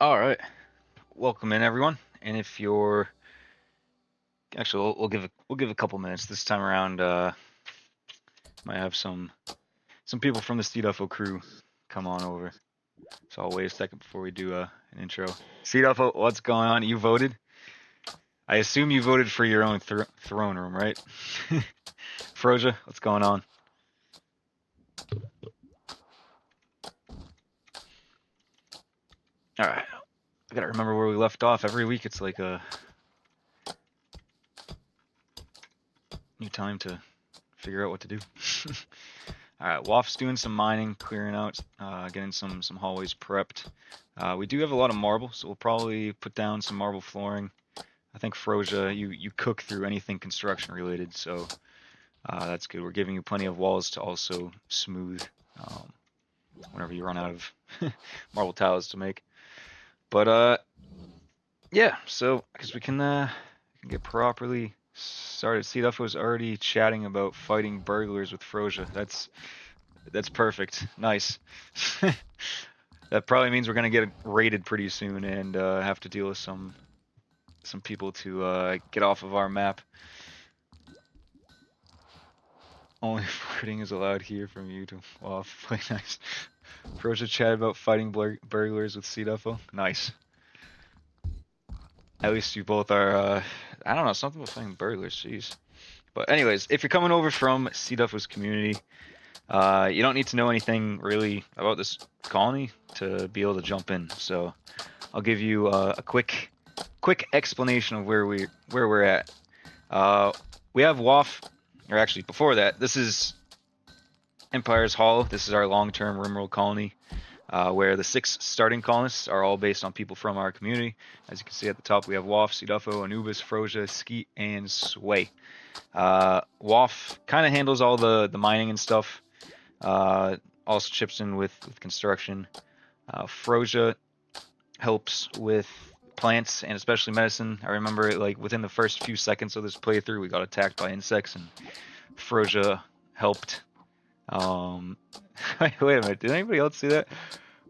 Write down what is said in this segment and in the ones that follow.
All right, welcome in everyone. And if you're actually, we'll give a couple minutes this time around. Might have some people from the cduffo crew come on over. So I'll wait a second before we do an intro. cduffo, what's going on? You voted? I assume you voted for your own throne room, right? Froja, what's going on? All right, I gotta remember where we left off. Every week it's like a new time to figure out what to do. All right, Waff's doing some mining, clearing out, getting some hallways prepped. We do have a lot of marble, so we'll probably put down some marble flooring. I think Froja, you cook through anything construction related, so that's good. We're giving you plenty of walls to also smooth um, whenever you run out of marble tiles to make. But yeah, so I guess we can get properly started. Cduffo was already chatting about fighting burglars with Froja. That's perfect. Nice. That probably means we're gonna get raided pretty soon and have to deal with some people to get off of our map. Only flirting is allowed here from you to play nice. Froja chat about fighting burglars with cduffo. Nice. At least you both are. I don't know, something about fighting burglars. Jeez. But anyways, if you're coming over from cduffo's community, you don't need to know anything really about this colony to be able to jump in. So I'll give you a quick explanation of where we're at. We have Waff, or actually before that, this is Empire's Hall. This is our long-term Rimworld colony, where the 6 starting colonists are all based on people from our community. As you can see at the top, we have Waff, cduffo, Anubis, Froja, Skeet, and Sway. Waff kind of handles all the mining and stuff. Also chips in with construction. Froja helps with plants and especially medicine. I remember like within the first few seconds of this playthrough, we got attacked by insects and Froja helped. Wait a minute, did anybody else see that?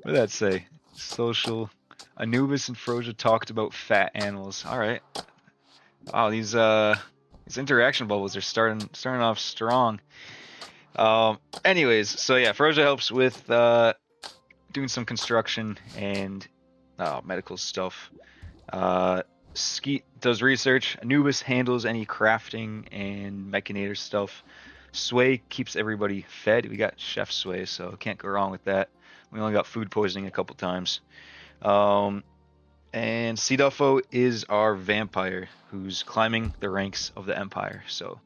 What did that say? Social. Anubis and Froja talked about fat animals. All right. Wow, these interaction bubbles are starting off strong. Anyways, so yeah, Froja helps with doing some construction and medical stuff. Skeet does research. Anubis handles any crafting and mechanator stuff. Sway keeps everybody fed. We got Chef Sway, so can't go wrong with that. We only got food poisoning a couple times. And cduffo is our vampire who's climbing the ranks of the Empire. So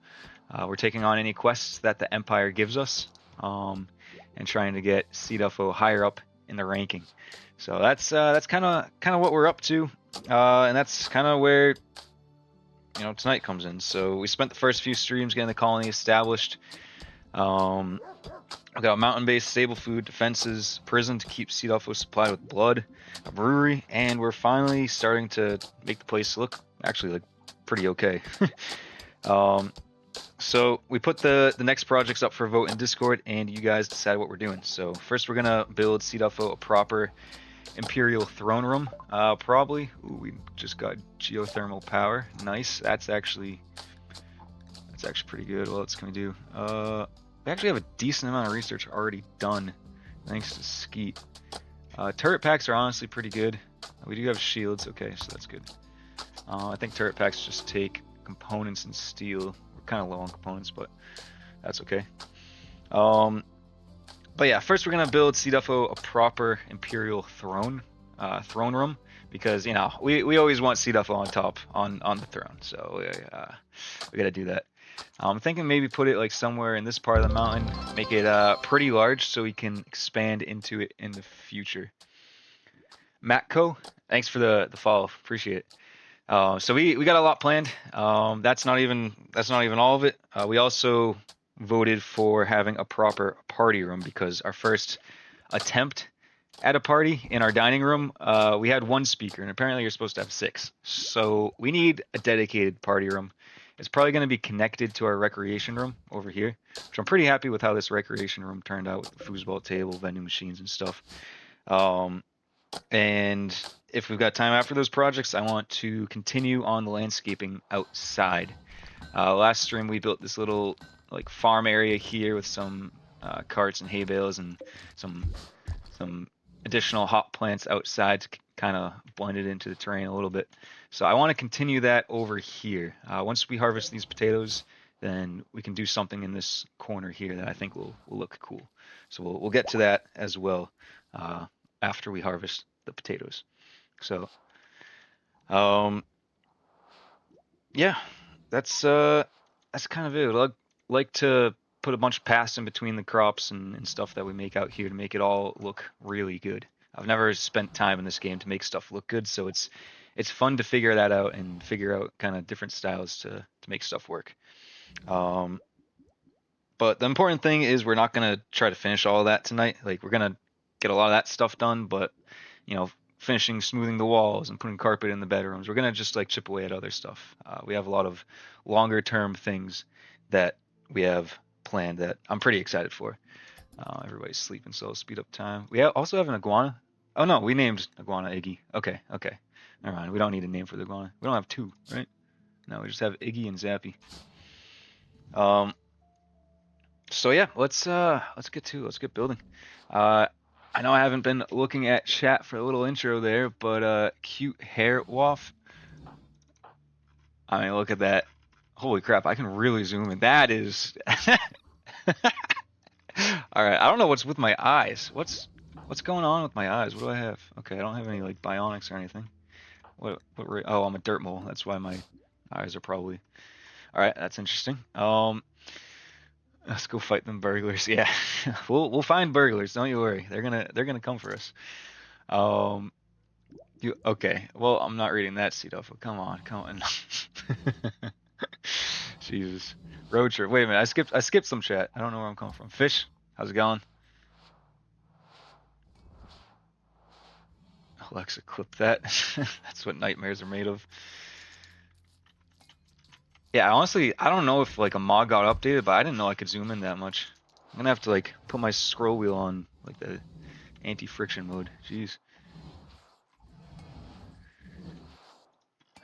we're taking on any quests that the Empire gives us and trying to get cduffo higher up in the ranking. So that's kind of what we're up to, and that's kind of where tonight comes in. So we spent the first few streams getting the colony established. We got a mountain-based stable food, defenses, prison to keep cduffo supplied with blood, a brewery, and we're finally starting to make the place look actually like pretty okay. So we put the next projects up for vote in Discord, and you guys decide what we're doing. So first we're gonna build cduffo a proper Imperial Throne Room. Probably. Ooh, we just got geothermal power. Nice. That's actually pretty good. What else can we do? We actually have a decent amount of research already done, thanks to Skeet. Turret packs are honestly pretty good. We do have shields. Okay, so that's good. I think turret packs just take components and steel. We're kind of low on components, but that's okay. But yeah, first we're gonna build cduffo a proper Imperial throne room, because we always want cduffo on top on the throne, so we gotta do that. I'm thinking maybe put it like somewhere in this part of the mountain, make it pretty large so we can expand into it in the future. Matco, thanks for the follow, appreciate it. So we got a lot planned. That's not even all of it. We also voted for having a proper party room, because our first attempt at a party in our dining room, we had 1 speaker, and apparently you're supposed to have 6. So we need a dedicated party room. It's probably going to be connected to our recreation room over here, which I'm pretty happy with how this recreation room turned out with the foosball table, vending machines, and stuff. And if we've got time after those projects, I want to continue on the landscaping outside. Last stream we built this little like farm area here with some carts and hay bales and some additional hop plants outside to kind of blend it into the terrain a little bit. So I want to continue that over here. Once we harvest these potatoes, then we can do something in this corner here that I think will look cool. So we'll get to that as well after we harvest the potatoes. So yeah, that's kind of it. I'd like to put a bunch of paths in between the crops and stuff that we make out here to make it all look really good. I've never spent time in this game to make stuff look good, so it's fun to figure that out and figure out kind of different styles to make stuff work. But the important thing is we're not gonna try to finish all of that tonight. Like we're gonna get a lot of that stuff done, but you know, finishing smoothing the walls and putting carpet in the bedrooms, we're gonna just like chip away at other stuff. We have a lot of longer term things that we have planned that I'm pretty excited for. Everybody's sleeping, so I'll speed up time. We also have an iguana. Oh no, we named iguana Iggy. Okay. Never mind. We don't need a name for the iguana. We don't have two, right? No, we just have Iggy and Zappy. So yeah, let's get building. I know I haven't been looking at chat for a little intro there, but cute hair waff. I mean, look at that. Holy crap, I can really zoom in. That is all right. I don't know what's with my eyes. What's going on with my eyes? What do I have? Okay, I don't have any like bionics or anything. Oh, I'm a dirt mole. That's why my eyes are probably. All right, that's interesting. Let's go fight them burglars. Yeah, we'll find burglars. Don't you worry. They're gonna come for us. Okay? Well, I'm not reading that, cduffo. Come on. Jesus. Road trip. Wait a minute. I skipped some chat. I don't know where I'm coming from. Fish, how's it going? Alexa, clip that. That's what nightmares are made of. Yeah, honestly, I don't know if like a mod got updated, but I didn't know I could zoom in that much. I'm gonna have to like put my scroll wheel on like the anti-friction mode. Jeez.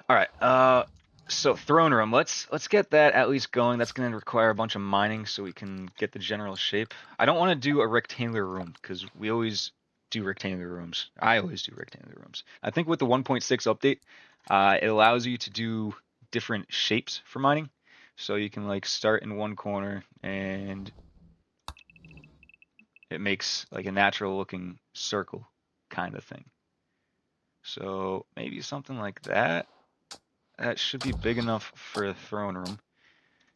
All right. So throne room. Let's get that at least going. That's gonna require a bunch of mining so we can get the general shape. I don't want to do a rectangular room because we always do rectangular rooms. I always do rectangular rooms. I think with the 1.6 update, it allows you to do different shapes for mining. So you can like start in one corner and it makes like a natural looking circle kind of thing. So maybe something like that. That should be big enough for a throne room.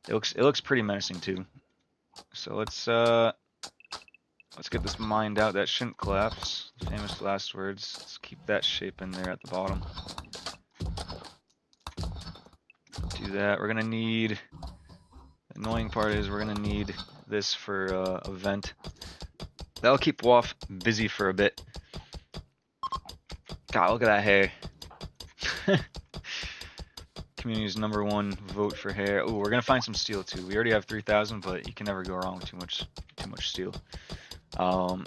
It looks pretty menacing too. So let's get this mined out. That shouldn't collapse. Famous last words. Let's keep that shape in there at the bottom. Do that. We're gonna need. The annoying part is we're gonna need this for a vent. That'll keep Waff busy for a bit. God, look at that hair. Community's #1 vote for hair. Oh, we're gonna find some steel too. We already have 3,000, but you can never go wrong with too much steel. All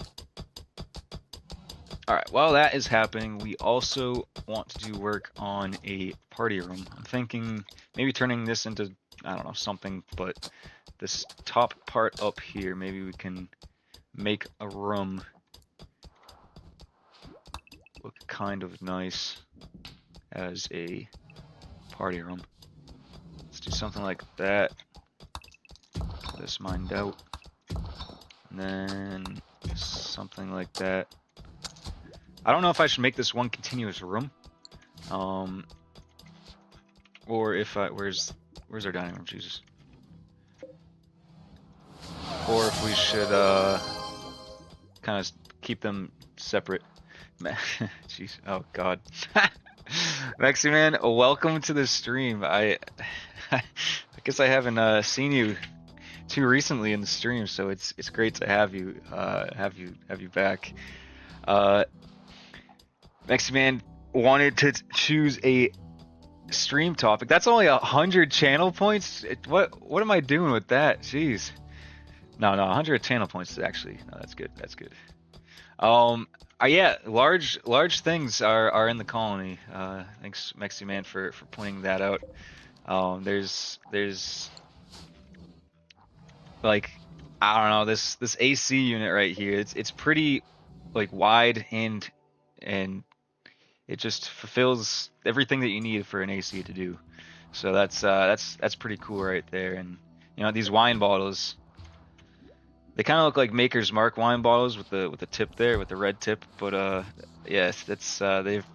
right. While that is happening, we also want to do work on a party room. I'm thinking maybe turning this into, I don't know, something, but this top part up here, maybe we can make a room look kind of nice as a party room. Let's do something like that. Get this mined out. And then something like that. I don't know if I should make this one continuous room. Or if where's our dining room, Jesus? Or if we should kind of keep them separate. Jeez, oh god. Mexi man, welcome to the stream. I guess I haven't seen you too recently in the stream, so it's great to have you back. Mexi man wanted to choose a stream topic. That's only 100 channel points. What am I doing with that? Jeez. No, 100 channel points is actually no. That's good. Yeah, large things are in the colony. Thanks, Mexi Man, for pointing that out. There's like I don't know this AC unit right here. It's pretty like wide and it just fulfills everything that you need for an AC to do. So that's pretty cool right there. And you know these wine bottles, they kind of look like Maker's Mark wine bottles with the tip there with the red tip. But yes, that's they've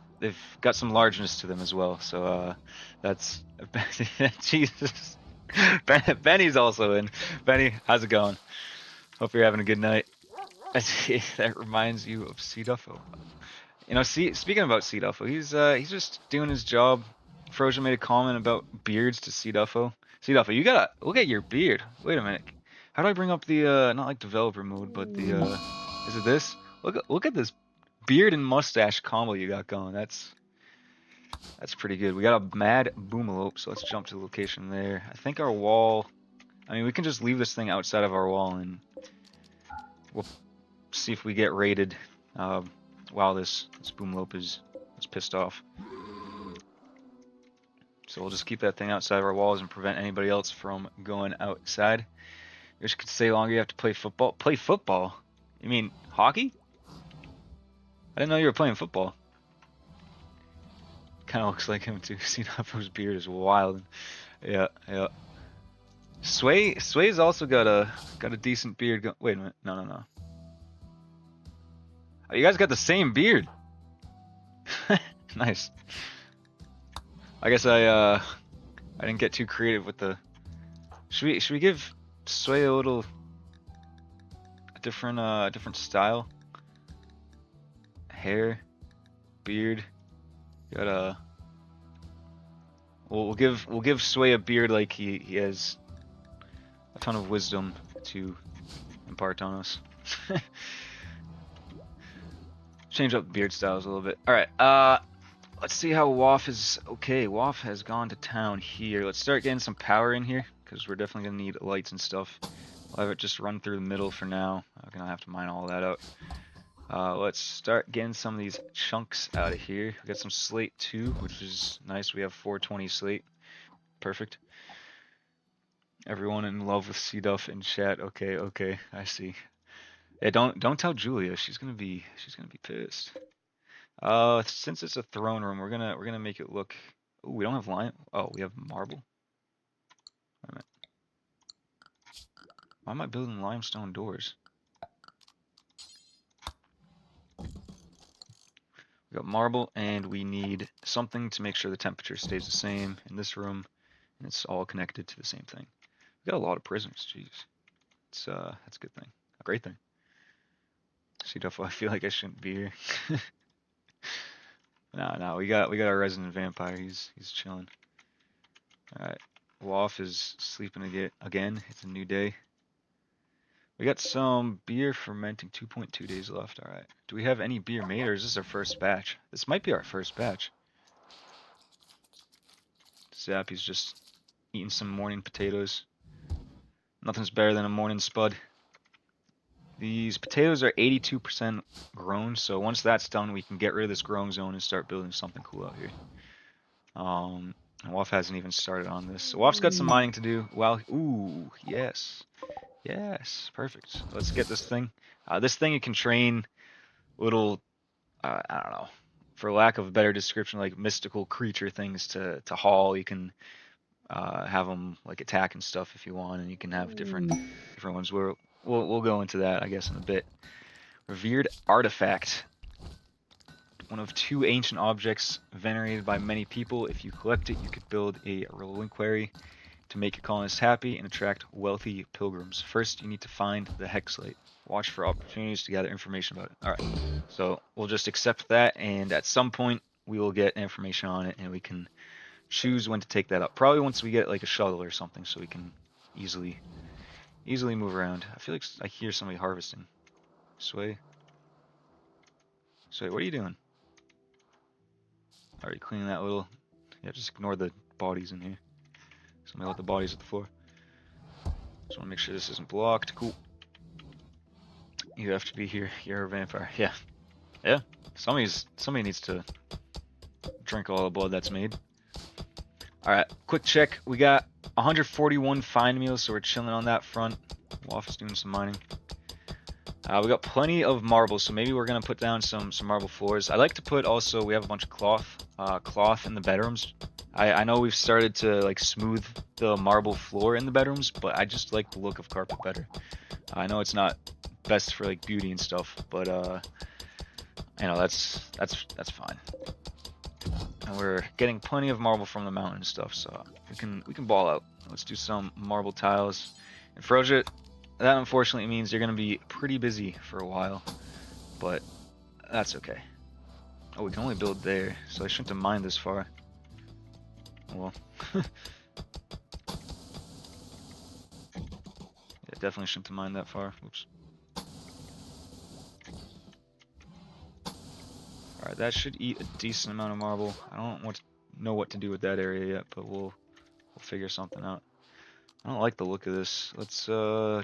got some largeness to them as well. So that's Jesus. Benny's also in. Benny, how's it going? Hope you're having a good night. That reminds you of cduffo. You know, speaking about cduffo, he's just doing his job. Frozen made a comment about beards to cduffo. Cduffo, you gotta look at your beard. Wait a minute. How do I bring up the not like developer mode, but the is it this? Look at this beard and mustache combo you got going. That's pretty good. We got a mad boomalope, so let's jump to the location there. I think our wall. I mean, we can just leave this thing outside of our wall and we'll see if we get raided while this boomlope is pissed off. So we'll just keep that thing outside of our walls and prevent anybody else from going outside. You just could stay longer. You have to play football. Play football? You mean hockey? I didn't know you were playing football. Kind of looks like him too. Sinapo's beard is wild. Yeah, yeah. Sway's also got a decent beard. Wait a minute. No. Oh, you guys got the same beard. Nice. I guess I didn't get too creative with the. Should we give Sway a little different style? Hair, beard. Got a. We'll give Sway a beard like he has a ton of wisdom to impart on us. Change up beard styles a little bit. All right. Let's see how Waff is. Okay, Waff has gone to town here. Let's start getting some power in here because we're definitely gonna need lights and stuff. I'll have it just run through the middle for now. I'm gonna have to mine all that out. Let's start getting some of these chunks out of here. We got some slate too, which is nice. We have 420 slate. Perfect. Everyone in love with cduff in chat. Okay, I see. Yeah, don't tell Julia. She's gonna be pissed. Since it's a throne room, we're gonna make it look. Ooh, we don't have lime. Oh, we have marble. Wait a minute. Why am I building limestone doors? We got marble, and we need something to make sure the temperature stays the same in this room, and it's all connected to the same thing. We got a lot of prisoners. Jeez, that's a good thing, a great thing. cduffo, I feel like I shouldn't be here. No, we got our resident vampire. He's chilling. All right, Waff is sleeping again. It's a new day. We got some beer fermenting 2.2 days left. All right. Do we have any beer made, or is this our first batch? This might be our first batch. Zappy's just eating some morning potatoes. Nothing's better than a morning spud. These potatoes are 82% grown, so once that's done, we can get rid of this growing zone and start building something cool out here. Waff hasn't even started on this. So Waff's got some mining to do. Well, ooh, yes. Yes, perfect. Let's get this thing. This thing you can train little, I don't know, for lack of a better description, like mystical creature things to haul. You can have them like attack and stuff if you want, and you can have different ones. We'll go into that, I guess, in a bit. Revered artifact. One of two ancient objects venerated by many people. If you collect it, you could build a reliquary to make your colonists happy and attract wealthy pilgrims. First, you need to find the hexlite. Watch for opportunities to gather information about it. Alright, so we'll just accept that, and at some point, we will get information on it, and we can choose when to take that up. Probably once we get like a shuttle or something, so we can easily move around. I feel like I hear somebody harvesting. Sway, what are you doing? Are you cleaning that little... Yeah, just ignore the bodies in here. Somebody left the bodies at the floor. Just want to make sure this isn't blocked. Cool. You have to be here. You're a vampire. Yeah. Yeah, somebody needs to drink all the blood that's made. All right, quick check. We got 141 fine meals, so we're chilling on that front. Waff is doing some mining. We got plenty of marble, so maybe we're gonna put down some marble floors. I like to put also. We have a bunch of cloth in the bedrooms. I know we've started to like smooth the marble floor in the bedrooms, but I just like the look of carpet better. I know it's not best for like beauty and stuff, but you know that's fine. And we're getting plenty of marble from the mountain and stuff, so we can ball out. Let's do some marble tiles. And Froja, that unfortunately means you're gonna be pretty busy for a while, but that's okay. Oh, we can only build there, so I shouldn't have mined this far. Well, yeah, definitely shouldn't have mined that far. Oops. Alright, that should eat a decent amount of marble. I don't know what to do with that area yet, but we'll figure something out. I don't like the look of this. Let's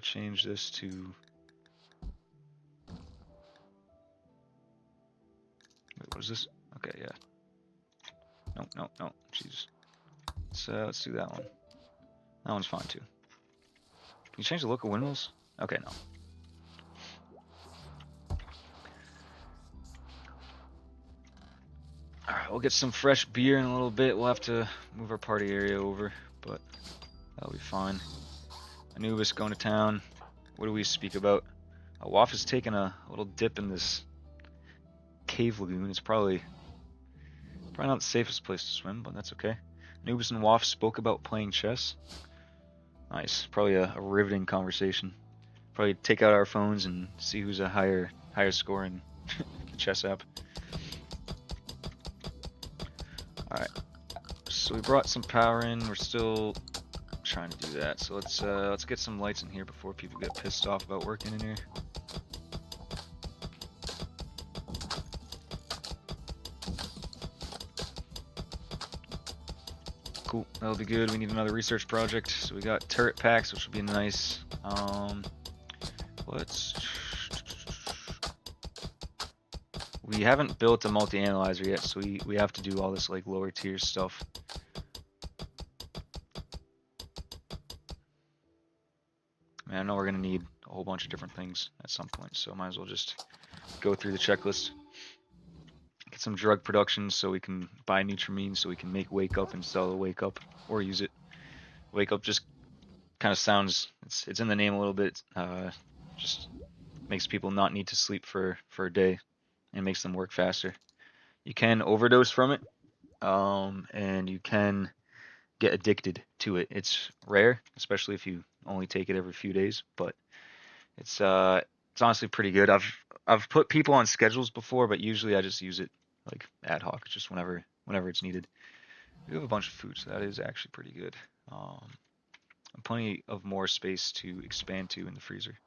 change this to... Wait, what is this? Okay, yeah. No. Jesus. Let's do that one. That one's fine too. Can you change the look of windmills? Okay, no. Alright, we'll get some fresh beer in a little bit. We'll have to move our party area over, but that'll be fine. Anubis going to town. What do we speak about? Waff is taking a little dip in this cave lagoon. It's probably not the safest place to swim, but that's okay. Anubis and Waff spoke about playing chess. Nice. Probably a riveting conversation. Probably take out our phones and see who's a higher score in the chess app. Alright. So we brought some power in. We're still trying to do that. So let's get some lights in here before people get pissed off about working in here. Cool, that'll be good. We need another research project. So we got turret packs, which would be nice. We haven't built a multi-analyzer yet, so we have to do all this like lower tier stuff. Man, I know we're gonna need a whole bunch of different things at some point, so might as well just go through the checklist. Get some drug production so we can buy Nutramine so we can make Wake Up and sell the Wake Up or use it. Wake Up just kind of sounds, it's in the name a little bit, just makes people not need to sleep for a day and makes them work faster. You can overdose from it, and you can get addicted to it. It's rare, especially if you only take it every few days, but it's honestly pretty good. I've put people on schedules before, but usually I just use it like ad hoc, just whenever it's needed. We have a bunch of food, so that is actually pretty good. And plenty of more space to expand to in the freezer.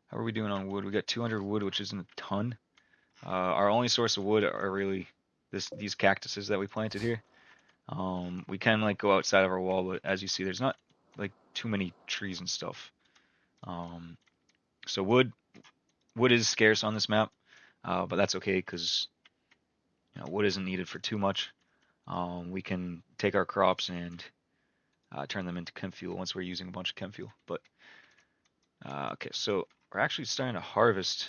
How are we doing on wood? We got 200 wood, which isn't a ton. Our only source of wood are really these cactuses that we planted here. We can like go outside of our wall, but as you see, there's not like too many trees and stuff. So wood is scarce on this map, but that's okay because wood isn't needed for too much. We can take our crops and turn them into chem fuel once we're using a bunch of chem fuel. But okay, so we're actually starting to harvest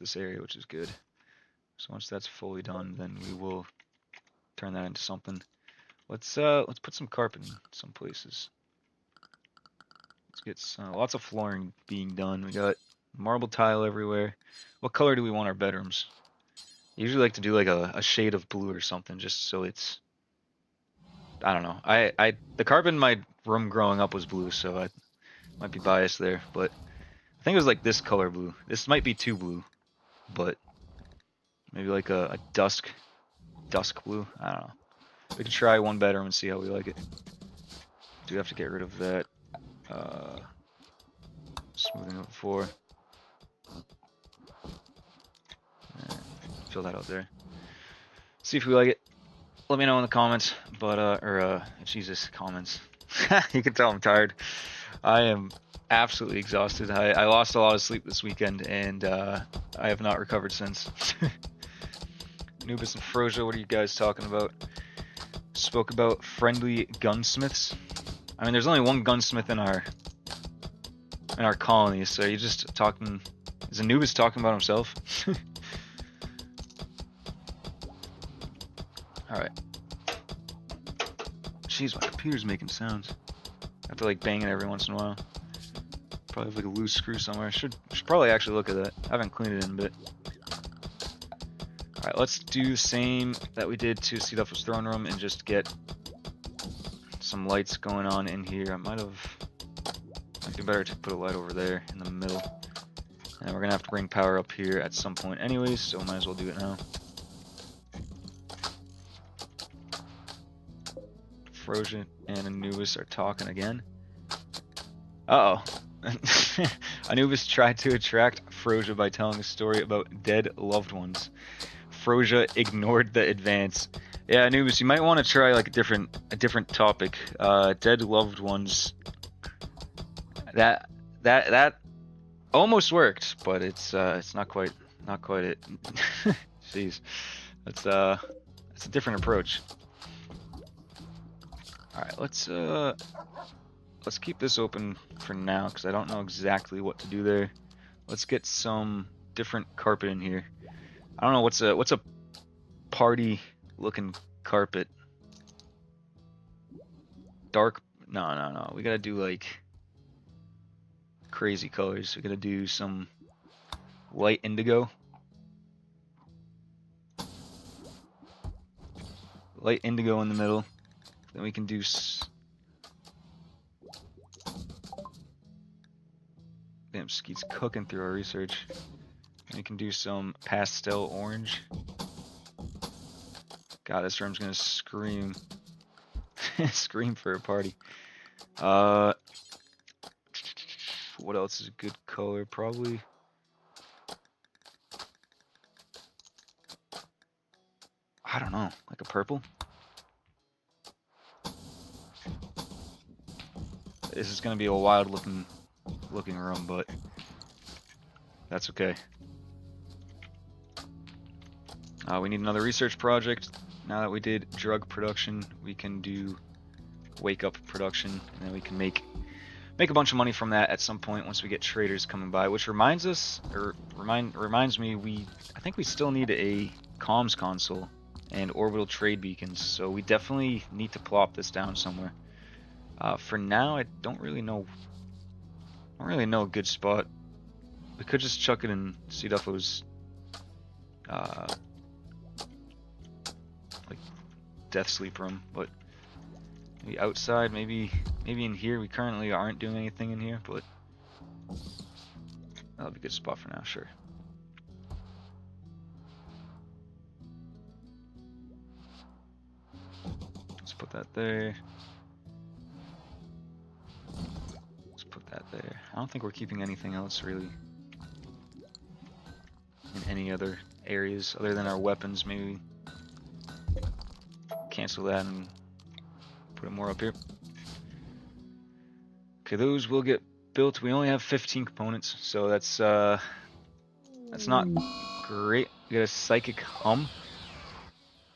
this area, which is good. So once that's fully done, then we will turn that into something. Let's put some carpet in some places. Let's get lots of flooring being done. We got marble tile everywhere. What color do we want our bedrooms? I usually like to do like a shade of blue or something, just so it's, I don't know. The carpet in my room growing up was blue, so I might be biased there, but I think it was like this color blue. This might be too blue, but maybe like a dusk blue. I don't know. We can try one bedroom and see how we like it. Do have to get rid of that smoothing out the floor. Fill that out there. See if we like it. Let me know in the comments. But Jesus, comments. You can tell I'm tired. I am absolutely exhausted. I lost a lot of sleep this weekend, and I have not recovered since. Anubis and Frosia, what are you guys talking about? Spoke about friendly gunsmiths. I mean, there's only one gunsmith in our colony, so you're just talking. Is Anubis talking about himself? All right. Jeez, my computer's making sounds. I have to like bang it every once in a while. Probably have like a loose screw somewhere. Should probably actually look at that. I haven't cleaned it in a bit. Alright, let's do the same that we did to cduffo's throne room and just get some lights going on in here. Might be better to put a light over there in the middle. And we're gonna have to bring power up here at some point anyways, so might as well do it now. Frosia and Anubis are talking again. Uh-oh. Anubis tried to attract Frosia by telling a story about dead loved ones. Frosia ignored the advance. Yeah, Anubis, you might want to try like a different topic. Dead loved ones. That almost worked, but it's not quite it. Jeez, that's a different approach. All right, let's keep this open for now because I don't know exactly what to do there. Let's get some different carpet in here. I don't know what's a party looking carpet. Dark? No. We gotta do like crazy colors. We gotta do some light indigo. Light indigo in the middle. Then we can do damn, Skeet's cooking through our research. And we can do some pastel orange. God, this room's gonna scream. Scream for a party. What else is a good color? Probably. I don't know, like a purple? This is gonna be a wild looking room, but that's okay. We need another research project. Now that we did drug production, we can do wake up production, and then we can make a bunch of money from that at some point once we get traders coming by. Which reminds me, I think we still need a comms console and orbital trade beacons, so we definitely need to plop this down somewhere. For now, I don't really know a good spot. We could just chuck it in cduffo's like death sleep room, but maybe outside, maybe in here. We currently aren't doing anything in here, but that'll be a good spot for now, sure. Let's put that there. Let's put that there. I don't think we're keeping anything else really in any other areas other than our weapons. Maybe cancel that and put it more up here. Okay, those will get built. We only have 15 components, so that's not great. We got a psychic hum.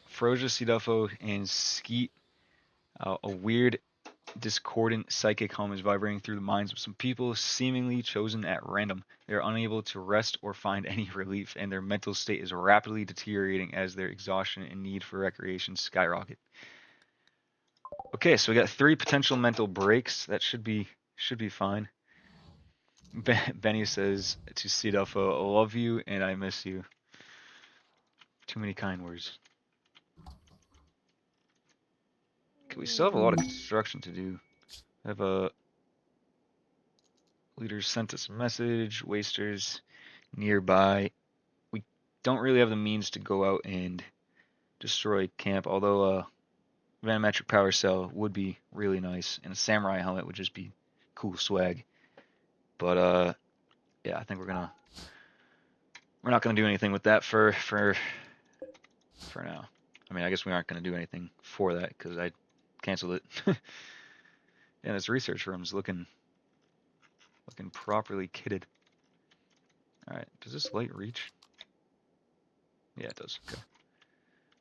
Frosia, cduffo, and Skeet. A weird, discordant psychic hum is vibrating through the minds of some people, seemingly chosen at random. They are unable to rest or find any relief, and their mental state is rapidly deteriorating as their exhaustion and need for recreation skyrocket. Okay, so we got 3 potential mental breaks. That should be fine. Benny says to cduffo, "I love you and I miss you." Too many kind words. Okay, we still have a lot of construction to do. I have a leader sent us a message. Wasters nearby. We don't really have the means to go out and destroy camp, although a vanometric power cell would be really nice, and a samurai helmet would just be cool swag. But yeah, I think we're not gonna do anything with that for now. I mean, I guess we aren't gonna do anything for that because I canceled it. And this research room's looking properly kitted. Alright, does this light reach? Yeah, it does. Okay.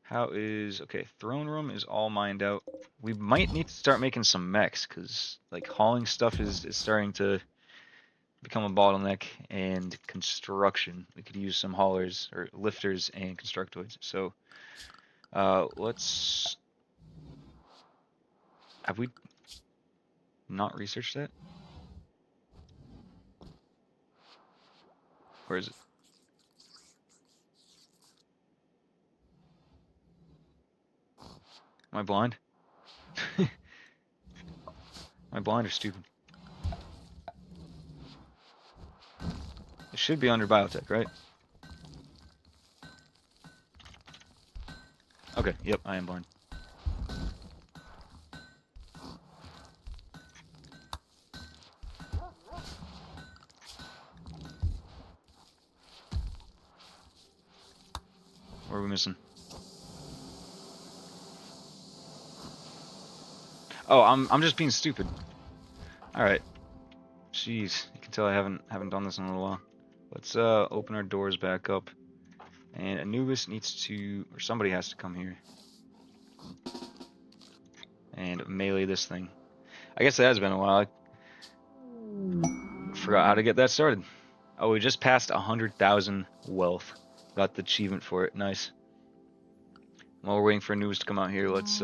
How is... Okay, throne room is all mined out. We might need to start making some mechs, because, like, hauling stuff is starting to become a bottleneck, and construction. We could use some haulers, or lifters, and constructoids. So, let's... Have we not researched that? Or is it? Am I blind? Am I blind or stupid? It should be under biotech, right? Okay, yep, I am blind. What are we missing? Oh, I'm just being stupid. Alright. Jeez, you can tell I haven't done this in a little while. Let's open our doors back up. And Anubis needs to, or somebody has to come here and melee this thing. I guess it has been a while. I forgot how to get that started. Oh, we just passed 100,000 wealth. Got the achievement for it. Nice. While we're waiting for Anubis to come out here, let's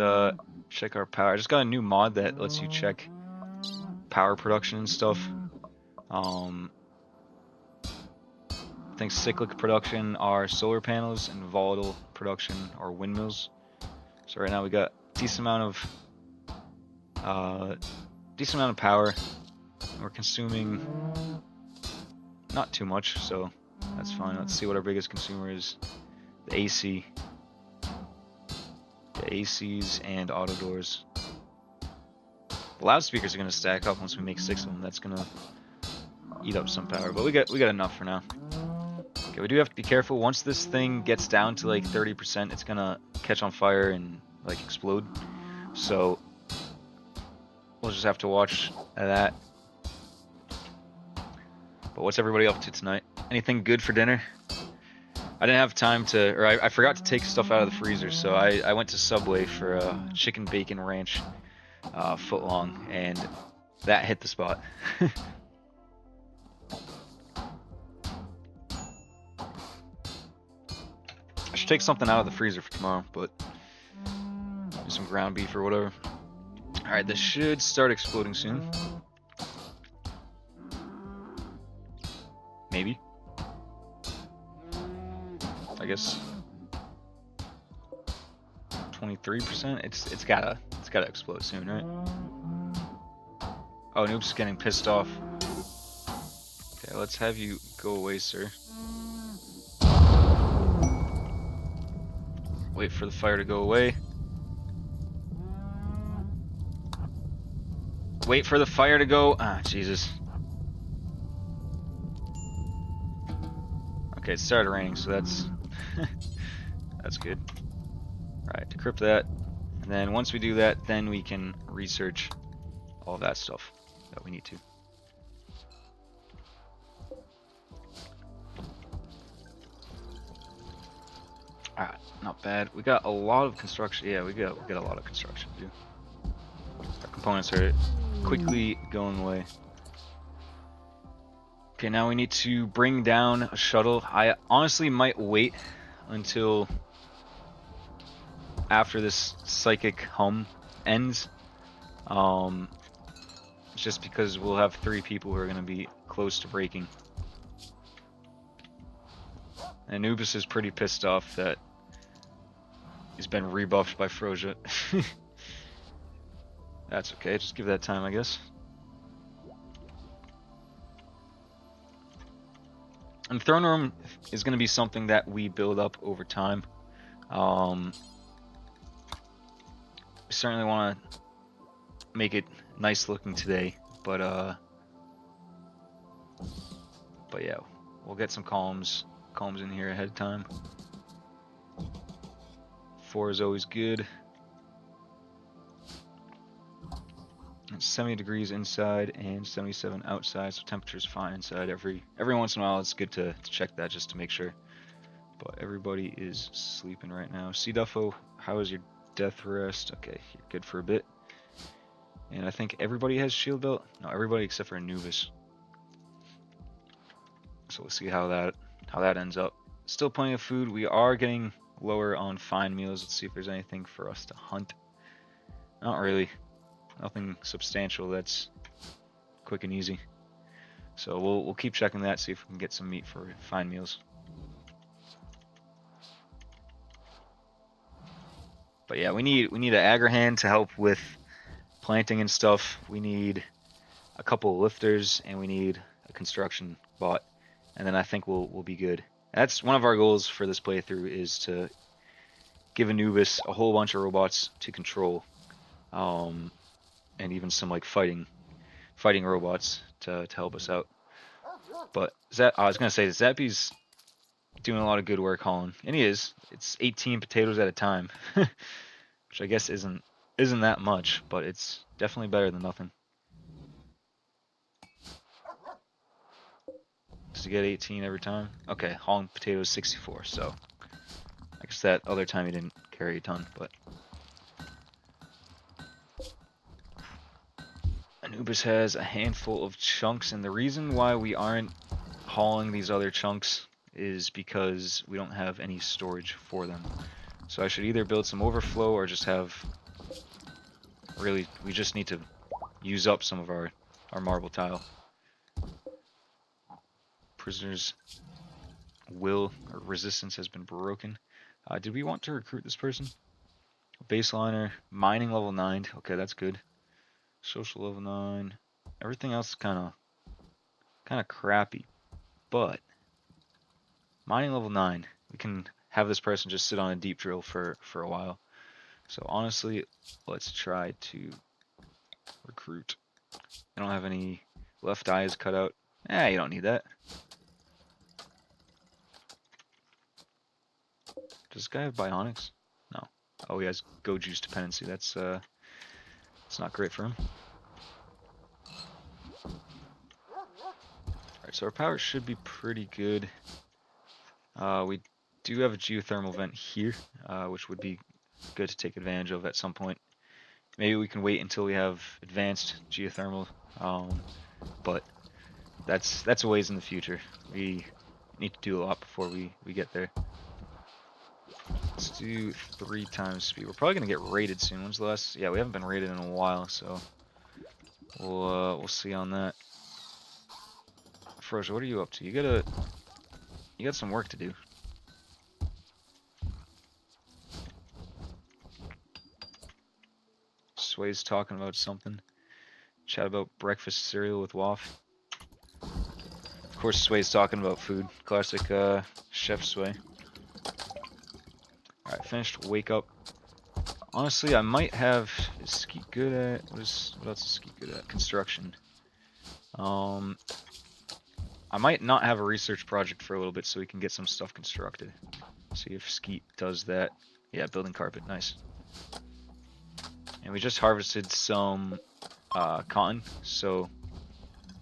check our power. I just got a new mod that lets you check power production and stuff. I think cyclic production are solar panels, and volatile production are windmills. So right now we got decent amount of power. We're consuming not too much, so that's fine. Let's see what our biggest consumer is. The AC. The ACs and auto doors. The loudspeakers are gonna stack up once we make 6 of them. That's gonna eat up some power, but we got enough for now. Okay, we do have to be careful. Once this thing gets down to like 30%, it's gonna catch on fire and like explode. So we'll just have to watch that. But what's everybody up to tonight? Anything good for dinner? I didn't have time to, or I forgot to take stuff out of the freezer, so I went to Subway for a chicken bacon ranch foot long, and that hit the spot. I should take something out of the freezer for tomorrow, but do some ground beef or whatever. Alright, this should start exploding soon. Maybe. I guess 23%. It's gotta explode soon, right? Oh, Noob's getting pissed off. Okay, let's have you go away, sir. Wait for the fire to go away. Wait for the fire to go. Ah, Jesus. Okay, it started raining, so that's that's good. Alright, decrypt that. And then once we do that, then we can research all that stuff that we need to. Alright, not bad. We got a lot of construction. Yeah, we got a lot of construction to do. Our components are quickly going away. Okay, now we need to bring down a shuttle. I honestly might wait until after this psychic hum ends. Just because we'll have 3 people who are going to be close to breaking. And Anubis is pretty pissed off that he's been rebuffed by Froja. That's okay, just give that time, I guess. And Throne Room is going to be something that we build up over time. We certainly want to make it nice looking today, but yeah, we'll get some columns in here ahead of time. 4 is always good. It's 70 degrees inside and 77 outside, so temperature's fine inside. Every once in a while, it's good to check that just to make sure. But everybody is sleeping right now. cduffo, how is your death rest? Okay, you're good for a bit. And I think everybody has shield belt. No, everybody except for Anubis. So we'll see how that ends up. Still plenty of food. We are getting lower on fine meals. Let's see if there's anything for us to hunt. Not really. Nothing substantial that's quick and easy. So we'll keep checking that, see if we can get some meat for fine meals. But yeah, we need an agrihand to help with planting and stuff. We need a couple of lifters, and we need a construction bot. And then I think we'll be good. That's one of our goals for this playthrough, is to give Anubis a whole bunch of robots to control, and even some like fighting robots to help us out. But I was gonna say Zappy's doing a lot of good work hauling, and he is. It's 18 potatoes at a time, which I guess isn't that much, but it's definitely better than nothing. Does he get 18 every time? Okay, hauling potatoes 64, so I guess that other time he didn't carry a ton, but Anubis has a handful of chunks, and the reason why we aren't hauling these other chunks is because we don't have any storage for them. So I should either build some overflow or just have, really, we just need to use up some of our marble tile. Prisoner's will or resistance has been broken. Did we want to recruit this person? Baseliner, mining level 9. Okay, that's good. Social level 9. Everything else is kind of crappy, but mining level 9. We can have this person just sit on a deep drill for a while. So honestly, let's try to recruit. I don't have any left eyes cut out. You don't need that. Does this guy have bionics? No. Oh, he has go juice dependency. That's not great for him. Alright, so our power should be pretty good. We do have a geothermal vent here, which would be good to take advantage of at some point. Maybe we can wait until we have advanced geothermal, but that's a ways in the future. We need to do a lot before we get there. Let's do 3 times speed. We're probably gonna get raided soon. When's the last? Yeah, we haven't been raided in a while, so we'll see on that. Froja, what are you up to? You got some work to do. Sway's talking about something. Chat about breakfast cereal with Waff. Of course, Sway's talking about food. Classic Chef Sway. Alright, finished. Wake up. Honestly, I might have... Is Skeet good at... What else is Skeet good at? Construction. I might not have a research project for a little bit so we can get some stuff constructed. See if Skeet does that. Yeah, building carpet. Nice. And we just harvested some cotton, so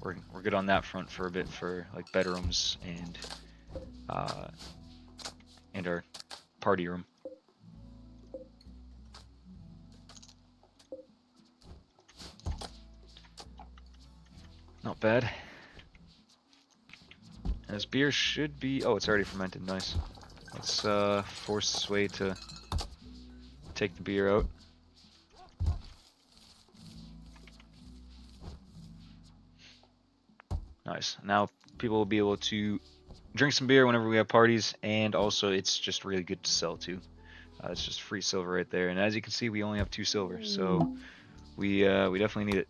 we're good on that front for a bit for like bedrooms and our party room. Not bad. And this beer should be... Oh, it's already fermented. Nice. Let's force Sway to take the beer out. Nice. Now people will be able to drink some beer whenever we have parties, and also it's just really good to sell too. It's just free silver right there, and as you can see, we only have 2 silver, so we definitely need it.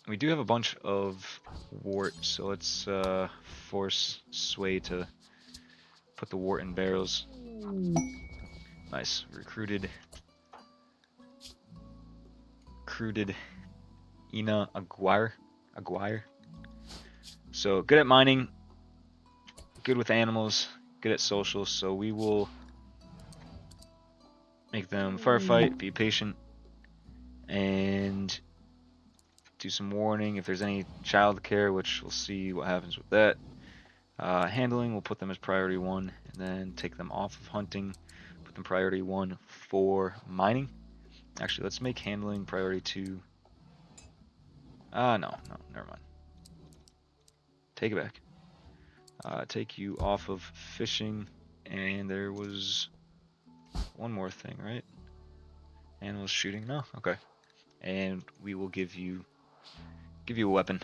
We do have a bunch of wart, so let's force Sway to put the wart in barrels. Nice. Recruited Ina Aguirre. So good at mining, good with animals, good at social, so we will make them firefight, be patient, and do some warning if there's any child care, which we'll see what happens with that. Handling, we'll put them as priority 1, and then take them off of hunting, put them priority 1 for mining. Actually, let's make handling priority 2. No, never mind. Take it back. Take you off of fishing, and there was one more thing, right? Animals shooting? No? Okay. And we will give you a weapon.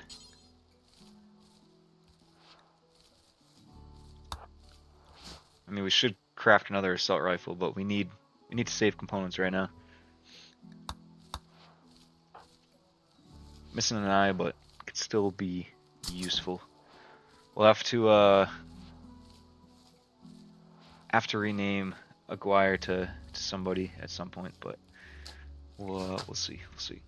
I mean, we should craft another assault rifle, but we need to save components right now. Missing an eye, but it could still be useful. We'll have to rename Aguirre to somebody at some point, but we'll see. We'll see.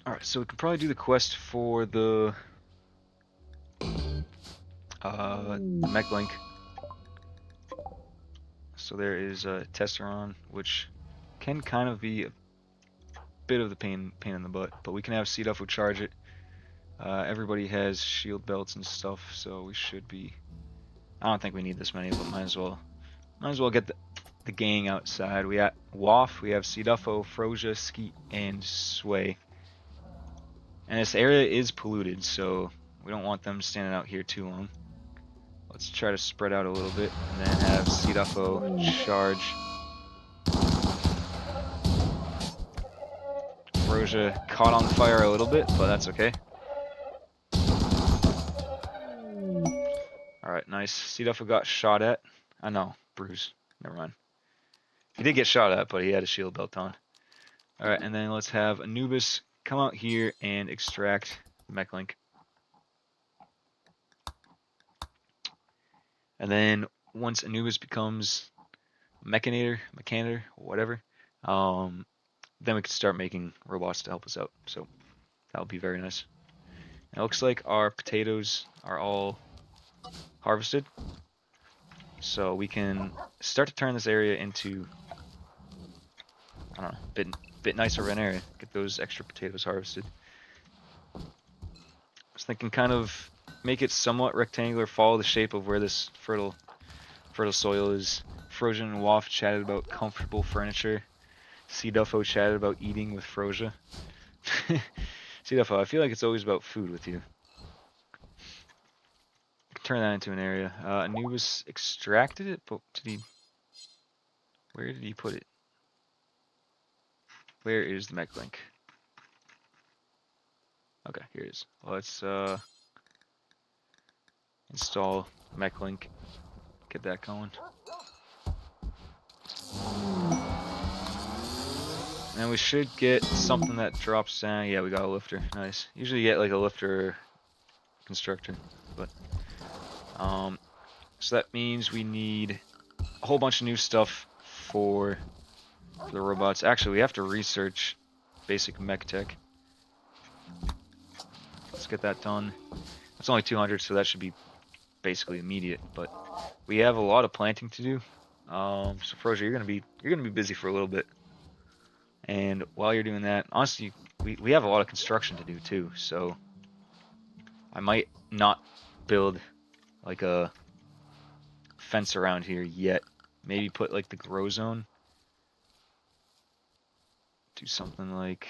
Alright, so we can probably do the quest for the mech link. So there is a Tesseron, which can kind of be a bit of the pain in the butt, but we can have cduffo charge it. Everybody has shield belts and stuff, so we should be. I don't think we need this many, but might as well get the gang outside. We got Waff, we have cduffo, Froja, Skeet, and Sway. And this area is polluted, so we don't want them standing out here too long. Let's try to spread out a little bit, and then have cduffo charge. Froja caught on fire a little bit, but that's okay. Alright, nice. cduffo got shot at. I know, bruise. Never mind. He did get shot at, but he had a shield belt on. Alright, and then let's have Anubis come out here and extract Mechlink. And then once Anubis becomes Mechanator, whatever, then we can start making robots to help us out. So that'll be very nice. And it looks like our potatoes are all harvested. So we can start to turn this area into, I don't know, bit nicer of an area. Get those extra potatoes harvested. I was thinking kind of make it somewhat rectangular, follow the shape of where this fertile soil is. Froja and Waff chatted about comfortable furniture. cduffo chatted about eating with Froja. cduffo, I feel like it's always about food with you. Turn that into an area. Anubis extracted it, but where did he put it? Where is the mech link? Okay, here it is. Let's install mech link. Get that going. And we should get something that drops down. Yeah, we got a lifter. Nice. Usually you get like a lifter constructor, but so that means we need a whole bunch of new stuff for the robots. Actually, we have to research basic mech tech. Let's get that done. It's only 200, so that should be basically immediate. But we have a lot of planting to do. So Froja, you're gonna be busy for a little bit. And while you're doing that, honestly, we have a lot of construction to do too. So I might not build like a fence around here yet. Maybe put like the grow zone. Do something like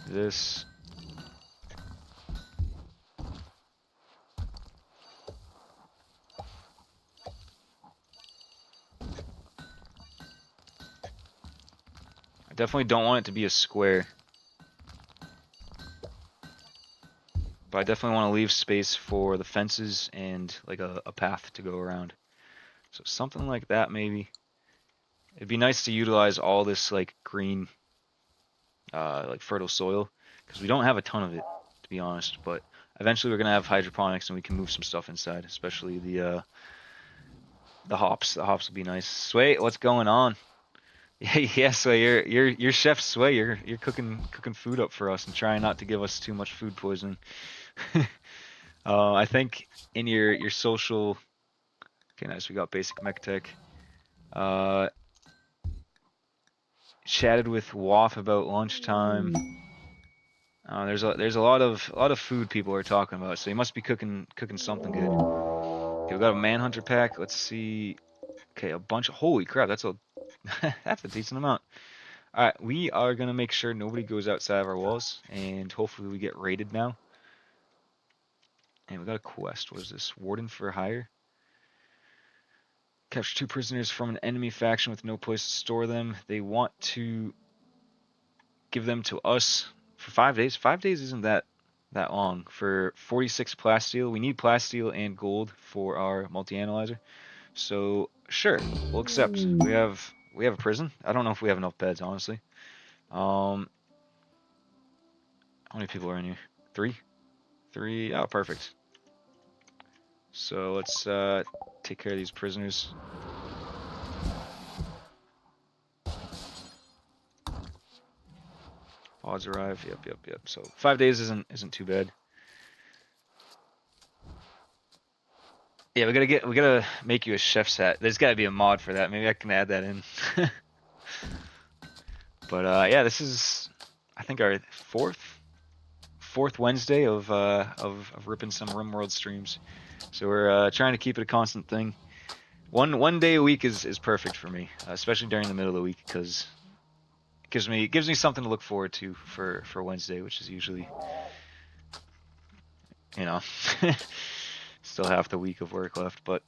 this. I definitely don't want it to be a square. But I definitely want to leave space for the fences and like a path to go around. So something like that maybe. It'd be nice to utilize all this like green like fertile soil, because we don't have a ton of it, to be honest, but Eventually, we're gonna have hydroponics, and we can move some stuff inside, especially the hops. The hops will be nice. Sway, what's going on? Yeah, Sway, you're Chef Sway. You're cooking food up for us and trying not to give us too much food poisoning. I think in your social. Okay, nice. We got basic mech tech. Chatted with Waff about lunchtime. There's a lot of food people are talking about, so you must be cooking something good. Okay, we got a manhunter pack. Let's see. Okay, a bunch of holy crap, that's a that's a decent amount. All right, we are gonna make sure nobody goes outside of our walls, and hopefully we get raided now. And we got a quest. What is this? Warden for hire. Capture 2 prisoners from an enemy faction with no place to store them. They want to give them to us for 5 days. 5 days isn't that long. For 46 plasteel, we need plasteel and gold for our multi-analyzer. So sure, we'll accept. We have a prison. I don't know if we have enough beds, honestly. How many people are in here? 3? 3. Oh, perfect. So let's take care of these prisoners. Pods arrive. Yep. So 5 days isn't too bad. Yeah, we gotta make you a chef's hat. There's gotta be a mod for that. Maybe I can add that in. But yeah, this is I think our fourth Wednesday of ripping some Rimworld streams. So we're trying to keep it a constant thing. One day a week is perfect for me, especially during the middle of the week, because it gives me something to look forward to for Wednesday, which is usually, you know, still half the week of work left. But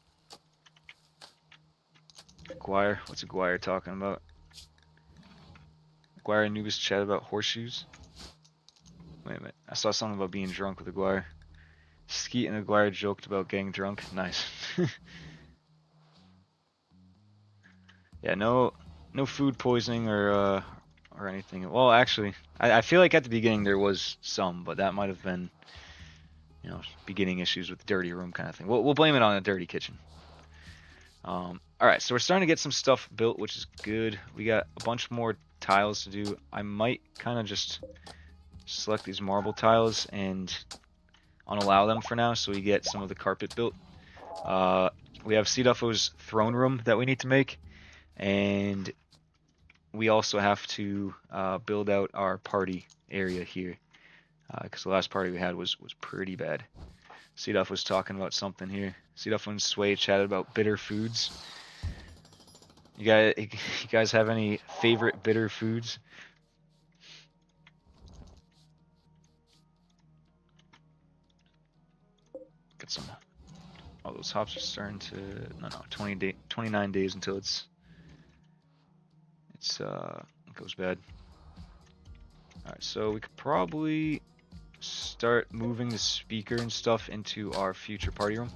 Aguirre, what's Aguirre talking about? Aguirre and Anubis chat about horseshoes. Wait a minute, I saw something about being drunk with Aguirre. Skeet and Aguirre joked about getting drunk. Nice. Yeah, no food poisoning or anything. Well, actually, I feel like at the beginning there was some, but that might have been, you know, beginning issues with the dirty room kind of thing. We'll blame it on a dirty kitchen. All right, so we're starting to get some stuff built, which is good. We got a bunch more tiles to do. I might kind of just select these marble tiles and unallow them for now, so we get some of the carpet built. We have cduffo's throne room that we need to make, and we also have to build out our party area here, because the last party we had was pretty bad. cduff was talking about something here. cduff and Sway chatted about bitter foods. You guys have any favorite bitter foods? Get some. Oh, those hops are starting to. No, 29 days until it goes bad. All right, so we could probably start moving the speaker and stuff into our future party room.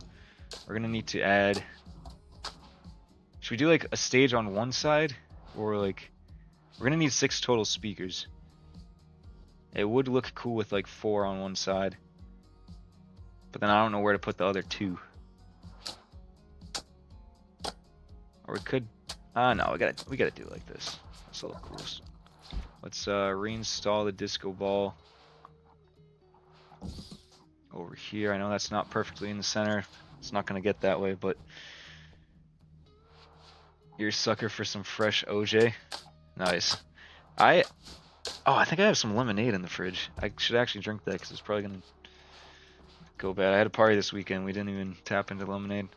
We're gonna need to add. Should we do like a stage on one side, or like we're gonna need 6 total speakers. It would look cool with like 4 on one side, but then I don't know where to put the other 2. Or we could. No, we gotta do it like this. That's a little cool. Let's reinstall the disco ball over here. I know that's not perfectly in the center. It's not gonna get that way, but you're a sucker for some fresh OJ. Nice. I think I have some lemonade in the fridge. I should actually drink that because it's probably gonna go bad. I had a party this weekend. We didn't even tap into lemonade.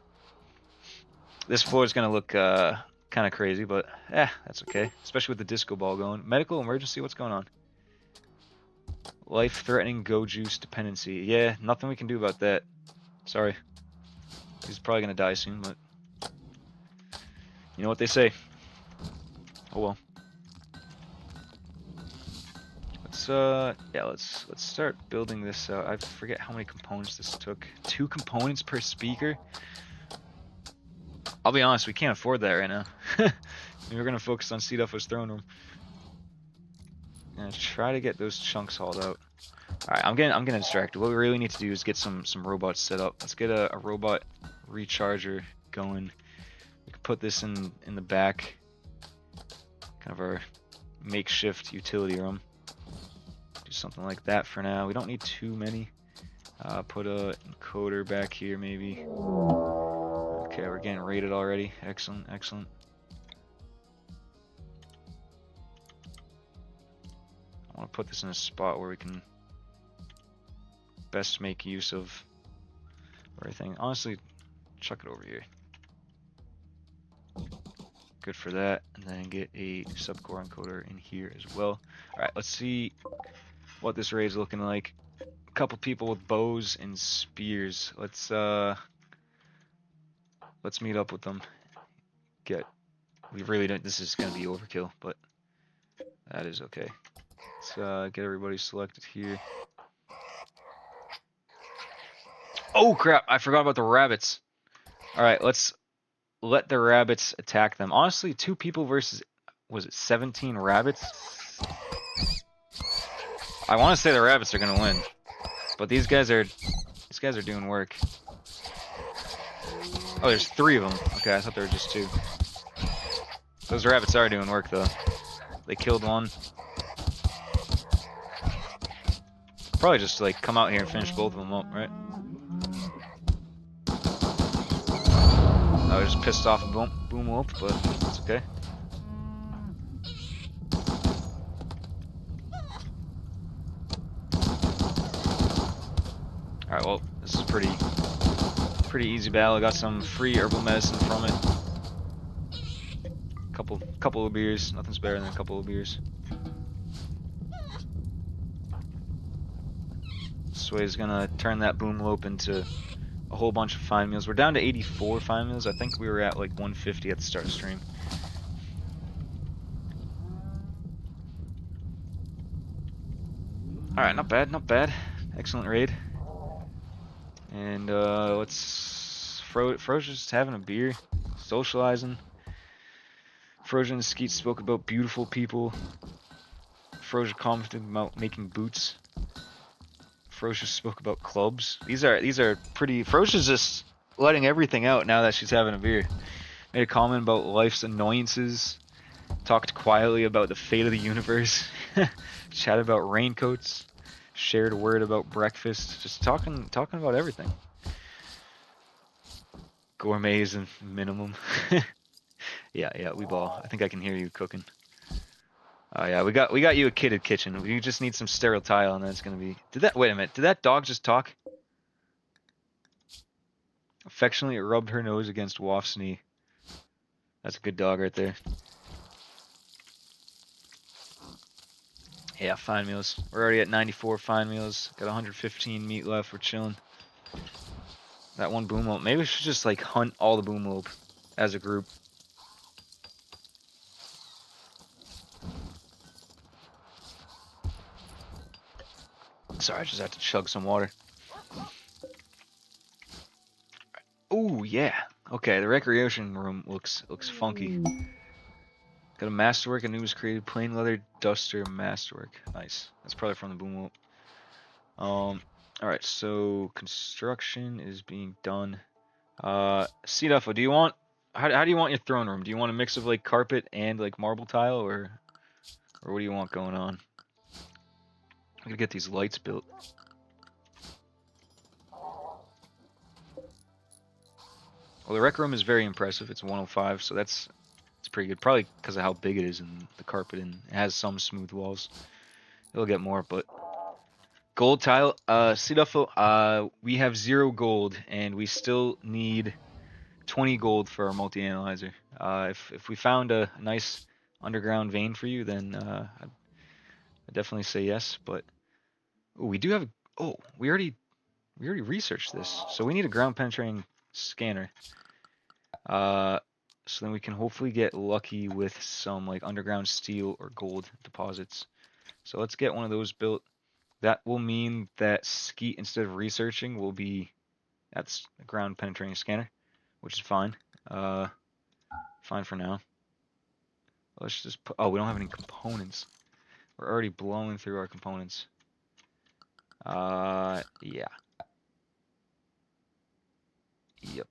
This floor is gonna look kind of crazy, but that's okay. Especially with the disco ball going. Medical emergency. What's going on? Life-threatening go juice dependency. Yeah, nothing we can do about that. Sorry. He's probably gonna die soon, but you know what they say. Oh well. Let's start building this out. I forget how many components this took. 2 components per speaker. I'll be honest, we can't afford that right now. We're gonna focus on cduffo's throne room. Gonna try to get those chunks hauled out. Alright, I'm getting distracted. What we really need to do is get some robots set up. Let's get a robot recharger going. We can put this in the back, kind of our makeshift utility room. Do something like that for now. We don't need too many. Put a encoder back here maybe. Okay, we're getting rated already. Excellent, excellent. I want to put this in a spot where we can best make use of everything. Honestly, chuck it over here. Good for that. And then get a subcore encoder in here as well. Alright, let's see what this raid's looking like. A couple people with bows and spears. Let's meet up with them. We really don't, this is gonna be overkill, but that is okay. Let's get everybody selected here. Oh crap, I forgot about the rabbits. Alright, let's let the rabbits attack them. Honestly, 2 people versus, was it 17 rabbits? I want to say the rabbits are gonna win, but these guys are doing work. Oh, there's 3 of them. Okay, I thought there were just 2. Those rabbits are doing work though. They killed one. Probably just like come out here and finish both of them up, right? I was just pissed off and boom whoop, but it's okay. Alright, well, this is pretty easy battle. I got some free herbal medicine from it. Couple of beers. Nothing's better than a couple of beers. Sway is gonna turn that boomlope into a whole bunch of fine meals. We're down to 84 fine meals. I think we were at like 150 at the start of the stream. Alright, not bad, not bad. Excellent raid. And let's Froja's just having a beer, socializing. Froja and Skeet spoke about beautiful people. Froja commented about making boots. Froja spoke about clubs. These are pretty. Froja's just letting everything out now that she's having a beer. Made a comment about life's annoyances. Talked quietly about the fate of the universe. Chatted about raincoats. Shared a word about breakfast. Just talking about everything. Gourmets and minimum. Yeah, we ball. I think I can hear you cooking. Oh yeah, we got you a kitted kitchen. We just need some sterile tile, and then it's gonna be. Wait a minute? Did that dog just talk? Affectionately rubbed her nose against Waff's knee. That's a good dog right there. Yeah, fine meals. We're already at 94 fine meals. Got 115 meat left. We're chilling. That one boomlope. Maybe we should just like hunt all the boomlope as a group. Sorry, I just had to chug some water. Oh yeah. Okay, the recreation room looks funky. Got a masterwork, a new was created, plain leather duster masterwork. Nice. That's probably from the boomlope. Alright, so construction is being done. cduffo, do you want how do you want your throne room? Do you want a mix of like carpet and like marble tile, or what do you want going on? I'm gonna get these lights built. Well, the rec room is very impressive. It's 105, so it's pretty good. Probably because of how big it is and the carpet, and it has some smooth walls. It'll get more, but gold tile. cduffo, we have 0 gold, and we still need 20 gold for our multi-analyzer. If we found a nice underground vein for you, then I'd definitely say yes. But we do have. Oh, we already researched this, so we need a ground penetrating scanner. So then we can hopefully get lucky with some like underground steel or gold deposits. So let's get one of those built. That will mean that Skeet, instead of researching, will be at a ground penetrating scanner, which is fine. Fine for now. Let's just put. Oh, we don't have any components. We're already blowing through our components. Yeah. Yep.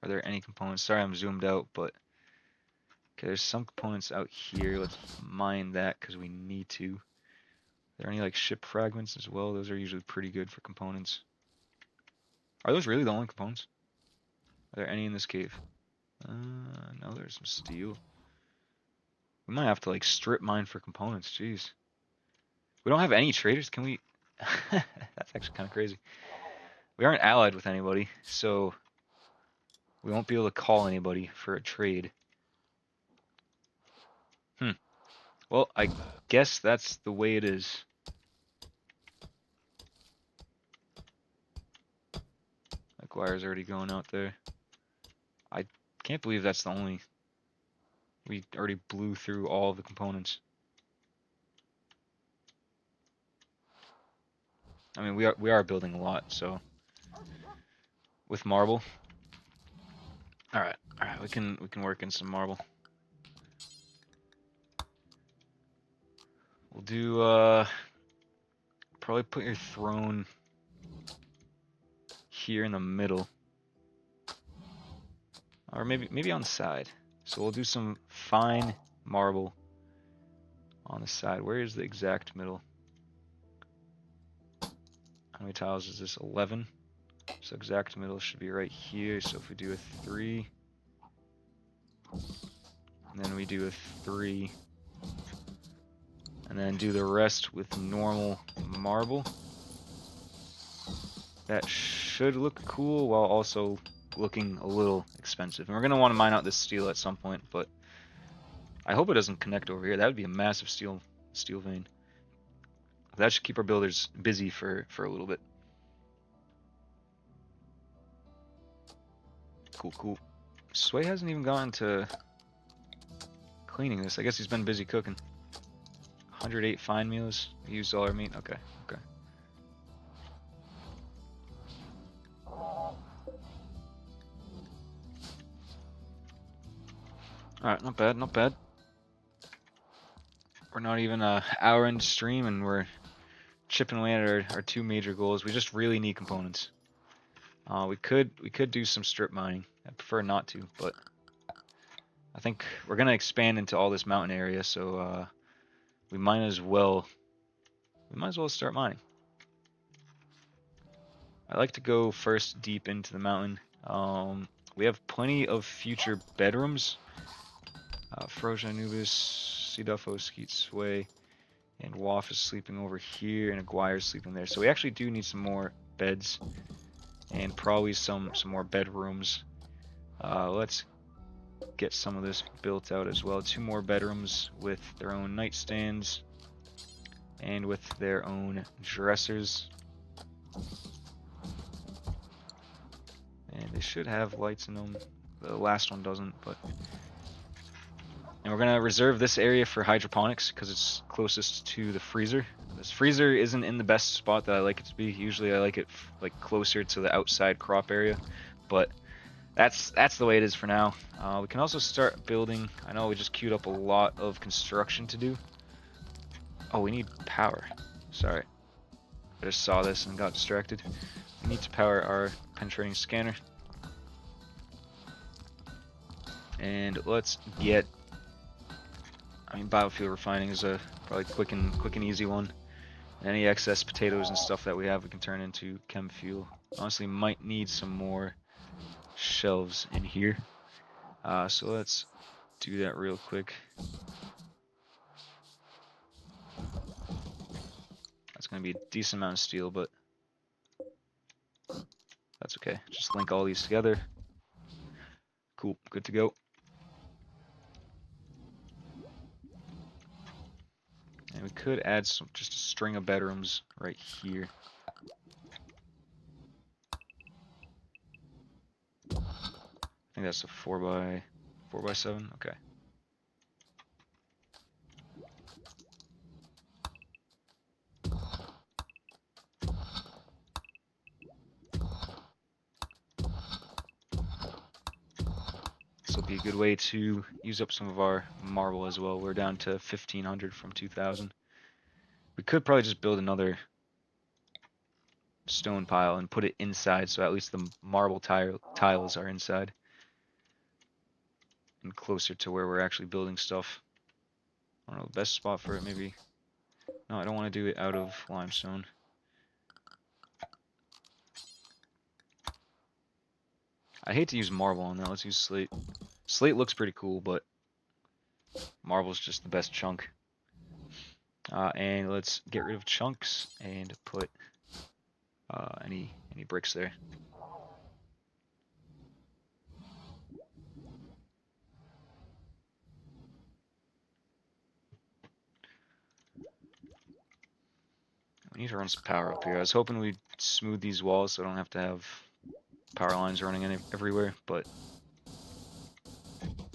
Are there any components? Sorry, I'm zoomed out, but okay, there's some components out here. Let's mine that because we need to. Are there any like ship fragments as well? Those are usually pretty good for components. Are those really the only components? Are there any in this cave? No, there's some steel. We might have to like strip mine for components. Jeez. We don't have any traders. Can we? That's actually kind of crazy. We aren't allied with anybody, so we won't be able to call anybody for a trade. Well, I guess that's the way it is. McGuire's already going out there. I can't believe that's the only... We already blew through all of the components. I mean, we are building a lot, so... With marble. Alright, we can work in some marble. We'll do, probably put your throne here in the middle. Or maybe on the side. So we'll do some fine marble on the side. Where is the exact middle? How many tiles is this? 11. So exact middle should be right here. So if we do a 3, and then we do a 3, and then do the rest with normal marble, that should look cool while also looking a little expensive. And we're going to want to mine out this steel at some point, but I hope it doesn't connect over here. That would be a massive steel vein. That should keep our builders busy for a little bit. Cool. Sway hasn't even gotten to cleaning this. I guess he's been busy cooking. 108 fine meals. We used all our meat. Okay. Alright, not bad. We're not even an hour into stream and we're chipping away at our 2 major goals. We just really need components. We could do some strip mining. I prefer not to, but I think we're gonna expand into all this mountain area, so we might as well start mining. I like to go first deep into the mountain. We have plenty of future bedrooms. Frozen Anubis, cduffo, Skeet Sway, and Waff is sleeping over here, and Aguirre's sleeping there. So we actually do need some more beds, and probably some more bedrooms. Let's get some of this built out as well. 2 more bedrooms with their own nightstands, and with their own dressers. And they should have lights in them. The last one doesn't, but... And we're going to reserve this area for hydroponics because it's closest to the freezer. This freezer isn't in the best spot that I like it to be. Usually I like it like closer to the outside crop area, but that's the way it is for now. We can also start building. I know we just queued up a lot of construction to do. Oh, we need power. Sorry. I just saw this and got distracted. We need to power our penetrating scanner. And let's get... I mean, biofuel refining is a probably quick and easy one. And any excess potatoes and stuff that we have, we can turn into chem fuel. Honestly, might need some more shelves in here. So let's do that real quick. That's going to be a decent amount of steel, but that's okay. Just link all these together. Cool, good to go. And we could add just a string of bedrooms right here. I think that's a 4x7. Okay. So be a good way to use up some of our marble as well. We're down to 1,500 from 2,000. We could probably just build another stone pile and put it inside, so at least the marble tiles are inside and closer to where we're actually building stuff. I don't know, the best spot for it maybe. No, I don't want to do it out of limestone. I hate to use marble on that. Let's use slate. Slate looks pretty cool, but marble's just the best chunk. And let's get rid of chunks and put any bricks there. We need to run some power up here. I was hoping we'd smooth these walls so I don't have to have power lines running everywhere, but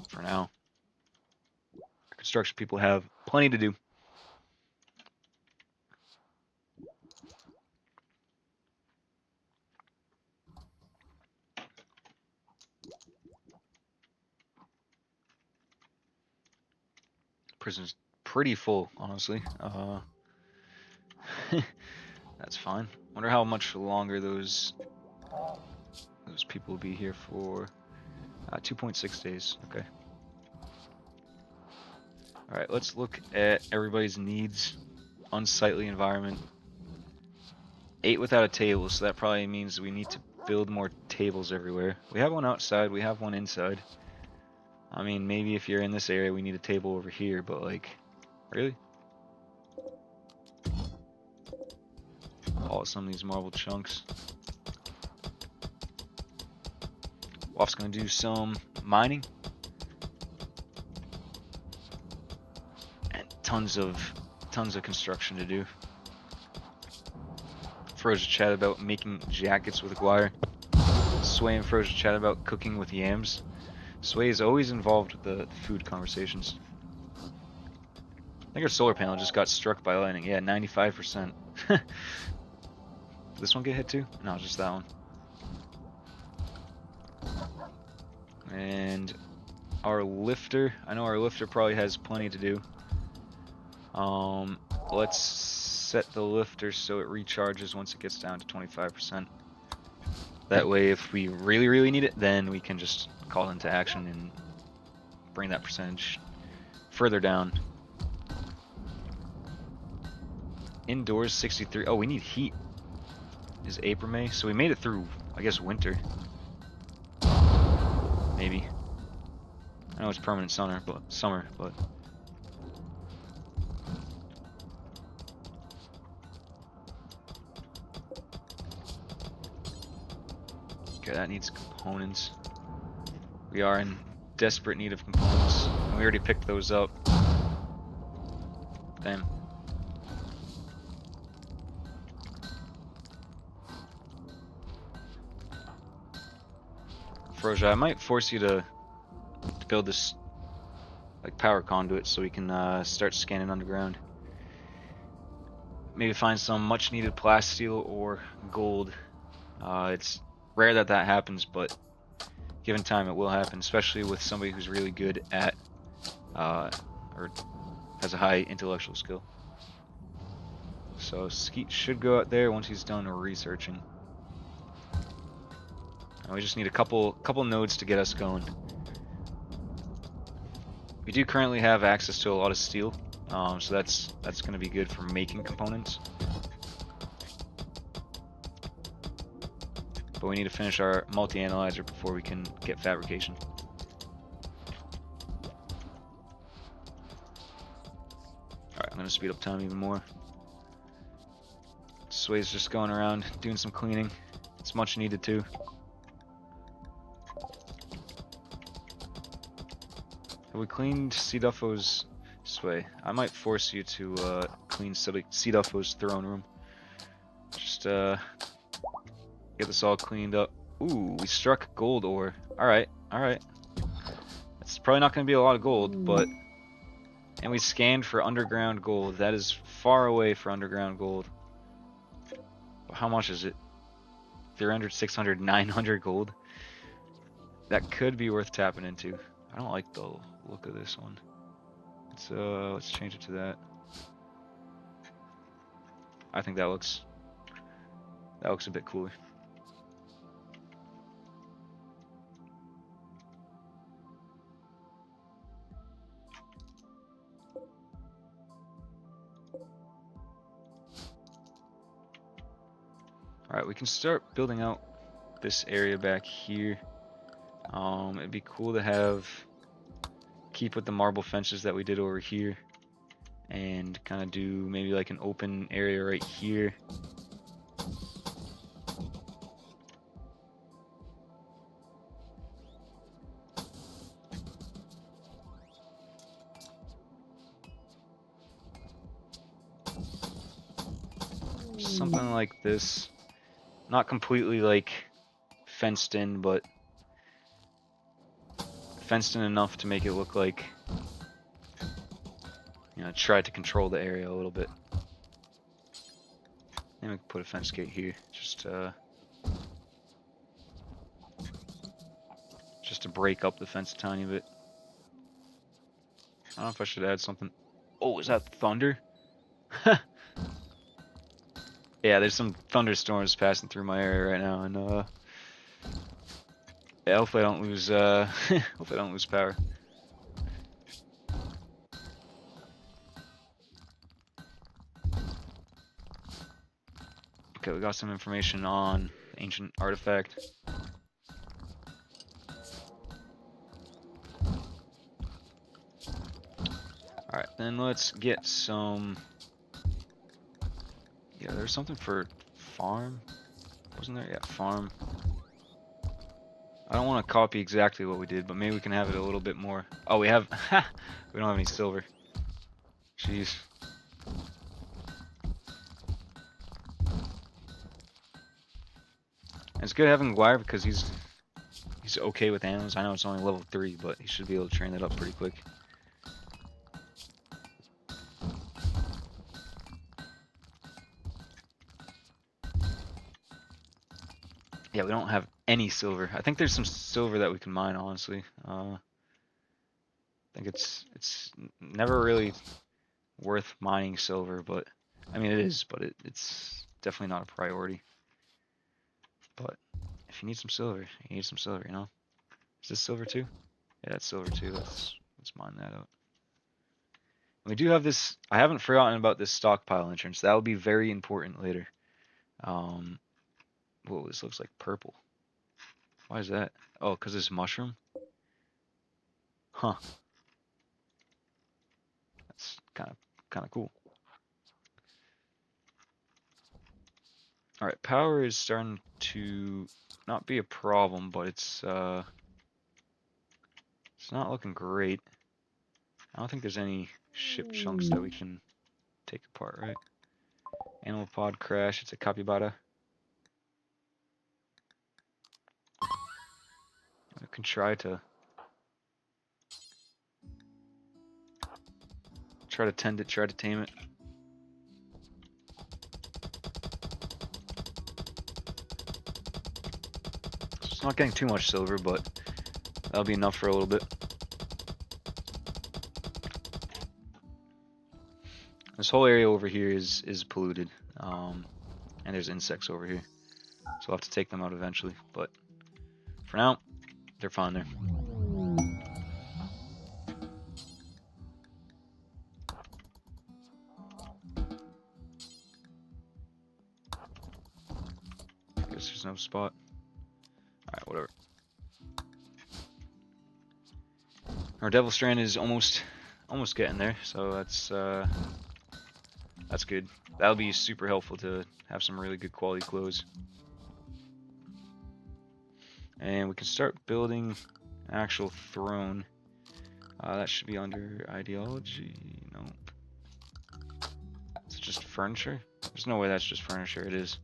for now, construction people have plenty to do. Prison's pretty full, honestly. That's fine. Wonder how much longer those people will be here for. 2.6 days. Okay. All right. Let's look at everybody's needs. Unsightly environment. 8 without a table, so that probably means we need to build more tables everywhere. We have one outside. We have one inside. I mean, maybe if you're in this area, we need a table over here, but like, really? All some of these marble chunks. Waff's gonna do some mining. And tons of construction to do. Frozen chat about making jackets with Aguirre. Sway and Frozen chat about cooking with yams. Sway is always involved with the food conversations. I think our solar panel just got struck by lightning. Yeah, 95%. Did this one get hit too? No, just that one. And our lifter, I know our lifter probably has plenty to do. Let's set the lifter so it recharges once it gets down to 25%. That way, if we really need it, then we can just call into action and bring that percentage further down. Indoors 63. Oh, we need heat. Is April, May? So we made it through, I guess, winter. Maybe. I know it's permanent summer, but okay, that needs components. We are in desperate need of components. And we already picked those up. Damn. Froja, I might force you to build this like power conduit so we can start scanning underground. Maybe find some much needed plasteel or gold. It's rare that happens, but given time it will happen, especially with somebody who's really good at or has a high intellectual skill. So Skeet should go out there once he's done researching. We just need a couple nodes to get us going. We do currently have access to a lot of steel, so that's going to be good for making components. But we need to finish our multi-analyzer before we can get fabrication. Alright, I'm going to speed up time even more. Sway's just going around doing some cleaning. It's much needed too. Have we cleaned cduffo's Sway? I might force you to clean cduffo's throne room. Just get this all cleaned up. Ooh, we struck gold ore. Alright. That's probably not going to be a lot of gold, but... And we scanned for underground gold. That is far away for underground gold. But how much is it? 300, 600, 900 gold? That could be worth tapping into. I don't like the look of this one. Let's change it to that. I think that looks a bit cooler. Alright, we can start building out this area back here. It'd be cool to keep with the marble fences that we did over here, and kind of do maybe like an open area right here. Something like this. Not completely like fenced in, but fenced in enough to make it look like, you know, try to control the area a little bit. And we can put a fence gate here, just to break up the fence a tiny bit. I don't know if I should add something. Oh, is that thunder? Yeah, there's some thunderstorms passing through my area right now, and yeah, hopefully I don't lose hopefully I don't lose power. Okay, we got some information on the ancient artifact. Alright, then let's get some... Yeah, there's something for farm, wasn't there? Yeah, farm. I don't want to copy exactly what we did, but maybe we can have it a little bit more. Oh, we have... we don't have any silver. Jeez. And it's good having Guire because he's okay with animals. I know it's only level 3, but he should be able to train that up pretty quick. Yeah, we don't have any silver. I think there's some silver that we can mine, honestly. I think it's never really worth mining silver, but I mean it is, but it's definitely not a priority. But if you need some silver, you need some silver, you know? Is this silver too? Yeah, that's silver too. Let's mine that out. We do have this. I haven't forgotten about this stockpile entrance. That will be very important later. Whoa, this looks like purple. Why is that? Oh, because it's mushroom? Huh. That's kind of cool. Alright, power is starting to not be a problem, but it's not looking great. I don't think there's any ship chunks that we can take apart, right? Animal pod crash, it's a capybara. I can try to tend it, try to tame it. So it's not getting too much silver, but that'll be enough for a little bit. This whole area over here is polluted, and there's insects over here, so we'll have to take them out eventually. But for now, they're fine there. I guess there's no spot. Alright, whatever. Our Devil Strand is almost getting there, so that's good. That'll be super helpful to have some really good quality clothes. And we can start building an actual throne. That should be under ideology. No. Is it just furniture? There's no way that's just furniture. It is.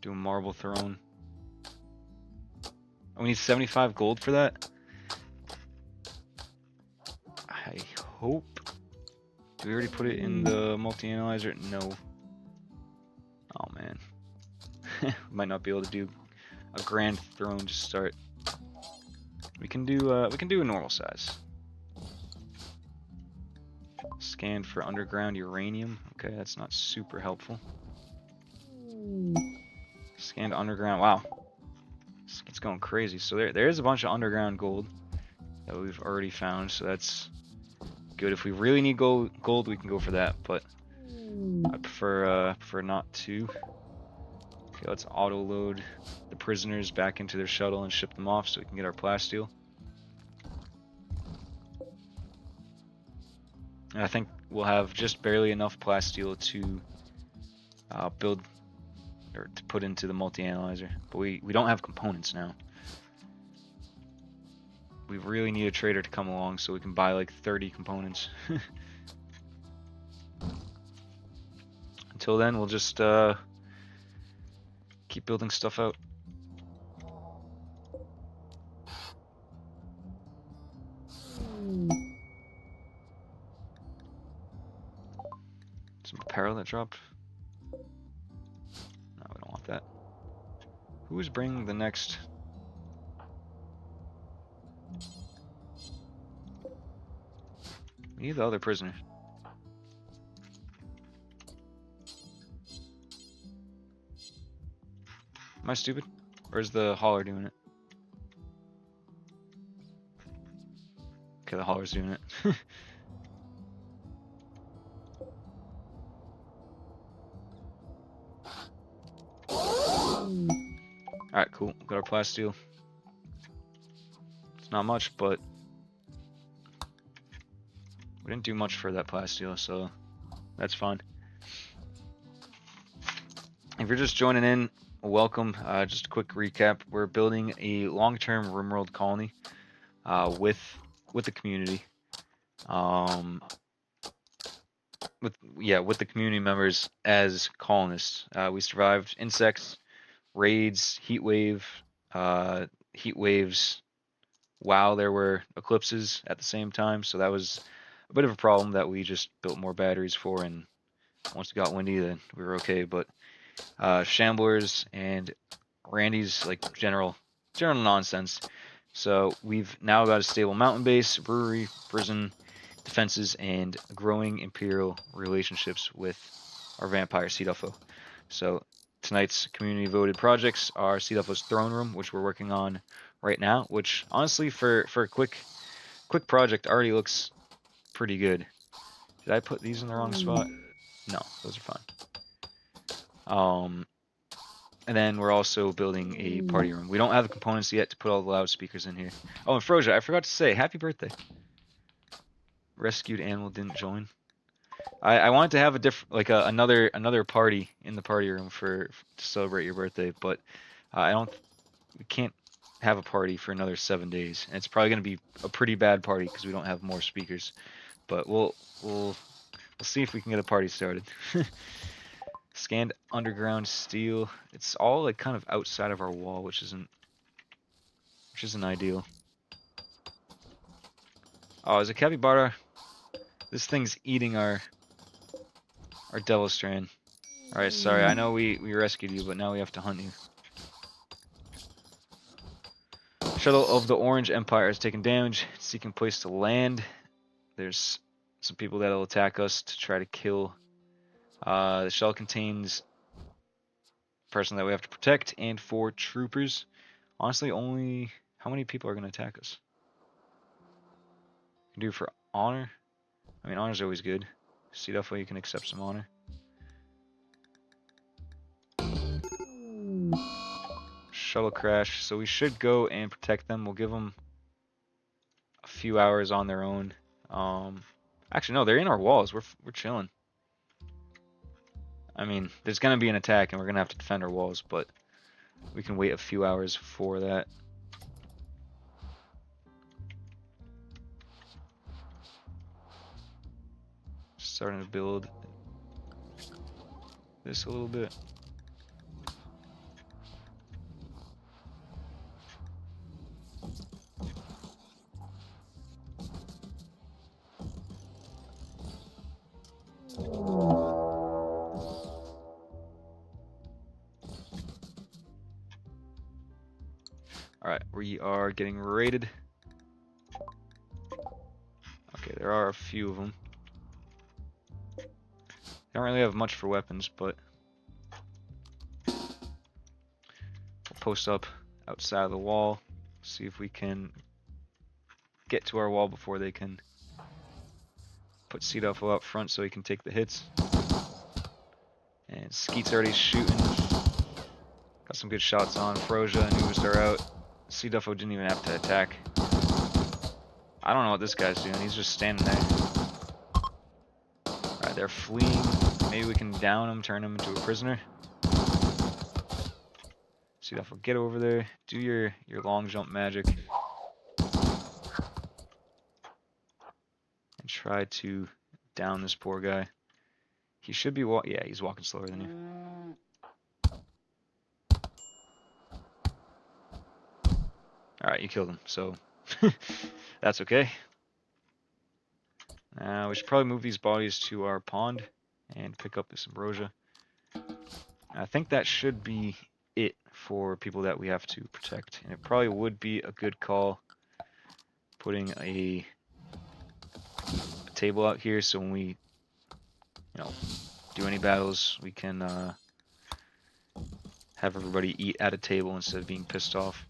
Do a marble throne. Oh, we need 75 gold for that? I hope. Do we already put it in the multi-analyzer? No. Oh man. We might not be able to do... a grand throne to start. We can do a normal size. Scan for underground uranium. Okay, that's not super helpful. Scanned underground. Wow, it's going crazy. So there is a bunch of underground gold that we've already found. So that's good. If we really need gold, we can go for that. But I prefer not to. Okay, let's auto load the prisoners back into their shuttle and ship them off so we can get our plasteel. And I think we'll have just barely enough plasteel to build or to put into the multi-analyzer. But we don't have components now. We really need a trader to come along so we can buy like 30 components. Until then, we'll just keep building stuff out. Some apparel that dropped. No, we don't want that. Who is bringing the next? We need the other prisoner. Am I stupid? Or is the hauler doing it? Okay, the hauler's doing it. Alright, cool. Got our plasteel. It's not much, but we didn't do much for that plasteel, so that's fine. If you're just joining in, welcome. Just a quick recap. We're building a long-term Rimworld colony with the community. With the community members as colonists. We survived insects, raids, heat waves, while there were eclipses at the same time, so that was a bit of a problem that we just built more batteries for, and once it got windy then we were okay. But Shamblers and Randy's like general nonsense. So we've now got a stable mountain base, brewery, prison, defenses, and growing Imperial relationships with our vampire cduffo. So tonight's community voted projects are cduffo's Throne Room, which we're working on right now, which honestly for a quick project already looks pretty good. Did I put these in the wrong spot? No, those are fine. And then we're also building a party room. We don't have the components yet to put all the loudspeakers in here. Oh, and Froja, I forgot to say, happy birthday. Rescued animal didn't join. I wanted to have another party in the party room to celebrate your birthday, but we can't have a party for another 7 days. And it's probably going to be a pretty bad party because we don't have more speakers. But we'll see if we can get a party started. Scanned underground steel. It's all like kind of outside of our wall, which isn't ideal. Oh, is it capybara? This thing's eating our devil strand. Alright, sorry, I know we rescued you, but now we have to hunt you. Shuttle of the Orange Empire has taken damage. It's seeking place to land. There's some people that'll attack us to try to kill. The shell contains a person that we have to protect and 4 troopers. Honestly, only how many people are going to attack us? We can do for honor. I mean, honor's always good. cduffo, you can accept some honor. Shuttle crash. So we should go and protect them. We'll give them a few hours on their own. Actually, no, they're in our walls. We're chilling. I mean, there's gonna be an attack, and we're gonna have to defend our walls, but we can wait a few hours for that. Starting to build this a little bit. We are getting raided. Okay, there are a few of them. Don't really have much for weapons, but we'll post up outside of the wall. See if we can get to our wall before they can put cduffo out front so he can take the hits. And Skeet's already shooting. Got some good shots on. Froja and Ubis are out. cduffo didn't even have to attack. I don't know what this guy's doing. He's just standing there. Alright, they're fleeing. Maybe we can down him, turn him into a prisoner. cduffo, get over there. Do your long jump magic. And try to down this poor guy. He should be yeah, he's walking slower than you. Alright, you killed him, so that's okay. We should probably move these bodies to our pond and pick up this ambrosia. I think that should be it for people that we have to protect. And it probably would be a good call putting a table out here so when we, do any battles, we can have everybody eat at a table instead of being pissed off.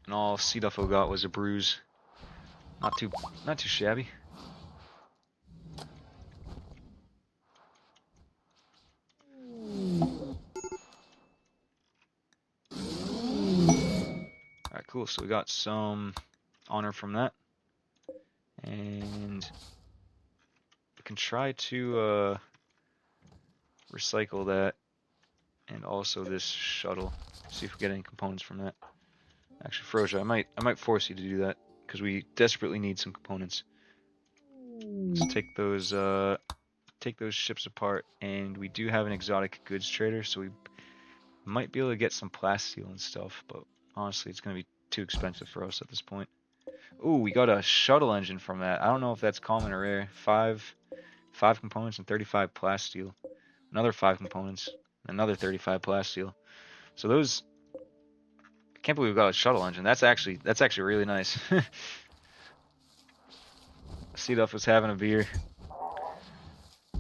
And all cduffo got was a bruise. Not too shabby. Alright, cool. So we got some honor from that. And we can try to recycle that and also this shuttle. See if we get any components from that. Actually, Froja, I might force you to do that because we desperately need some components. Let's take those ships apart, and we do have an exotic goods trader, so we might be able to get some plasteel and stuff. But honestly, it's gonna be too expensive for us at this point. Ooh, we got a shuttle engine from that. I don't know if that's common or rare. Five components and 35 plasteel. Another 5 components, another 35 plasteel. So those. I can't believe we got a shuttle engine. That's actually really nice. cduff was having a beer.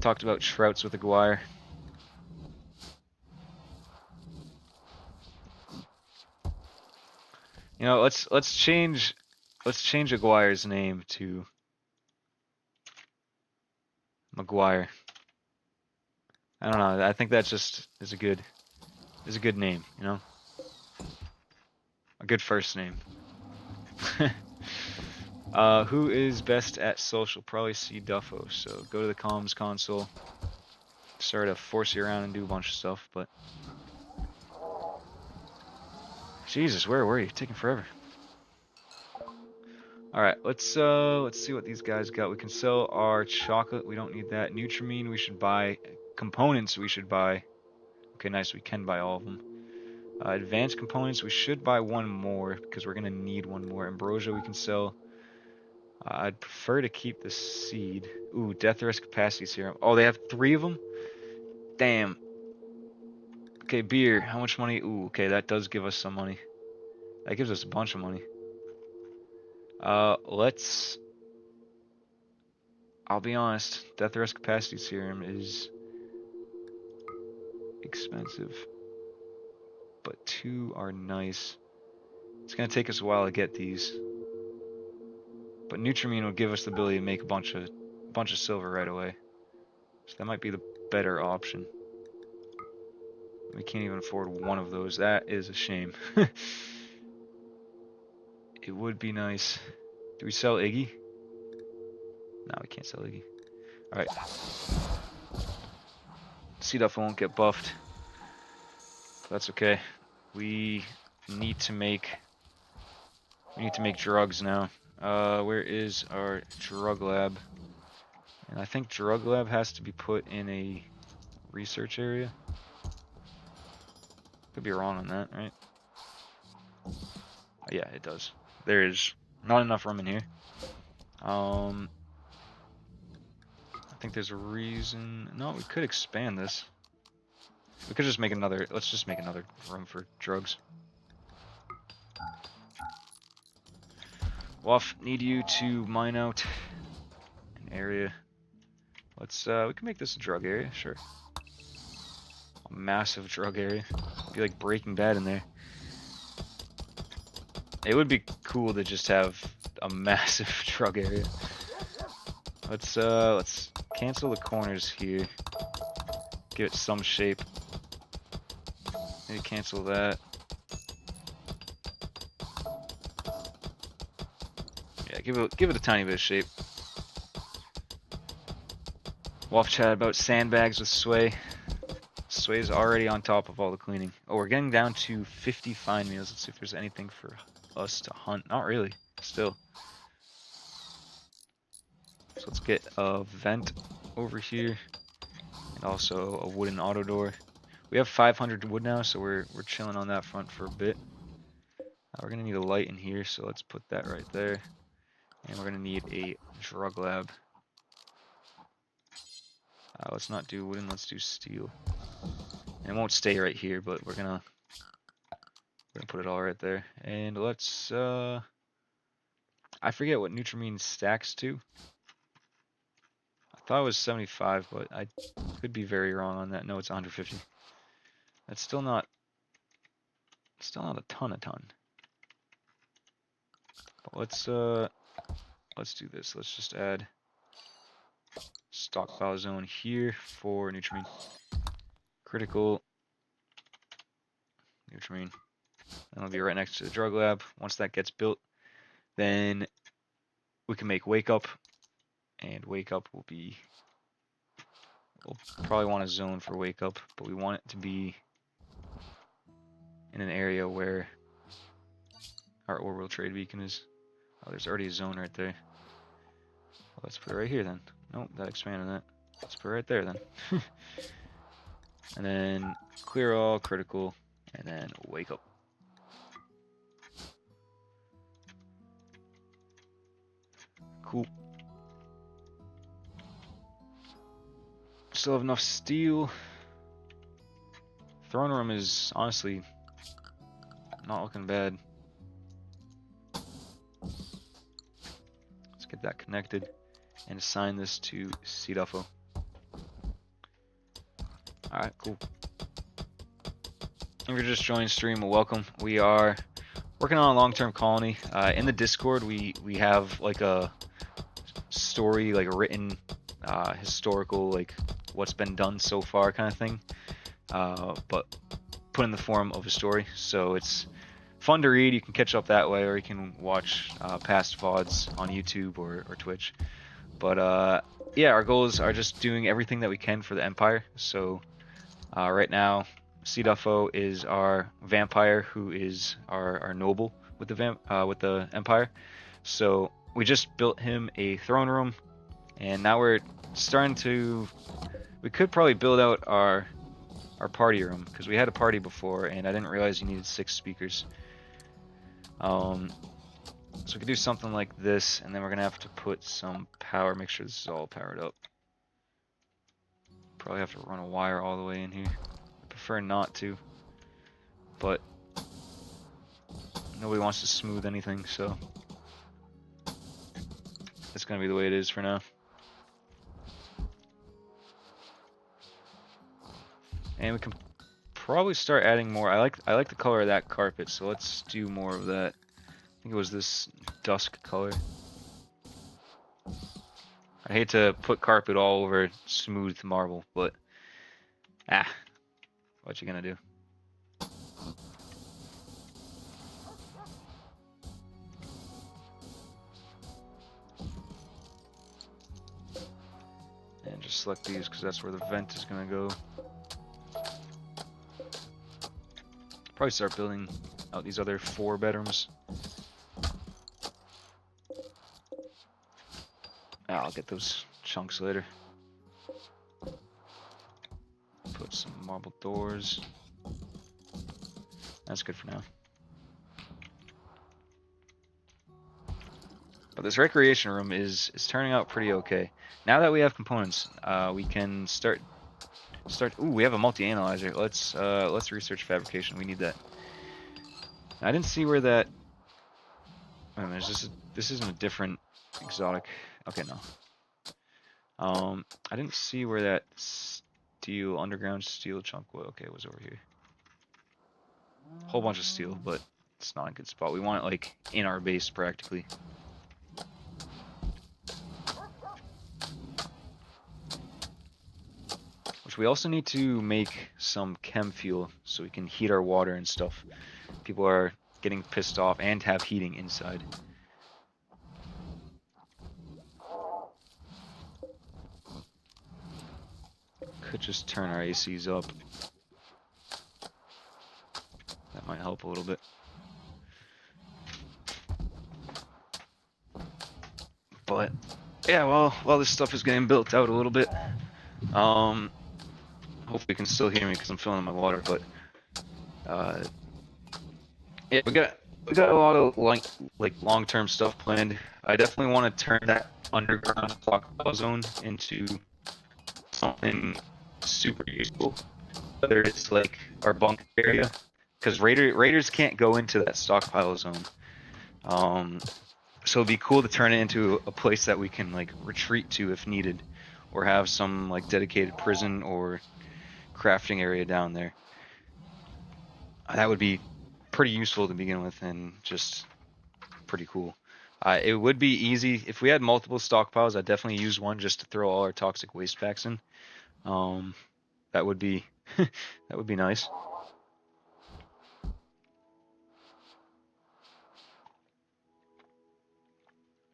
Talked about Shrouts with Aguirre. Let's change Aguirre's name to Maguire. I don't know. I think that just is a good name, a good first name. Who is best at social? Probably cduffo. So go to the comms console. Sorry to force you around and do a bunch of stuff, but Jesus, where were you? Taking forever. All right, let's see what these guys got. We can sell our chocolate. We don't need that. Nutrimine we should buy. Components we should buy. Okay, nice. We can buy all of them. Advanced components we should buy one more because we're gonna need one more. Ambrosia we can sell. I'd prefer to keep the seed. Ooh, death risk capacity serum. Oh, they have 3 of them? Damn. Okay, beer. How much money? Ooh, okay, that does give us some money. That gives us a bunch of money. I'll be honest. Death risk capacity serum is expensive. But 2 are nice. It's gonna take us a while to get these. But Nutrimine will give us the ability to make a bunch of silver right away. So that might be the better option. We can't even afford one of those. That is a shame. It would be nice. Do we sell Iggy? No, we can't sell Iggy. Alright. cduffo won't get buffed. That's okay. We need to make drugs now. Where is our drug lab? And I think drug lab has to be put in a research area. Could be wrong on that, right? Yeah, it does. There is not enough room in here. I think there's a reason. No, we could expand this. We could just make another. Let's just make another room for drugs. Waff, need you to mine out an area. Let's. We can make this a drug area, sure. A massive drug area. Be like Breaking Bad in there. It would be cool to just have a massive drug area. Let's cancel the corners here. Give it some shape. Maybe cancel that. Yeah, give it a tiny bit of shape. Wolf chat about sandbags with Sway. Sway's already on top of all the cleaning. Oh, we're getting down to 50 fine meals. Let's see if there's anything for us to hunt. Not really, still. So let's get a vent over here. And also a wooden auto door. We have 500 wood now, so we're chilling on that front for a bit. We're gonna need a light in here, so let's put that right there. And we're gonna need a drug lab. Let's not do wooden, let's do steel. And it won't stay right here, but we're gonna put it all right there. And let's I forget what Nutramine stacks to. I thought it was 75, but I could be very wrong on that. No, it's 150. That's still not a ton. But let's do this. Let's just add stockpile zone here for Nutramine. Critical Nutramine. And it'll be right next to the drug lab. Once that gets built, then we can make Wake Up. And Wake Up will be... We'll probably want a zone for Wake Up, but we want it to be in an area where our orbital trade beacon is. Oh, there's already a zone right there. Well, let's put it right here then. Nope, that expanded that. Let's put it right there then. And then clear all, critical, and then Wake Up. Cool. Still have enough steel. Throne room is honestly not looking bad. Let's get that connected and assign this to cduffo. Alright, cool. If you're just joining stream, welcome. We are working on a long-term colony. In the Discord, we have like a story, like a written historical, like what's been done so far kind of thing, but put in the form of a story. So it's fun to read. You can catch up that way, or you can watch past VODs on YouTube or Twitch. But yeah, our goals are just doing everything that we can for the Empire. So right now, cduffo is our vampire, who is our noble with the Empire. So we just built him a throne room, and now we're starting to... We could probably build out our party room, because we had a party before, and I didn't realize you needed 6 speakers. So we could do something like this, and then we're gonna have to put some power. Make sure this is all powered up. Probably have to run a wire all the way in here. I prefer not to, but nobody wants to smooth anything, so it's gonna be the way it is for now. And we can probably start adding more. I like the color of that carpet, so let's do more of that. I think it was this dusk color. I hate to put carpet all over smooth marble, but what you gonna do? And just select these because that's where the vent is gonna go. Probably start building out these other 4 bedrooms. I'll get those chunks later. Put some marble doors. That's good for now. But this recreation room is turning out pretty okay. Now that we have components, we can start. Ooh, we have a multi-analyzer. Let's research fabrication. We need that. I didn't see where that. Wait a minute, this isn't a different exotic. Okay, no. I didn't see where that steel underground steel chunk was. Okay, it was over here. Whole bunch of steel, but it's not a good spot. We want it like in our base practically. Which we also need to make some chem fuel so we can heat our water and stuff. People are getting pissed off and have heating inside. Could just turn our ACs up. That might help a little bit. But yeah, well, while this stuff is getting built out a little bit, hopefully you can still hear me because I'm filling my water. But yeah, we got a lot of like long-term stuff planned. I definitely want to turn that underground stockpile zone into something super useful. Whether it's like our bunk area, because raiders can't go into that stockpile zone. So it'd be cool to turn it into a place that we can like retreat to if needed, or have some like dedicated prison or crafting area down there. That would be pretty useful to begin with, and just pretty cool. It would be easy if we had multiple stockpiles. I'd definitely use one just to throw all our toxic waste packs in. That would be that would be nice.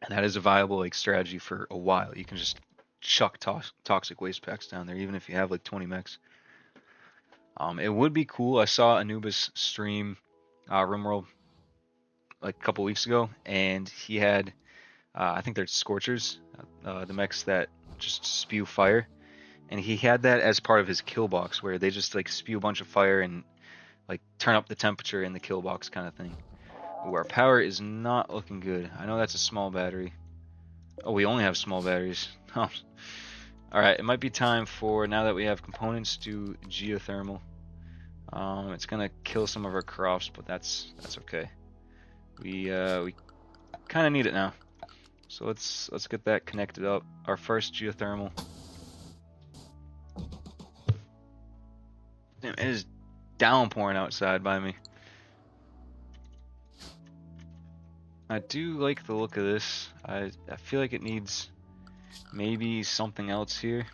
And that is a viable like strategy for a while. You can just chuck toxic waste packs down there, even if you have like 20 mechs. It would be cool. I saw Anubis stream Rimworld like a couple weeks ago, and he had I think they're Scorchers, the mechs that just spew fire, and he had that as part of his kill box, where they just like spew a bunch of fire and like turn up the temperature in the kill box kind of thing. Ooh, our power is not looking good. I know that's a small battery. Oh, we only have small batteries. Oh. Alright, it might be time for, now that we have components, to geothermal. It's gonna kill some of our crops, but that's okay. We kind of need it now. So let's get that connected up. Our first geothermal. Damn, it is downpouring outside by me. I do like the look of this. I feel like it needs maybe something else here.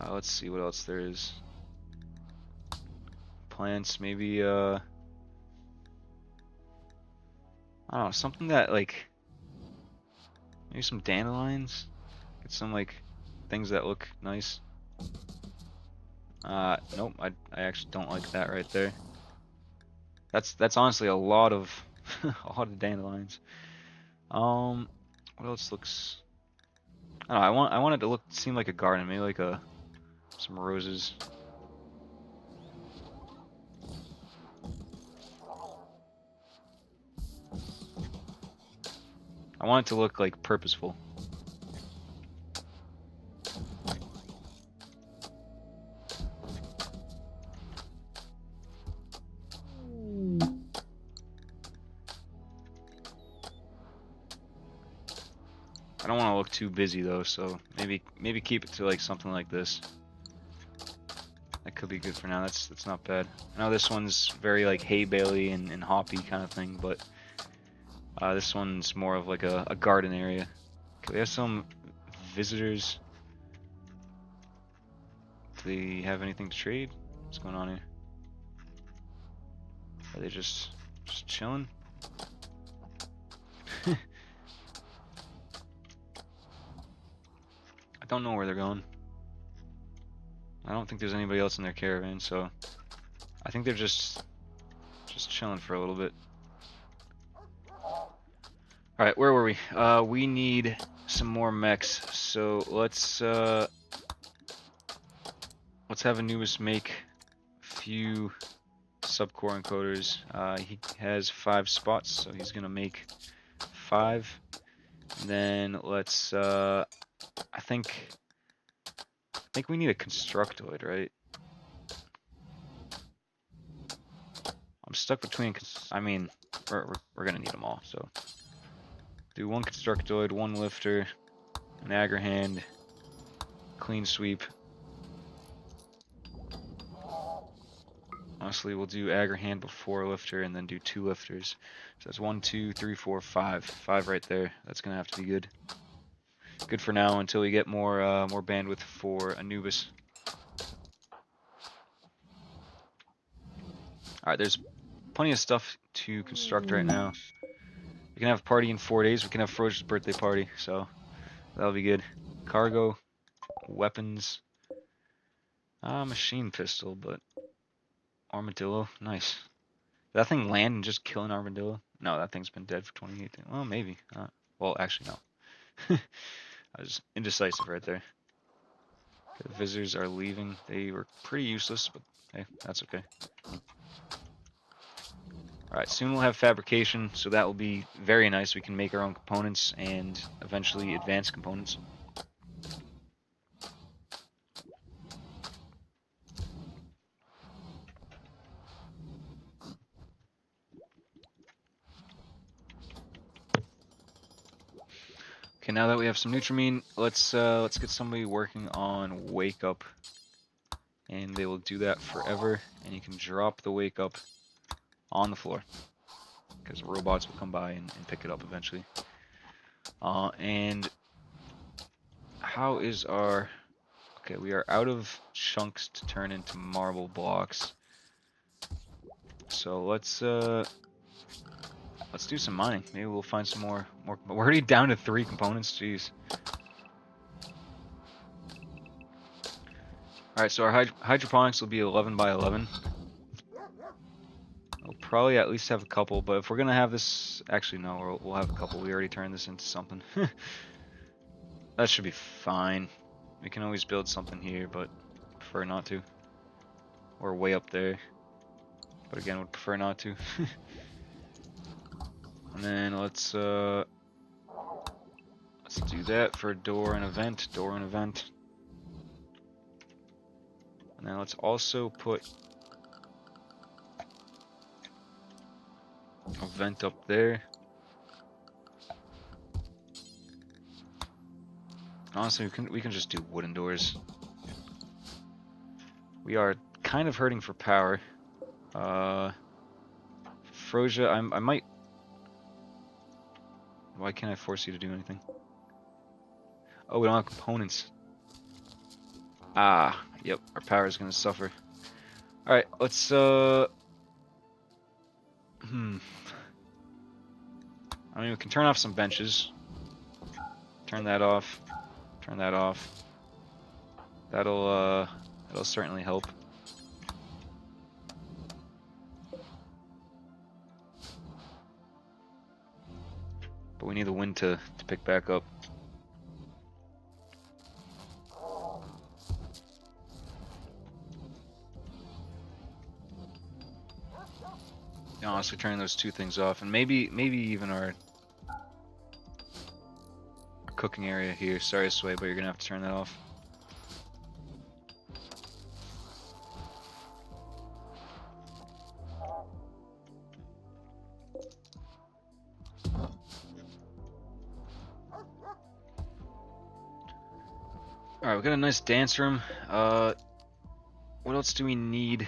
Let's see what else there is. Plants, maybe I don't know, something that like maybe some dandelions. Get some like things that look nice. Nope, I actually don't like that right there. That's honestly a lot of a lot of dandelions. What else looks? I don't know. I want it to seem like a garden, maybe like some roses. I want it to look like purposeful. I don't want to look too busy though, so maybe keep it to like something like this. That could be good for now. That's not bad. I know this one's very like hay baley and hoppy kind of thing, but this one's more of like a garden area. Okay, we have some visitors. Do they have anything to trade? What's going on here? Are they just chilling? I don't know where they're going. I don't think there's anybody else in their caravan, so I think they're just chilling for a little bit. Alright, where were we? We need some more mechs, so let's have Anubis make a few subcore encoders. He has 5 spots, so he's gonna make 5. And then let's I think we need a constructoid, right? I'm stuck between. I mean, we're gonna need them all. So do 1 constructoid, 1 lifter, an aggro hand, clean sweep. Honestly, we'll do aggro hand before lifter, and then do 2 lifters. So that's 1, 2, 3, 4, 5. 5 right there. That's gonna have to be good. Good for now until we get more bandwidth for Anubis. All right, there's plenty of stuff to construct right now. We can have a party in 4 days. We can have Froja's birthday party, so that'll be good. Cargo, weapons, machine pistol, but armadillo, nice. Did that thing land and just kill an armadillo? No, that thing's been dead for 28 days. Well, maybe. Well, actually, no. I was indecisive right there. Okay, the visitors are leaving. They were pretty useless, but hey, that's okay. Alright, soon we'll have fabrication, so that will be very nice. We can make our own components and eventually advanced components. Okay, now that we have some Nutrimine, let's get somebody working on Wake Up. And they will do that forever, and you can drop the Wake Up on the floor. Because robots will come by and pick it up eventually. And how is our... Okay, we are out of chunks to turn into marble blocks. So let's do some mining. Maybe we'll find some more. We're already down to 3 components. Jeez. All right, so our hydroponics will be 11 by 11. We'll probably at least have a couple, but if we're gonna have this, actually no, we'll have a couple. We already turned this into something. That should be fine. We can always build something here, but prefer not to. Or way up there. But again, would prefer not to. And then let's do that for door and event, And then let's also put a vent up there. Honestly, we can just do wooden doors. We are kind of hurting for power. Froja, I might. Why can't I force you to do anything? Oh, we don't have components. Ah, yep, our power is gonna suffer. Alright, let's I mean, we can turn off some benches. Turn that off. Turn that off. That'll certainly help. But we need the wind to pick back up. Honestly, turning those 2 things off, and maybe even our cooking area here. Sorry, Sway, but you're gonna have to turn that off. Alright, we got a nice dance room. What else do we need?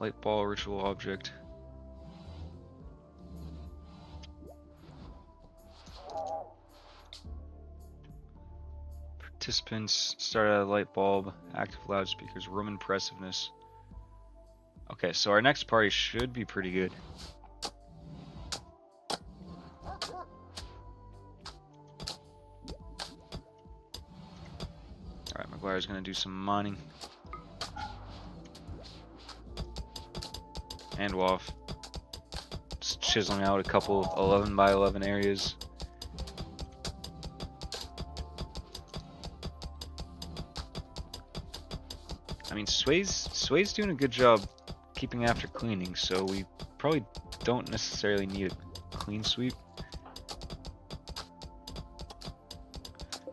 Light ball, ritual object. Participants start at a light bulb, active loudspeakers, room impressiveness. Okay, so our next party should be pretty good. Alright, McGuire's gonna do some mining. And WAF. Just chiseling out a couple 11 by 11 areas. I mean, Sway's doing a good job keeping after cleaning, so we probably don't necessarily need a clean sweep.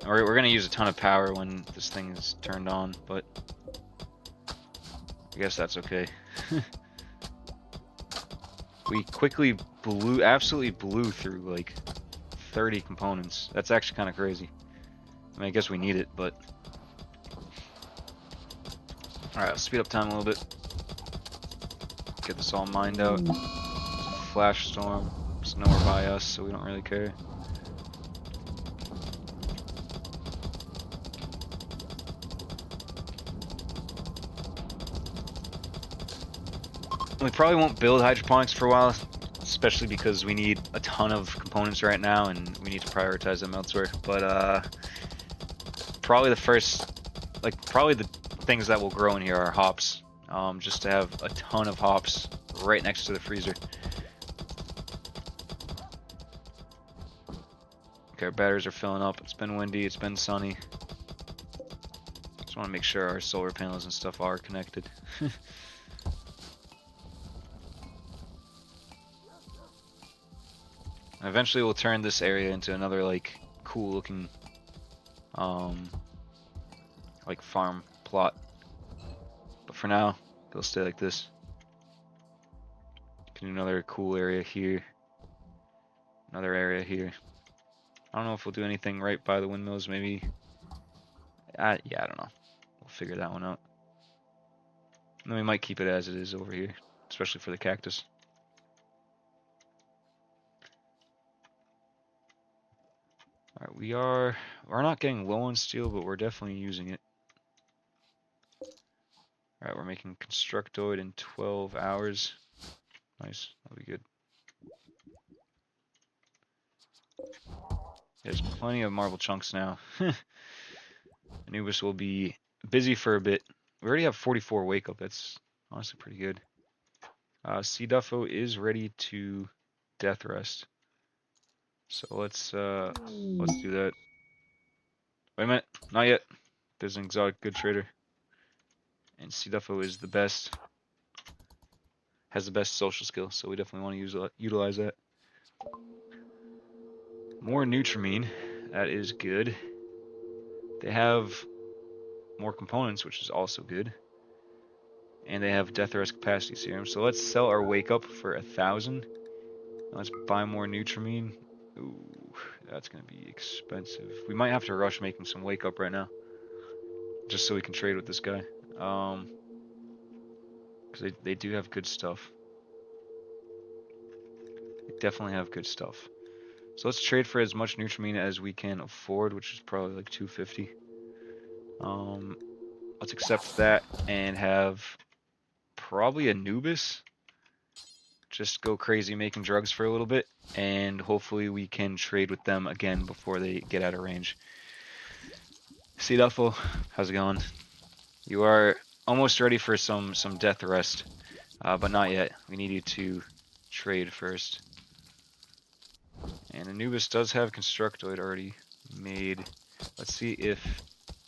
We're gonna use a ton of power when this thing is turned on, but I guess that's okay. We quickly absolutely blew through like 30 components. That's actually kind of crazy. I mean, I guess we need it, but... Alright, let's speed up time a little bit. Get this all mined out. Flash storm. It's nowhere by us, so we don't really care. We probably won't build hydroponics for a while, especially because we need a ton of components right now and we need to prioritize them elsewhere. But probably the first, probably the things that will grow in here are hops. Just to have a ton of hops right next to the freezer. Okay, our batteries are filling up. It's been windy, it's been sunny. Just want to make sure our solar panels and stuff are connected. Eventually we'll turn this area into another like cool looking like farm plot. But for now, it'll stay like this. Can do another cool area here. Another area here. I don't know if we'll do anything right by the windmills, maybe. Yeah, I don't know. We'll figure that one out. And then we might keep it as it is over here, especially for the cactus. Alright, we're not getting low on steel, but we're definitely using it. Alright, we're making constructoid in 12 hours. Nice, that'll be good. There's plenty of marble chunks now. Anubis will be busy for a bit. We already have 44 wake up, that's honestly pretty good. cduffo is ready to death rest. So let's do that. Wait a minute, not yet. There's an exotic good trader. And cduffo is the best. Has the best social skill, so we definitely want to utilize that. More Nutrimine, that is good. They have more components, which is also good. And they have Death Rest Capacity Serum. So let's sell our Wake Up for 1,000. Let's buy more Nutrimine. Ooh, that's going to be expensive. We might have to rush making some Wake Up right now. Just so we can trade with this guy. Because they do have good stuff. They definitely have good stuff. So let's trade for as much Nutrimine as we can afford, which is probably like 250. Let's accept that and have probably Anubis. Just go crazy making drugs for a little bit, and hopefully we can trade with them again before they get out of range. cduffo, how's it going? You are almost ready for some death rest, but not yet. We need you to trade first. And Anubis does have Constructoid already made. Let's see if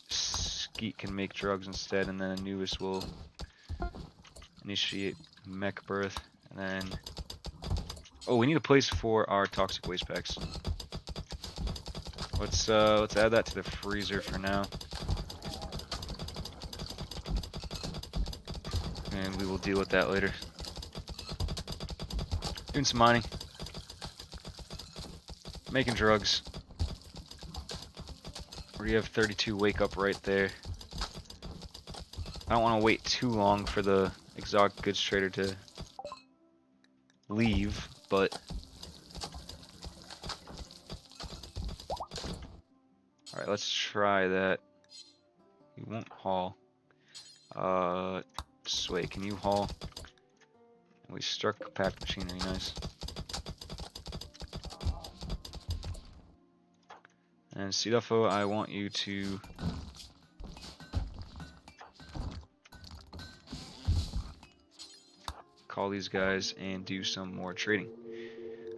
Skeet can make drugs instead, and then Anubis will initiate mech birth, and then... Oh, we need a place for our toxic waste packs. Let's add that to the freezer for now. And we will deal with that later. Doing some mining. Making drugs. We have 32 wake up right there. I don't want to wait too long for the exotic goods trader to leave, but alright, let's try that. You won't haul. Sway, can you haul? We struck compact machinery, nice. And cduffo, I want you to call these guys and do some more trading.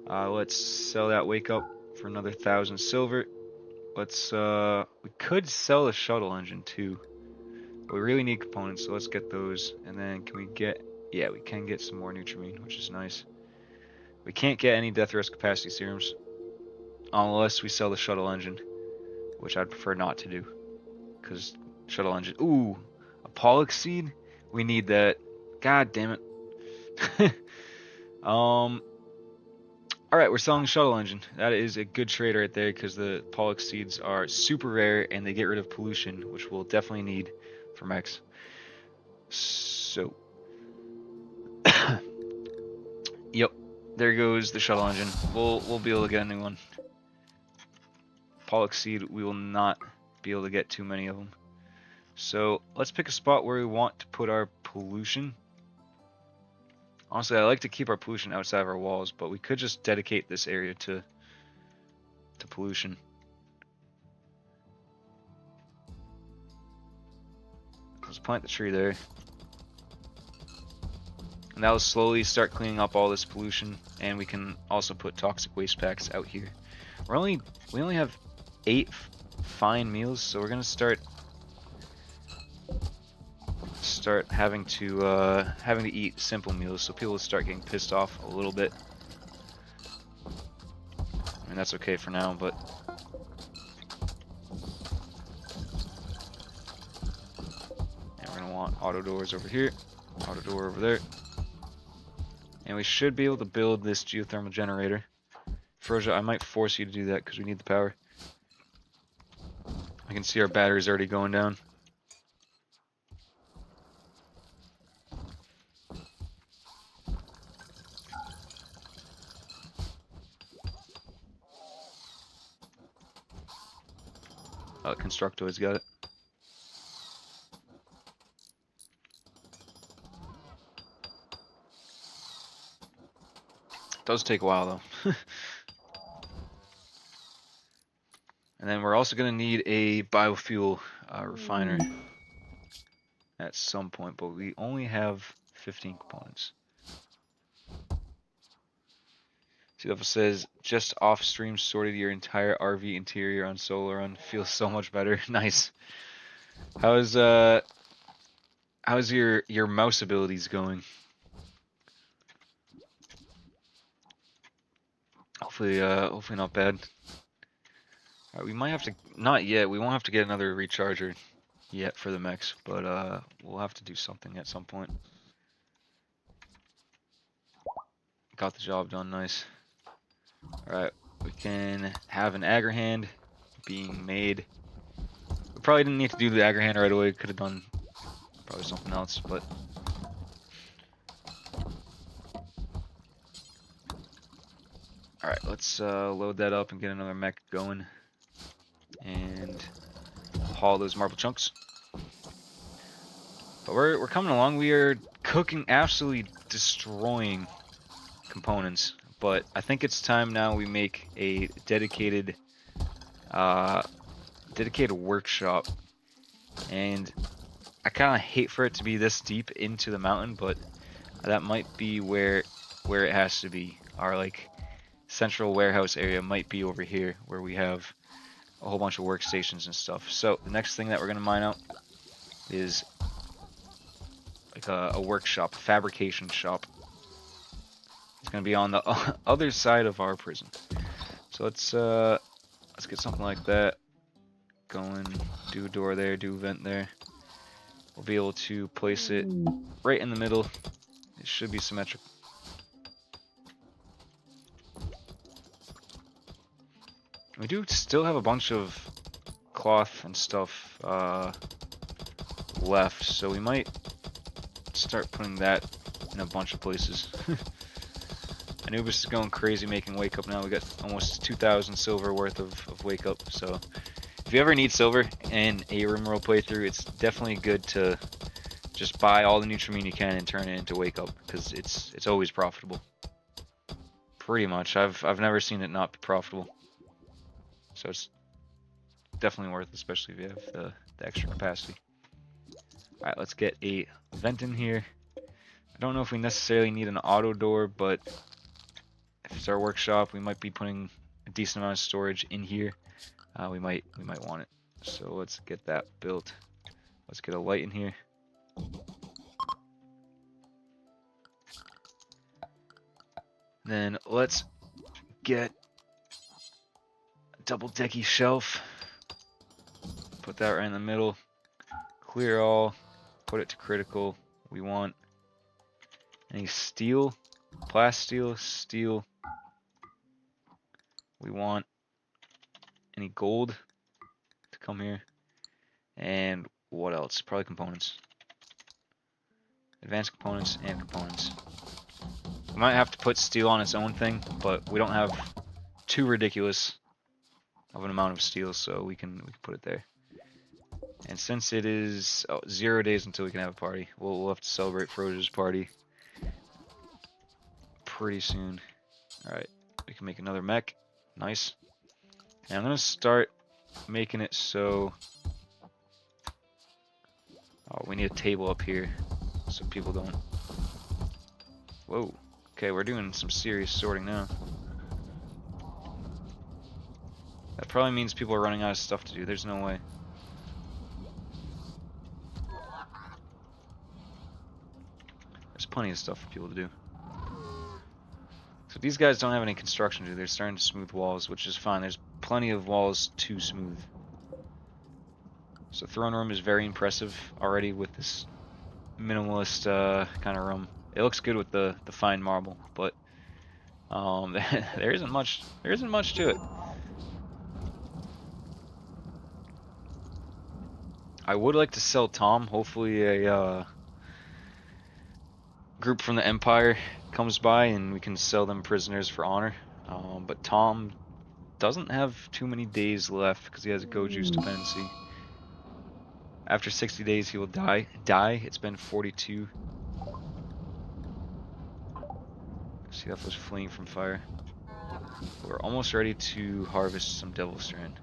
Let's sell that wake up for another 1,000 silver. Let's we could sell the shuttle engine too. But we really need components, so let's get those. And then can we get, yeah, we can get some more Nutrimine, which is nice. We can't get any death rest capacity serums unless we sell the shuttle engine, which I'd prefer not to do, because shuttle engine. Ooh, a pollock seed. We need that. God damn it. All right, we're selling the shuttle engine. That is a good trade right there, because the pollock seeds are super rare and they get rid of pollution, which we'll definitely need for mechs. So, yep, there goes the shuttle engine. We'll be able to get a new one. Pollock seed, we will not be able to get too many of them. So let's pick a spot where we want to put our pollution. Honestly, I like to keep our pollution outside of our walls, but we could just dedicate this area to pollution. Let's plant the tree there. And that'll slowly start cleaning up all this pollution, and we can also put toxic waste packs out here. We only have 8 fine meals, so we're gonna start having to eat simple meals, so people will start getting pissed off a little bit. I mean, that's okay for now, but and we're gonna want auto doors over here, auto door over there. And we should be able to build this geothermal generator. Froja, I might force you to do that because we need the power. I can see our batteries already going down. Constructoid's got it. Does take a while though. And then we're also going to need a biofuel refiner at some point, but we only have 15 components. cduffo says, just off stream sorted your entire RV interior on Solar Run. Feels so much better. Nice. How's your mouse abilities going? Hopefully not bad. Alright, we might have to, not yet, we won't have to get another recharger yet for the mechs, but we'll have to do something at some point. Got the job done, nice. Alright, we can have an Agrahand being made. We probably didn't need to do the Agrahand right away, could have done probably something else, but alright, let's load that up and get another mech going and haul those marble chunks. But we're coming along. We are cooking, absolutely destroying components. But I think it's time now we make a dedicated workshop. And I kind of hate for it to be this deep into the mountain, but that might be where it has to be. Our like central warehouse area might be over here, where we have a whole bunch of workstations and stuff. So the next thing that we're gonna mine out is like a workshop, a fabrication shop. It's gonna be on the other side of our prison. So let's get something like that going. Do a door there, do a vent there. We'll be able to place it right in the middle. It should be symmetric. We do still have a bunch of cloth and stuff left, so we might start putting that in a bunch of places. Anubis is going crazy making wake up now. We got almost 2,000 silver worth of wake up. So if you ever need silver in a Rimworld playthrough, it's definitely good to just buy all the Nutrimine you can and turn it into wake up, because it's always profitable. Pretty much. I've never seen it not be profitable. So it's definitely worth it, especially if you have the extra capacity. Alright, let's get a vent in here. I don't know if we necessarily need an auto door, but if it's our workshop, we might be putting a decent amount of storage in here. We might want it. So let's get that built. Let's get a light in here. Then let's get a double decky shelf. Put that right in the middle. Clear all. Put it to critical. We want any steel, plasteel, steel. We want any gold to come here. And what else? Probably components. Advanced components and components. We might have to put steel on its own thing, but we don't have too ridiculous of an amount of steel, so we can put it there. And since it is 0 days until we can have a party, we'll have to celebrate Froge's party pretty soon. Alright, we can make another mech. Nice. And I'm going to start making it so... Oh, we need a table up here so people don't... Whoa. Okay, we're doing some serious sorting now. That probably means people are running out of stuff to do. There's no way. There's plenty of stuff for people to do. So these guys don't have any construction to do. They're starting to smooth walls, which is fine. There's plenty of walls to smooth. So Throne Room is very impressive already with this minimalist kind of room. It looks good with the fine marble, but there isn't much to it. I would like to sell Tom. Hopefully a group from the Empire comes by and we can sell them prisoners for honor. But Tom doesn't have too many days left because he has a Go Juice dependency. After 60 days he will die. It's been 42. See, that was fleeing from fire. We're almost ready to harvest some Devil Strand.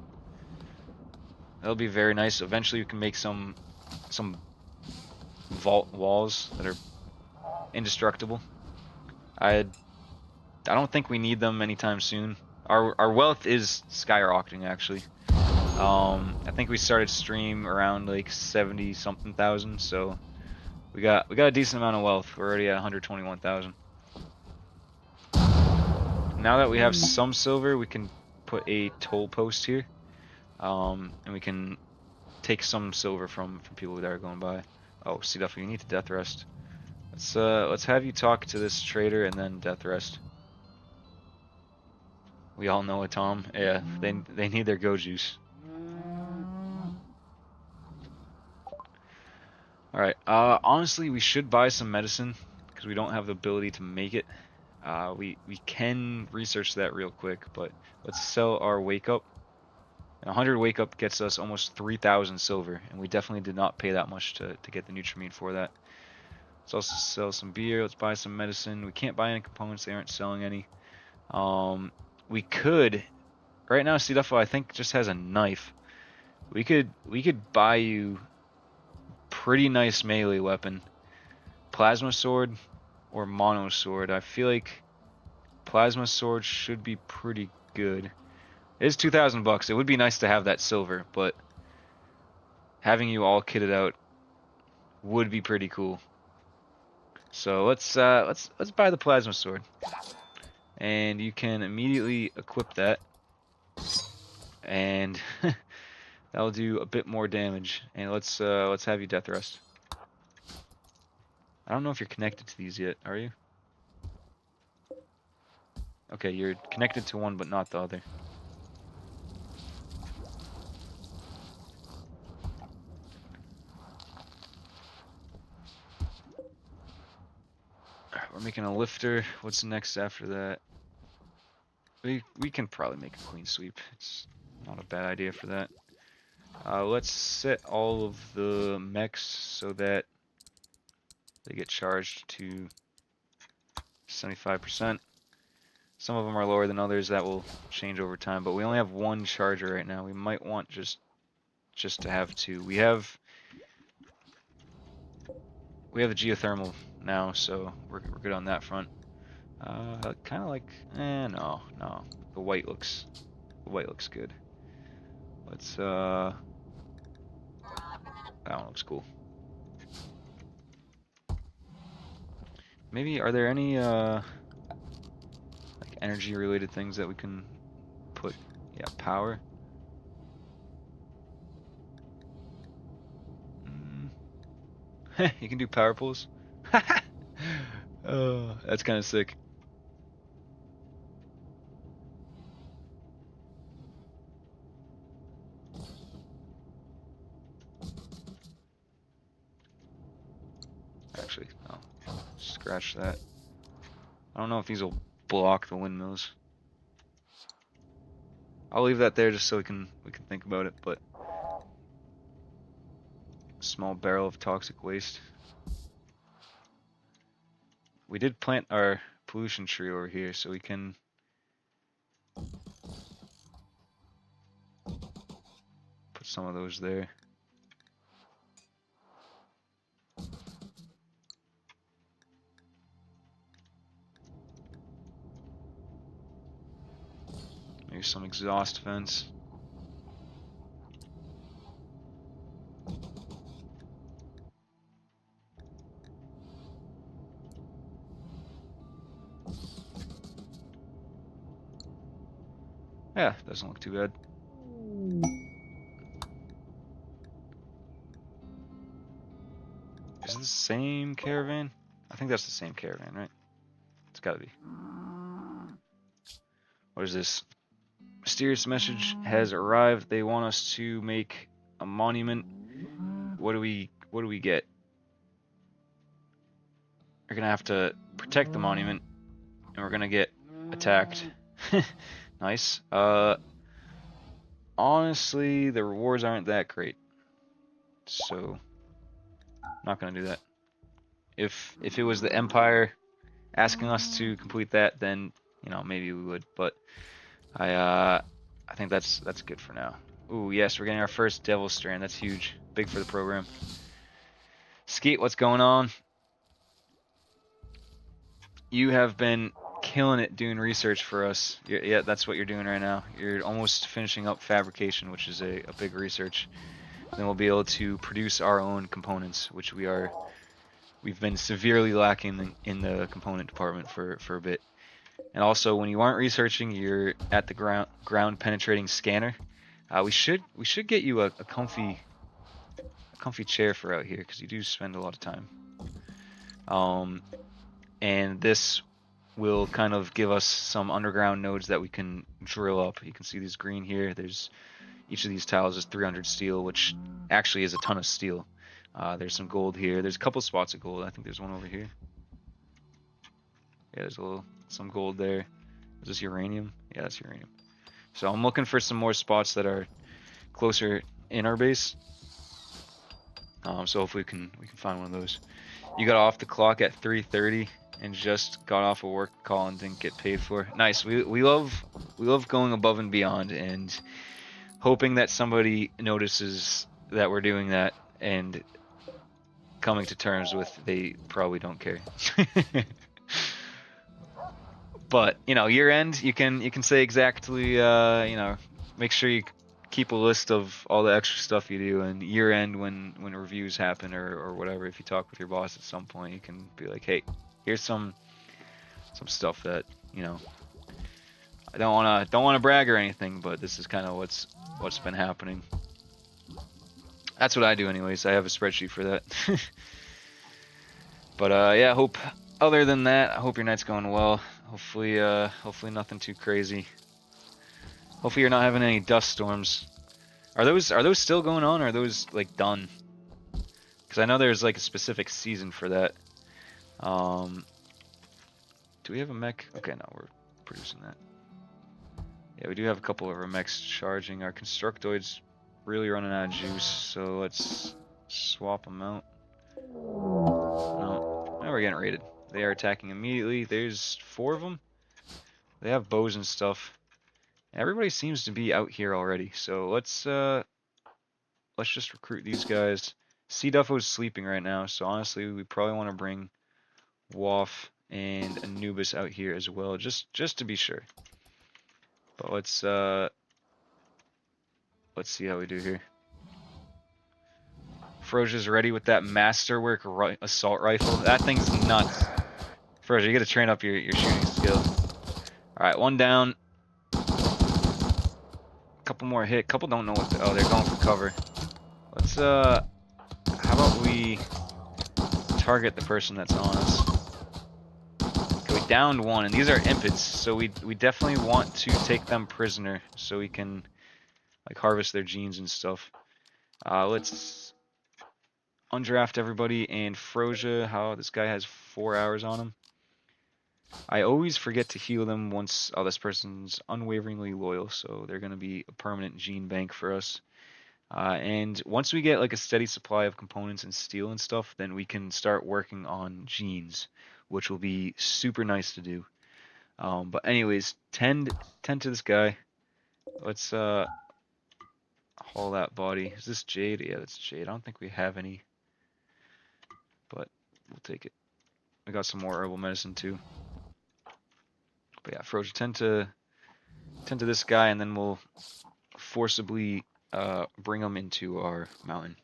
That'll be very nice. Eventually we can make some vault walls that are indestructible. I don't think we need them anytime soon. Our wealth is skyrocketing actually. I think we started stream around like 70 something thousand, so we got a decent amount of wealth. We're already at 121,000. Now that we have some silver, we can put a toll post here, and we can take some silver from people that are going by. Oh, cduffo, you need to death rest. Let's have you talk to this trader and then death rest. We all know it, Tom. Yeah, they need their go juice. All right. Honestly, we should buy some medicine because we don't have the ability to make it. We can research that real quick, but let's sell our wake up. And 100 wake up gets us almost 3,000 silver, and we definitely did not pay that much to get the Nutrimine for that. Let's also sell some beer. Let's buy some medicine. We can't buy any components. They aren't selling any. We could. Right now, cduffo I think just has a knife. We could buy you pretty nice melee weapon, plasma sword or mono sword. I feel like plasma sword should be pretty good. It is 2,000 bucks. It would be nice to have that silver, but having you all kitted out would be pretty cool. So let's buy the plasma sword, and you can immediately equip that, and that'll do a bit more damage. And let's have you death rest. I don't know if you're connected to these yet, are you? Okay, you're connected to one but not the other. Alright, we're making a lifter. What's next after that? We can probably make a clean sweep. It's not a bad idea for that. Let's set all of the mechs so that they get charged to 75%. Some of them are lower than others. That will change over time, but we only have one charger right now. We might want just to have two. We have the geothermal now, so we're good on that front. Kind of like, no. The white looks good. Let's that one looks cool. Maybe are there any energy related things that we can put. Yeah, power. You can do power pulls. Oh, that's kind of sick. Actually, no. Scratch that. I don't know if these will block the windmills. I'll leave that there just so we can think about it, but small barrel of toxic waste. We did plant our pollution tree over here, so we can put some of those there. Maybe some exhaust vents. Yeah, doesn't look too bad. Is this the same caravan? I think that's the same caravan, right? It's gotta be. What is this? Mysterious message has arrived. They want us to make a monument. What do we get? We're gonna have to protect the monument, and we're gonna get attacked. Nice. Honestly, the rewards aren't that great, so not gonna do that. If it was the Empire asking us to complete that, then maybe we would. But I think that's good for now. Ooh, yes, we're getting our first Devil Strand. That's huge, big for the program. Skeet, what's going on? You have been killing it doing research for us. Yeah, that's what you're doing right now. You're almost finishing up fabrication, which is a big research. Then we'll be able to produce our own components, which we've been severely lacking in the component department for a bit. And also, when you aren't researching, you're at the ground penetrating scanner. We should get you a comfy chair for out here, because you do spend a lot of time. And this will kind of give us some underground nodes that we can drill up. You can see these green here. There's each of these tiles is 300 steel, which actually is a ton of steel. There's some gold here. There's a couple spots of gold. I think there's one over here. Yeah, there's some gold there. Is this uranium? Yeah, that's uranium. So I'm looking for some more spots that are closer in our base. So hopefully we can find one of those. You got off the clock at 3:30 and just got off a work call and didn't get paid for. Nice. We love going above and beyond and hoping that somebody notices that we're doing that and coming to terms with they probably don't care. But year end, you can say exactly. Make sure you keep a list of all the extra stuff you do, and year end when reviews happen or whatever. If you talk with your boss at some point, you can be like, hey, here's some stuff that I don't wanna brag or anything, but this is kind of what's been happening. That's what I do anyways. I have a spreadsheet for that. But yeah, other than that, I hope your night's going well. Hopefully nothing too crazy. Hopefully you're not having any dust storms. Are those still going on, or are those like done? Because I know there's like a specific season for that. Do we have a mech? Okay, no, we're producing that. Yeah, we do have a couple of our mechs charging. Our constructoid's really running out of juice, so let's swap them out. No, now we're getting raided. They are attacking immediately. There's 4 of them. They have bows and stuff. Everybody seems to be out here already, so let's just recruit these guys. cduffo is sleeping right now, so honestly, we probably want to bring Waff and Anubis out here as well, just to be sure. But let's see how we do here. Froja's ready with that masterwork assault rifle. That thing's nuts. Froja, you gotta train up your shooting skill. Alright, one down. Couple more hit. Couple don't know what to, oh, they're going for cover. Let's, how about we target the person that's on us? Okay, we downed one, and these are impids, so we definitely want to take them prisoner so we can, like, harvest their genes and stuff. Let's undraft everybody, and Froja, how this guy has 4 hours on him. I always forget to heal them once, oh, this person's unwaveringly loyal, so they're going to be a permanent gene bank for us. And once we get like a steady supply of components and steel and stuff, then we can start working on genes, which will be super nice to do. But anyways, tend to this guy. Let's haul that body. Is this jade? Yeah, that's jade. I don't think we have any, but we'll take it. We got some more herbal medicine too. But yeah, Froja, tend to this guy, and then we'll forcibly bring him into our mountain.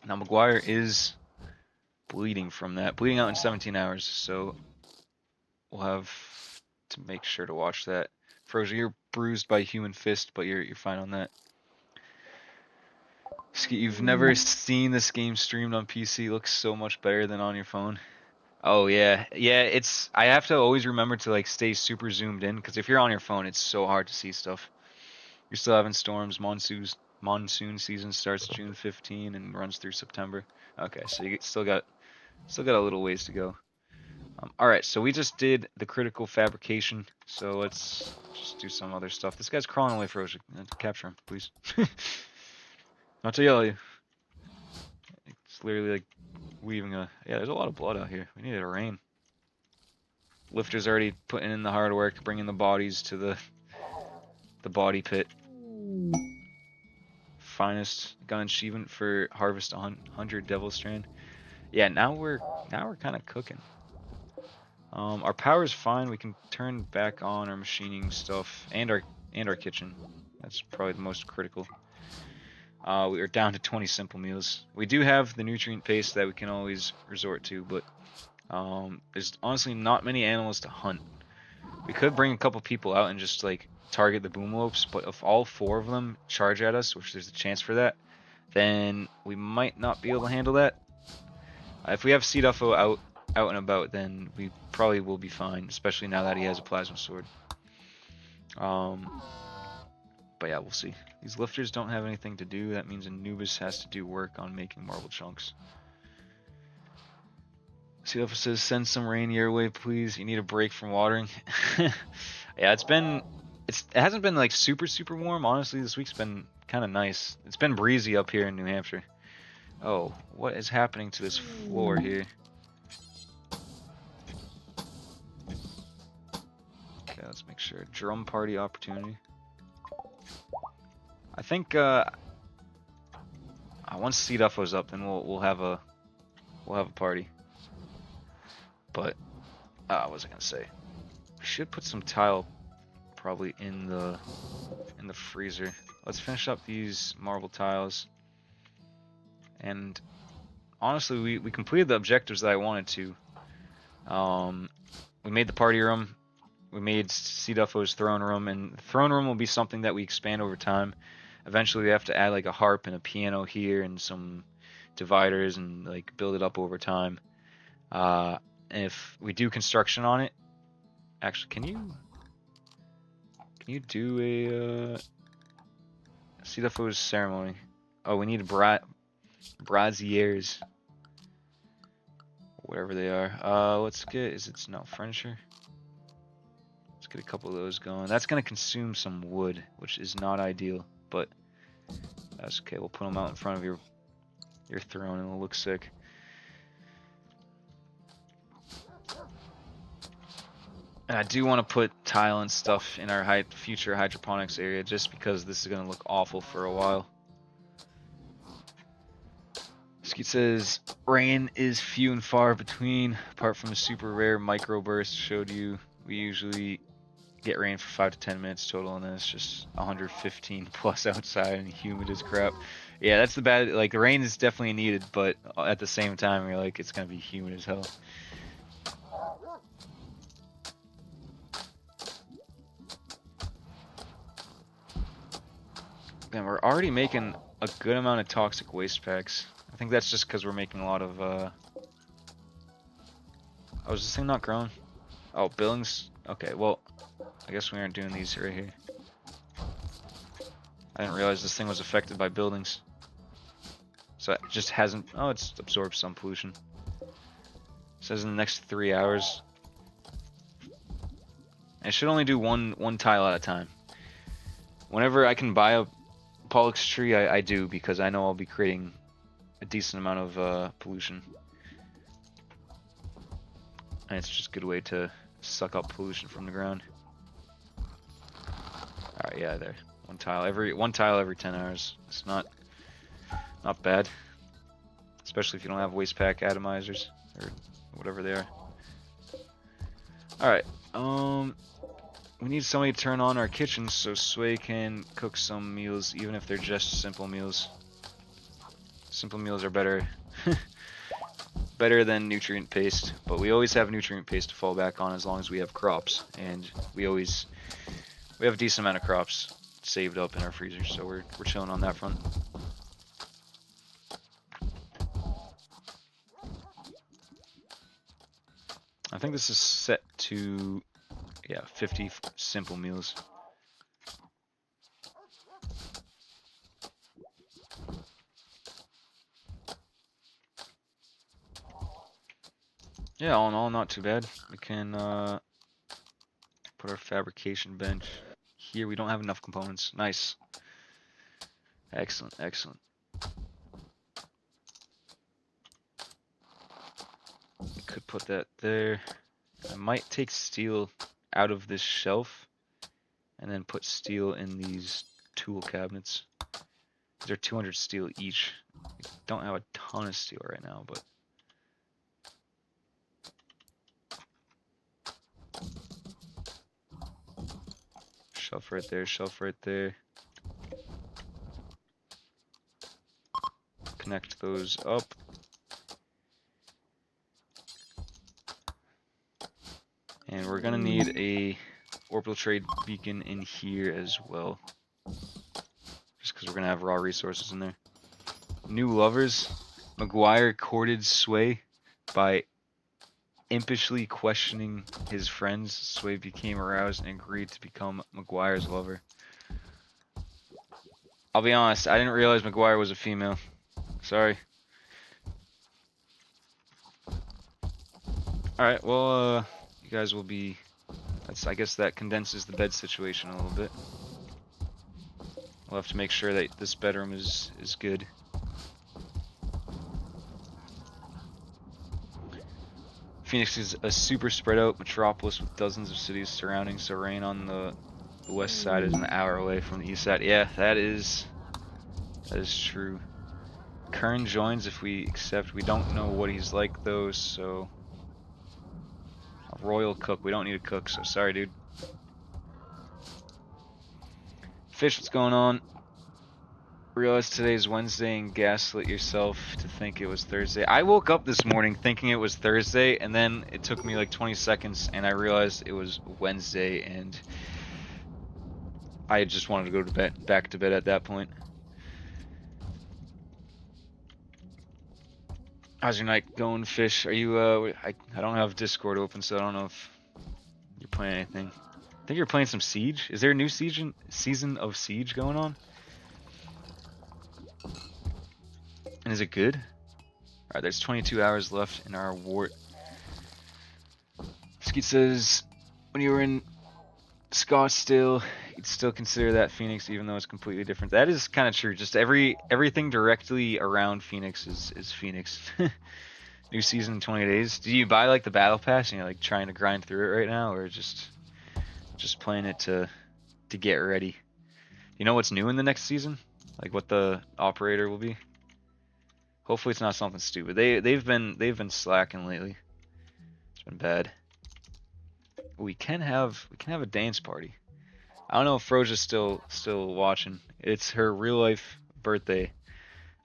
Now McGuire is bleeding from that, bleeding out in 17 hours, so we'll have to make sure to watch that. Froja, you're bruised by human fist, but you're fine on that. You've never seen this game streamed on PC. It looks so much better than on your phone. Oh yeah, it's, I have to always remember to like stay super zoomed in, because if you're on your phone, it's so hard to see stuff. You're still having storms. Monsoon season starts June 15 and runs through September. Okay, so you still got a little ways to go. All right, so we just did the critical fabrication. So let's just do some other stuff. This guy's crawling away, Froja. Capture him, please. Not to yell at you. It's literally like weaving a. Yeah, there's a lot of blood out here. We need it to rain. Lifter's already putting in the hard work, bringing the bodies to the body pit. Finest gun achievement for harvest 100 devil strand. Yeah, now we're kind of cooking. Our power's fine. We can turn back on our machining stuff and our kitchen. That's probably the most critical. We are down to 20 simple meals. We do have the nutrient paste that we can always resort to, but there's honestly not many animals to hunt. We could bring a couple people out and just like target the boomlopes, but if all 4 of them charge at us, which there's a chance for that, then we might not be able to handle that. If we have cduffo out and about, then we probably will be fine, especially now that he has a plasma sword. But yeah, we'll see. These lifters don't have anything to do. That means Anubis has to do work on making marble chunks. cduffo says, send some rain your way, please. You need a break from watering. Yeah, it hasn't been like super warm. Honestly, this week's been kind of nice. It's been breezy up here in New Hampshire. Oh, what is happening to this floor here? Okay, let's make sure. Drum party opportunity. I think once cduffo's up, then we'll have a party. But what was I gonna say? We should put some tile probably in the freezer. Let's finish up these marble tiles. And honestly, we completed the objectives that I wanted to. We made the party room. We made cduffo's throne room, and the throne room will be something that we expand over time. Eventually, we have to add like a harp and a piano here and some dividers and like build it up over time. And if we do construction on it, actually, can you do a cduffo's ceremony? Oh, we need braziers, whatever they are. Let's get, it's not Furniture. Let's get a couple of those going. That's gonna consume some wood, which is not ideal, but that's okay. We'll put them out in front of your throne and it'll look sick. And I do want to put tile and stuff in our future hydroponics area just because this is gonna look awful for a while. Skeet says, rain is few and far between, apart from a super rare microburst showed you. We usually get rain for 5 to 10 minutes total, and then it's just 115 plus outside and humid as crap. Yeah, that's the bad. Like the rain is definitely needed, but at the same time, you're like it's gonna be humid as hell. And we're already making a good amount of toxic waste packs. I think that's just because we're making a lot of. Oh, is this thing not growing? Oh, Billings. Okay, well, I guess we aren't doing these right here. I didn't realize this thing was affected by buildings. So it just hasn't. Oh, it's absorbed some pollution. It says in the next 3 hours. And it should only do one tile at a time. Whenever I can buy a Pollux tree, I do, because I know I'll be creating a decent amount of pollution. And it's just a good way to suck up pollution from the ground. Alright, yeah, there. One tile every 10 hours. It's not bad. Especially if you don't have waste pack atomizers or whatever they are. Alright, we need somebody to turn on our kitchen so Sway can cook some meals, even if they're just simple meals. Simple meals are better. Better than nutrient paste, but we always have nutrient paste to fall back on as long as we have crops, and we have a decent amount of crops saved up in our freezer, so we're chilling on that front. I think this is set to 50 simple meals. Yeah, all in all, not too bad. We can put our fabrication bench here. We don't have enough components. Nice. Excellent, excellent. We could put that there. I might take steel out of this shelf and then put steel in these tool cabinets. They're 200 steel each. We don't have a ton of steel right now, but shelf right there, shelf right there. Connect those up. And we're gonna need a orbital trade beacon in here as well. Just because we're gonna have raw resources in there. New lovers. McGuire courted Sway by impishly questioning his friends. Sway became aroused and agreed to become McGuire's lover. I'll be honest, I didn't realize McGuire was a female. Sorry. Alright, well, you guys will be... I guess that condenses the bed situation a little bit. We'll have to make sure that this bedroom is good. Phoenix is a super spread out metropolis with dozens of cities surrounding, so rain on the west side is an hour away from the east side. Yeah, that is true. Kern joins if we accept. We don't know what he's like though, so a royal cook. We don't need a cook, so sorry, dude. Fish, what's going on? Realized today's Wednesday and gaslit yourself to think it was Thursday. I woke up this morning thinking it was Thursday, and then it took me like 20 seconds, and I realized it was Wednesday, and I just wanted to go to bed, back to bed at that point. How's your night going, Fish? Are you, I don't have Discord open, so I don't know if you're playing anything. I think you're playing some Siege. Is there a new season of Siege going on? And is it good? Alright, there's 22 hours left in our wart. Skeet says, when you were in Scottsdale, you'd still consider that Phoenix, even though it's completely different. That is kind of true. Just everything directly around Phoenix is Phoenix. New season in 20 days. Do you buy like the battle pass and you're like trying to grind through it right now, or just playing it to get ready? You know what's new in the next season? Like what the operator will be? Hopefully it's not something stupid. They've been slacking lately. It's been bad. We can have a dance party. I don't know if Froja's still watching. It's her real life birthday.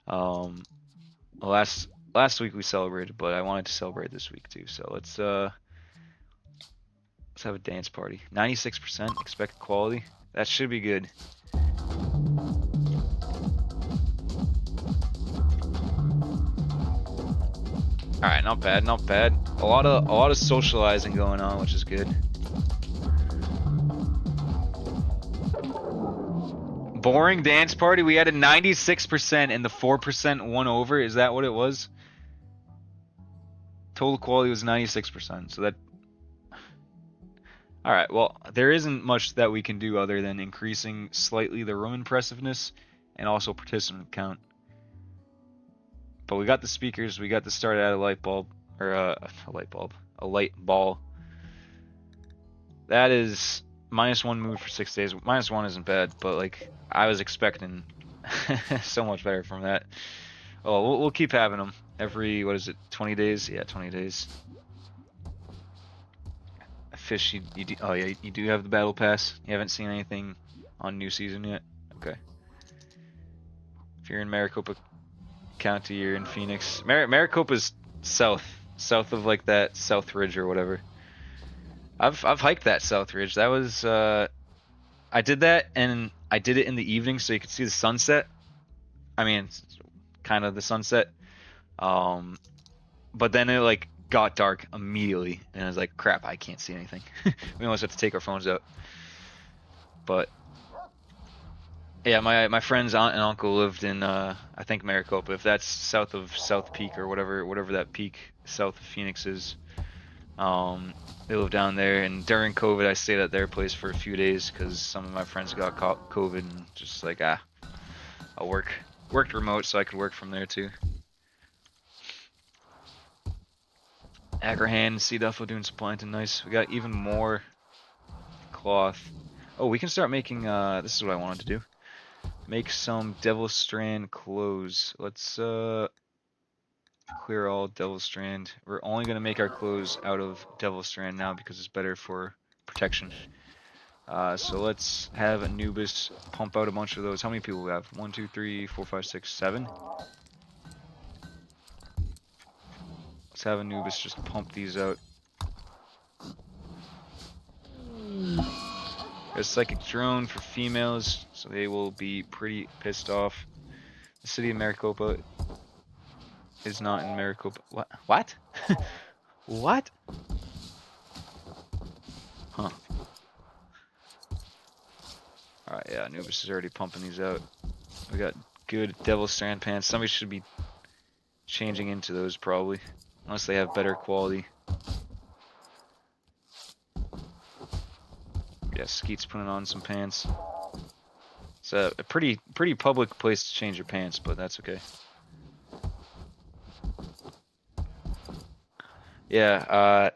Um, last week we celebrated, but I wanted to celebrate this week too. So let's have a dance party. 96% expected quality. That should be good. All right, not bad, not bad. A lot of socializing going on, which is good. Boring dance party. We had a 96% and the 4% won over. Is that what it was? Total quality was 96%. So that. All right. Well, there isn't much that we can do other than increasing slightly the room impressiveness and also participant count. But we got the speakers. We got the start at a light bulb or a light bulb, a light ball. That is -1 mood for 6 days. -1 isn't bad, but like I was expecting so much better from that. Oh, we'll keep having them every, what is it, 20 days? Yeah, 20 days. Fish, you do, oh yeah, you do have the battle pass. You haven't seen anything on new season yet? Okay. If you're in Maricopa County, you're in Phoenix. Maricopa's south of like that South Ridge or whatever. I've hiked that South Ridge. That was I did that and I did it in the evening so you could see the sunset. I mean, kind of the sunset. But then it like got dark immediately, and I was like, crap, I can't see anything. We almost have to take our phones out. But yeah, my friend's aunt and uncle lived in I think Maricopa, if that's south of South Peak or whatever that peak south of Phoenix is. They live down there, and during COVID, I stayed at their place for a few days because some of my friends got caught COVID, and just like I'll worked remote so I could work from there too. Ackerhan, cduffo doing some planting, nice. We got even more cloth. Oh, we can start making, this is what I wanted to do. Make some Devil Strand clothes. Let's, clear all Devil Strand. We're only going to make our clothes out of Devil Strand now because it's better for protection. So let's have Anubis pump out a bunch of those. How many people we have? 1, 2, 3, 4, 5, 6, 7. Let's have Anubis just pump these out. There's Psychic Drone for females, so they will be pretty pissed off. The city of Maricopa is not in Maricopa. What? What? What? Huh. Alright, yeah, Anubis is already pumping these out. We got good Devil Strand pants. Somebody should be changing into those probably, unless they have better quality. Yeah, Skeet's putting on some pants. It's a pretty public place to change your pants, but that's okay. Yeah,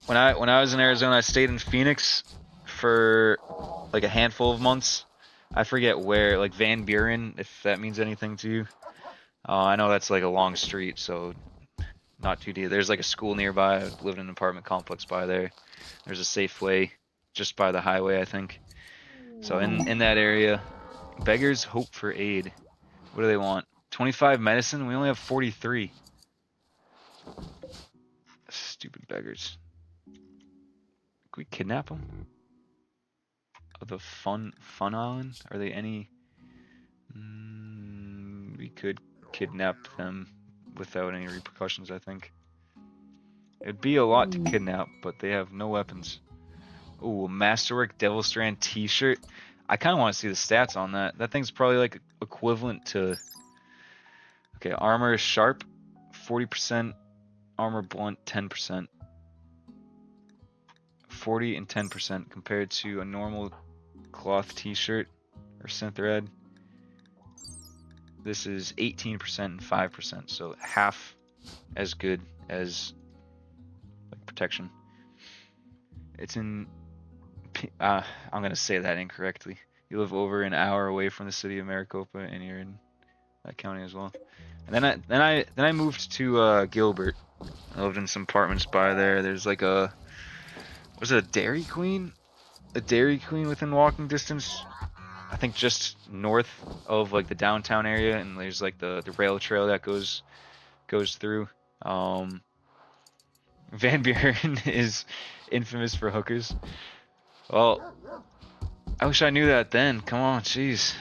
when I was in Arizona, I stayed in Phoenix for like a handful of months. I forget where, like Van Buren, if that means anything to you. I know that's like a long street, so not too deep. There's like a school nearby. I lived in an apartment complex by there. There's a Safeway just by the highway, I think. So in that area, beggars hope for aid. What do they want? 25 medicine? We only have 43. Stupid beggars. Can we kidnap them? Oh, the fun island? Are they any? We could kidnap them without any repercussions, I think. It'd be a lot to kidnap, but they have no weapons. Ooh, a Masterwork Devil Strand t-shirt. I kind of want to see the stats on that. That thing's probably like equivalent to... Okay, armor is sharp, 40%. Armor blunt, 10%. 40 and 10% compared to a normal cloth t-shirt or synthread. This is 18% and 5%, so half as good as like protection. It's in... I'm gonna say that incorrectly. You live over an hour away from the city of Maricopa, and you're in that county as well. And then I moved to Gilbert. I lived in some apartments by there. There's like a Was it a Dairy Queen? A Dairy Queen within walking distance? I think just north of like the downtown area, and there's like the rail trail that goes through. Um, Van Buren is infamous for hookers. Well, I wish I knew that then. Come on, jeez.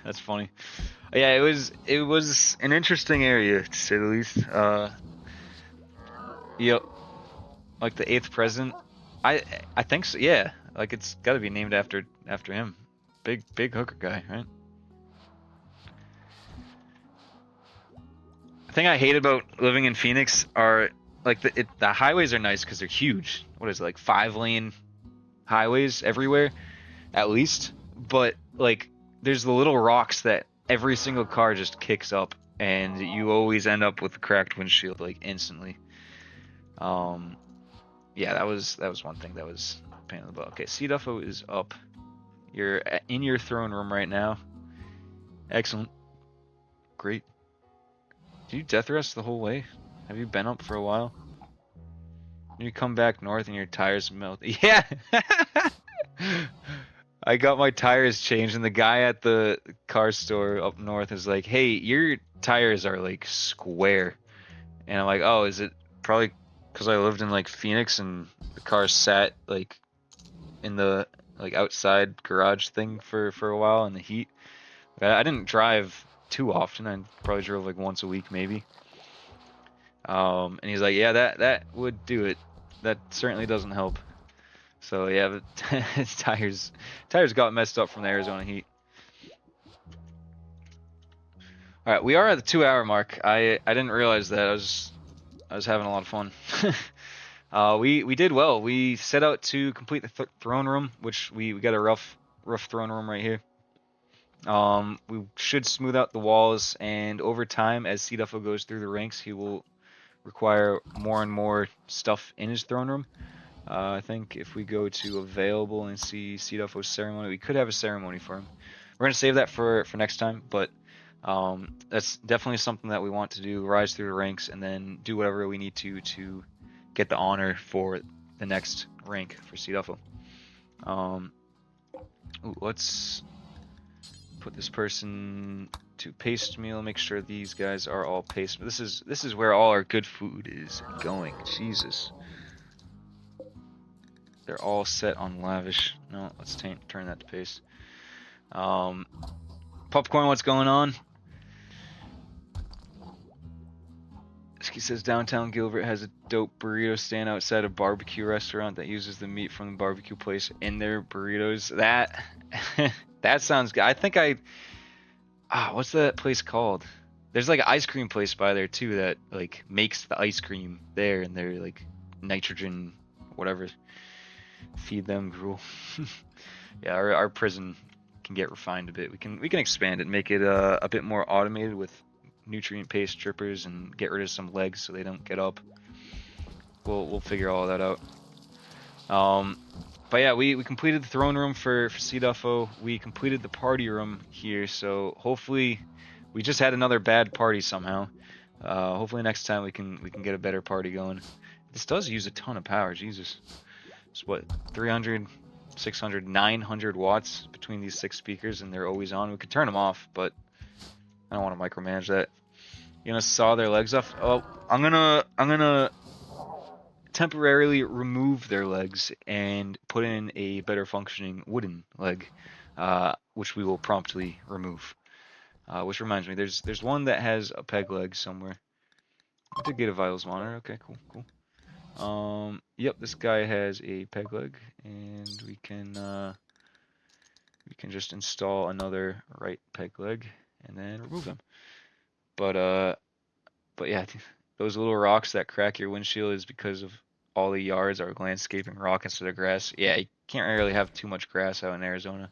That's funny. Yeah, it was an interesting area to say the least. Yep, like the eighth president. I I think so. Yeah, like it's got to be named after him. Big hooker guy, right? The thing I hate about living in Phoenix are like the highways are nice because they're huge. What is it, like 5 lane highways everywhere at least? But like there's the little rocks that every single car just kicks up, and you always end up with a cracked windshield like instantly. Um, yeah, that was one thing that was a pain in the butt. Okay, cduffo is up. You're in your throne room right now. Excellent, great. Do you death rest the whole way? Have you been up for a while? You come back north and your tires melt. Yeah. I got my tires changed, and the guy at the car store up north is like, "Hey, your tires are like square." And I'm like, "Oh, is it probably because I lived in like Phoenix and the car sat like in the like outside garage thing for a while in the heat?" I didn't drive too often. I probably drove like once a week maybe. And he's like, "Yeah, that would do it. That certainly doesn't help." So yeah, but tires got messed up from the Arizona heat. All right, we are at the 2 hour mark. I didn't realize that. I was having a lot of fun. We did well. We set out to complete the throne room, which we got a rough throne room right here. We should smooth out the walls, and over time, as cduffo goes through the ranks, he will require more and more stuff in his throne room. I think if we go to available and see cduffo's ceremony, we could have a ceremony for him. We're gonna save that for next time, but that's definitely something that we want to do: rise through the ranks and then do whatever we need to get the honor for the next rank for cduffo. Let's put this person to paste meal. Make sure these guys are all paste. This is where all our good food is going. Jesus. They're all set on lavish. No, let's turn that to paste. Popcorn, what's going on? He says downtown Gilbert has a dope burrito stand outside a barbecue restaurant that uses the meat from the barbecue place in their burritos. That that sounds good. I think what's that place called? There's like an ice cream place by there too that like makes the ice cream there, and they're like nitrogen whatever. Feed them gruel. Yeah, our prison can get refined a bit. We can expand it, make it a bit more automated with nutrient paste strippers, and get rid of some legs so they don't get up. We'll figure all that out. But yeah, we completed the throne room for cduffo. We completed the party room here, so hopefully we just had another bad party somehow. Hopefully next time we can get a better party going. This does use a ton of power, Jesus. It's what, 300, 600, 900 watts between these 6 speakers, and they're always on. We could turn them off, but I don't want to micromanage that. You gonna saw their legs off? Oh, I'm gonna temporarily remove their legs and put in a better functioning wooden leg, which we will promptly remove. Which reminds me, there's one that has a peg leg somewhere. I did get a vitals monitor. Okay, cool. Yep, this guy has a peg leg, and we can just install another right peg leg and then remove them. But yeah, those little rocks that crack your windshield is because of all the yards are landscaping rock instead of grass. Yeah, you can't really have too much grass out in Arizona.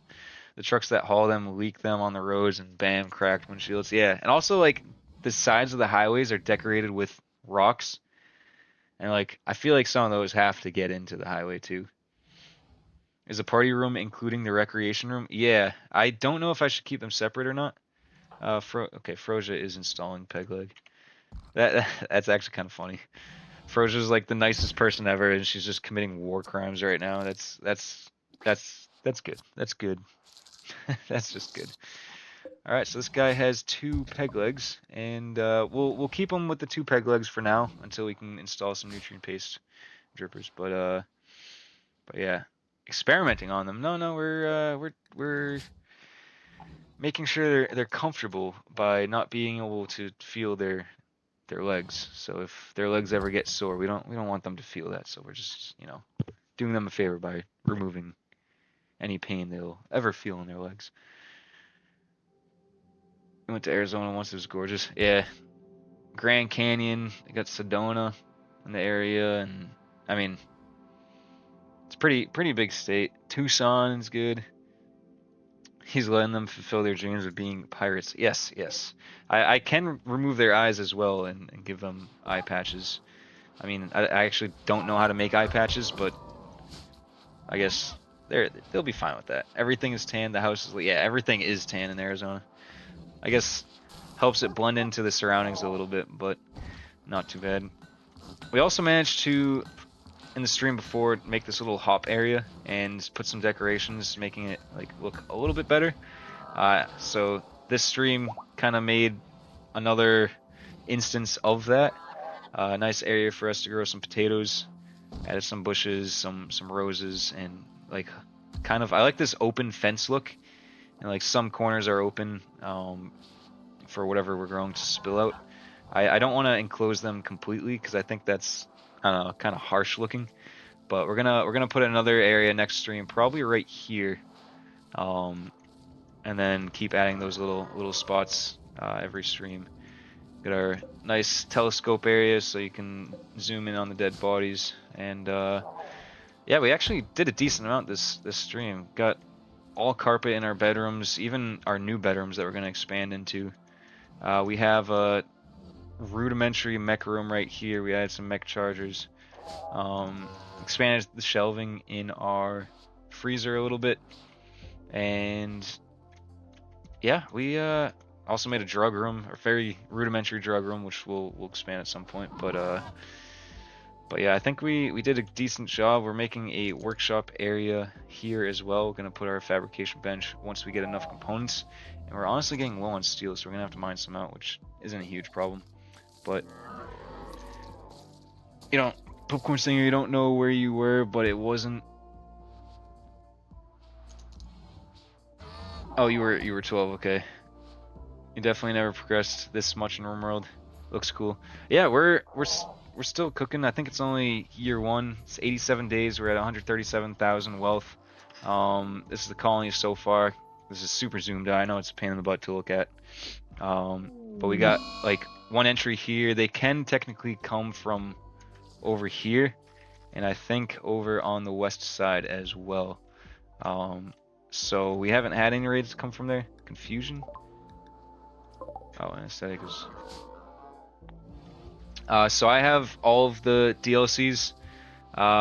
The trucks that haul them leak them on the roads, and bam, cracked windshields. Yeah, and also like the sides of the highways are decorated with rocks. And like, I feel like some of those have to get into the highway too. Is the party room including the recreation room? Yeah, I don't know if I should keep them separate or not. Okay, Froja is installing peg leg. That's actually kind of funny. Frosia's like the nicest person ever, and she's just committing war crimes right now. That's good. That's good. That's just good. All right, so this guy has 2 peg legs, and we'll keep him with the 2 peg legs for now until we can install some nutrient paste drippers. But yeah, experimenting on them. No, we're making sure they're comfortable by not being able to feel their legs. So if their legs ever get sore, we don't want them to feel that. So we're just doing them a favor by removing any pain they'll ever feel in their legs. We went to Arizona once. It was gorgeous. Yeah, Grand Canyon. I got Sedona in the area, and I mean, it's pretty big state. Tucson is good. He's letting them fulfill their dreams of being pirates. Yes, yes. I can remove their eyes as well and give them eye patches. I mean, I actually don't know how to make eye patches, but I guess they'll be fine with that. Everything is tan. The house is everything is tan in Arizona. I guess helps it blend into the surroundings a little bit, but not too bad. We also managed to, in the stream before, make this little hop area and put some decorations, making it like look a little bit better. So this stream kind of made another instance of that. A nice area for us to grow some potatoes. Added some bushes, some roses, and like kind of I like this open fence look, and like some corners are open for whatever we're growing to spill out. I don't want to enclose them completely because I think that's kind of harsh looking. But we're gonna put another area next stream, probably right here, and then keep adding those little spots every stream. Got our nice telescope area so you can zoom in on the dead bodies, and yeah, we actually did a decent amount this stream. Got all carpet in our bedrooms, even our new bedrooms that we're gonna expand into. We have a rudimentary mech room right here. We added some mech chargers. Expanded the shelving in our freezer a little bit, and yeah, we also made a drug room, a very rudimentary drug room, which we'll expand at some point. But yeah, I think we did a decent job. We're making a workshop area here as well. We're gonna put our fabrication bench once we get enough components, and we're honestly getting low on steel, so we're gonna have to mine some out, which isn't a huge problem. But Popcorn Singer, you don't know where you were, but it wasn't. Oh, you were 12. Okay, you definitely never progressed this much in Rimworld. Looks cool. Yeah, we're still cooking. I think it's only year 1. It's 87 days. We're at 137,000 wealth. This is the colony so far. This is super zoomed out. I know it's a pain in the butt to look at. But we got like one entry here. They can technically come from over here, and I think over on the west side as well. So we haven't had any raids come from there. Confusion. Oh, anesthetic is. So I have all of the DLCs.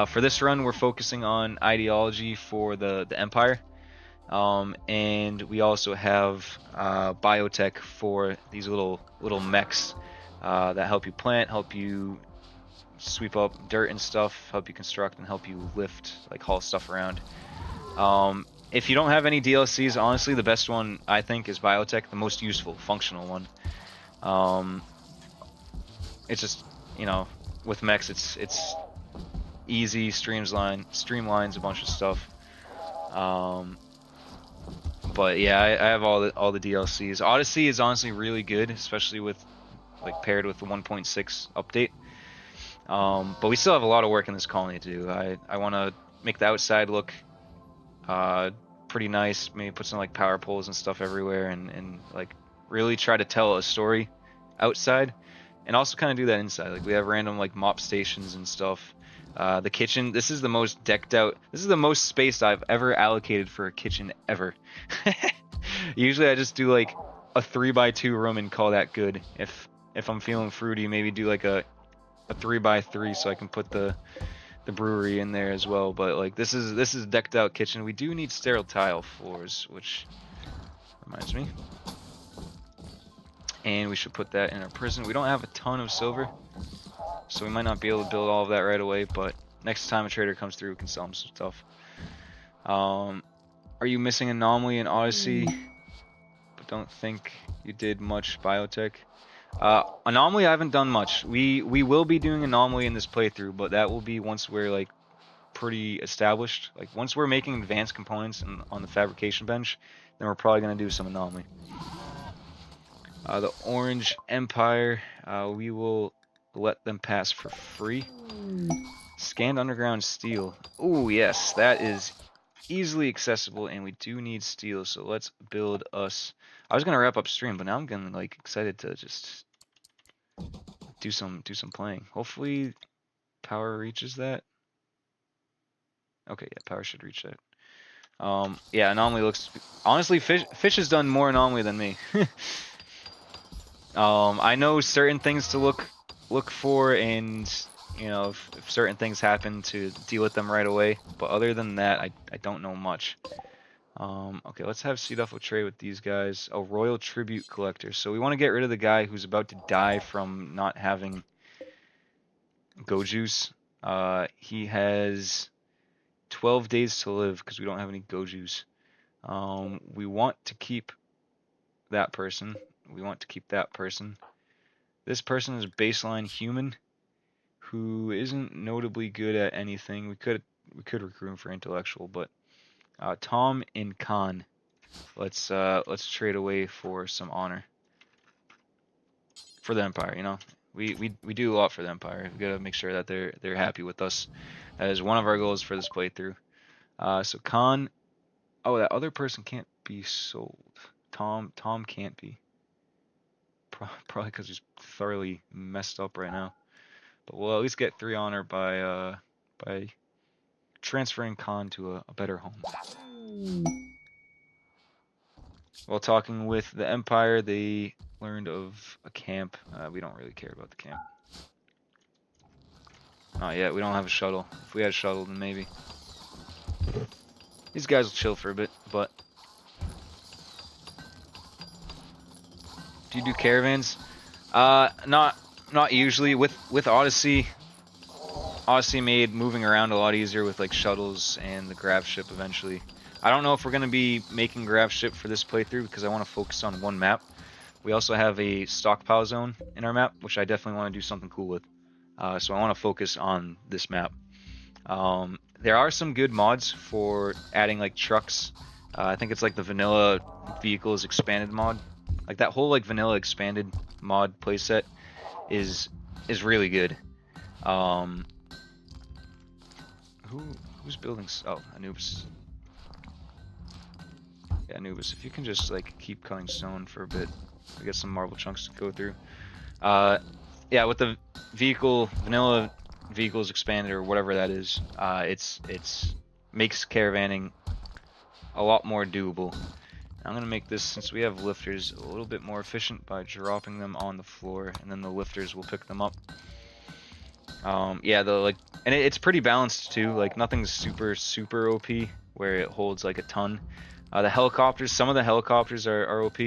For this run, we're focusing on ideology for the Empire. And we also have biotech for these little mechs that help you plant, help you sweep up dirt and stuff, help you construct, and help you lift, like haul stuff around. If you don't have any DLCs, honestly, the best one I think is biotech, the most useful, functional one. It's just, with mechs, it's easy, streamlines a bunch of stuff. But yeah, I have all the DLCs. Odyssey is honestly really good, especially with paired with the 1.6 update. But we still have a lot of work in this colony to do. I want to make the outside look pretty nice. Maybe put some power poles and stuff everywhere, and really try to tell a story outside, and also kind of do that inside. We have random mop stations and stuff. The kitchen, this is the most decked out. This is the most space I've ever allocated for a kitchen ever. Usually I just do a 3x2 room and call that good. If I'm feeling fruity, maybe do a 3x3 so I can put the brewery in there as well. But this is decked out kitchen. We do need sterile tile floors, which reminds me. And we should put that in our prison. We don't have a ton of silver. so we might not be able to build all of that right away, but next time a trader comes through, we can sell him some stuff. Are you missing Anomaly and Odyssey? But don't think you did much biotech. Anomaly, I haven't done much. We will be doing Anomaly in this playthrough, but that will be once we're like pretty established. Like once we're making advanced components on the fabrication bench, then we're probably gonna do some Anomaly. The Orange Empire, we will let them pass for free. Scanned underground steel. Oh yes, that is easily accessible, and we do need steel. So let's build us. I was gonna wrap up stream, but now I'm getting like excited to just do some playing. Hopefully, power reaches that. Okay, yeah, power should reach that. Yeah, Anomaly looks. Honestly, Fish has done more Anomaly than me. I know certain things to look for, and you know if certain things happen to deal with them right away. But other than that, I don't know much. Okay, let's have cduffo trade with these guys. Oh, Royal Tribute Collector. So we want to get rid of the guy who's about to die from not having go juice. He has 12 days to live because we don't have any go juice. We want to keep that person. We want to keep that person. This person is a baseline human who isn't notably good at anything. We could recruit him for intellectual, but Tom and Khan. Let's trade away for some honor for the Empire. You know, we do a lot for the Empire. We gotta make sure that they're happy with us. That is one of our goals for this playthrough. So Khan. Oh, that other person can't be sold. Tom can't be. Probably because he's thoroughly messed up right now. But we'll at least get 3 honor by transferring Khan to a better home. While talking with the Empire, they learned of a camp. We don't really care about the camp. Not yet. We don't have a shuttle. If we had a shuttle, then maybe. These guys will chill for a bit, but... Do you do caravans? Not usually. With Odyssey, Odyssey made moving around a lot easier with like shuttles and the grav ship eventually. I don't know if we're going to be making grav ship for this playthrough because I want to focus on one map. We also have a stockpile zone in our map, which I definitely want to do something cool with. So I want to focus on this map. There are some good mods for adding like trucks. I think it's like the vanilla vehicles expanded mod. Like that whole like vanilla expanded mod playset is really good. Who's building? Oh, Anubis. Yeah, Anubis. If you can just like keep cutting stone for a bit, we get some marble chunks to go through. Yeah, with the vanilla vehicles expanded or whatever that is, it's makes caravanning a lot more doable. I'm gonna make this, since we have lifters, a little bit more efficient by dropping them on the floor, and then the lifters will pick them up. Yeah, and it's pretty balanced too. Like nothing's super OP where it holds like a ton. The helicopters, some of the helicopters are OP.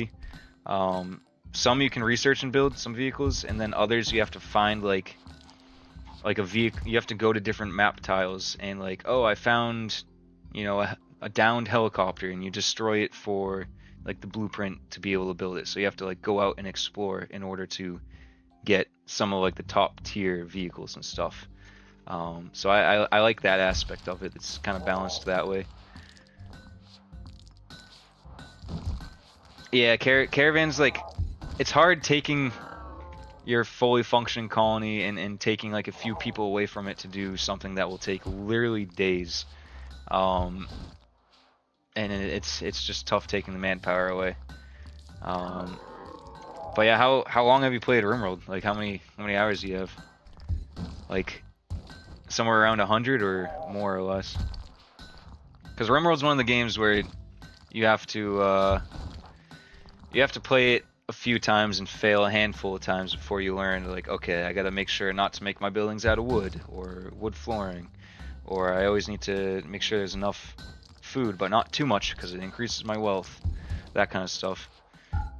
Some you can research and build, some vehicles, and then others you have to find like a vehicle. You have to go to different map tiles and like, oh, I found, you know, a downed helicopter, and you destroy it for like the blueprint to be able to build it. So you have to like go out and explore in order to get some of like the top tier vehicles and stuff. So I like that aspect of it. It's kind of balanced that way. Yeah, caravans, like, it's hard taking your fully functioning colony and taking like a few people away from it to do something that will take literally days. And it's just tough taking the manpower away. But yeah, how long have you played Rimworld? Like how many hours do you have? Like somewhere around 100 or more or less? Because Rimworld's one of the games where you have to play it a few times and fail a handful of times before you learn, like, okay, I gotta make sure not to make my buildings out of wood or wood flooring, or I always need to make sure there's enough food, but not too much because it increases my wealth, that kind of stuff.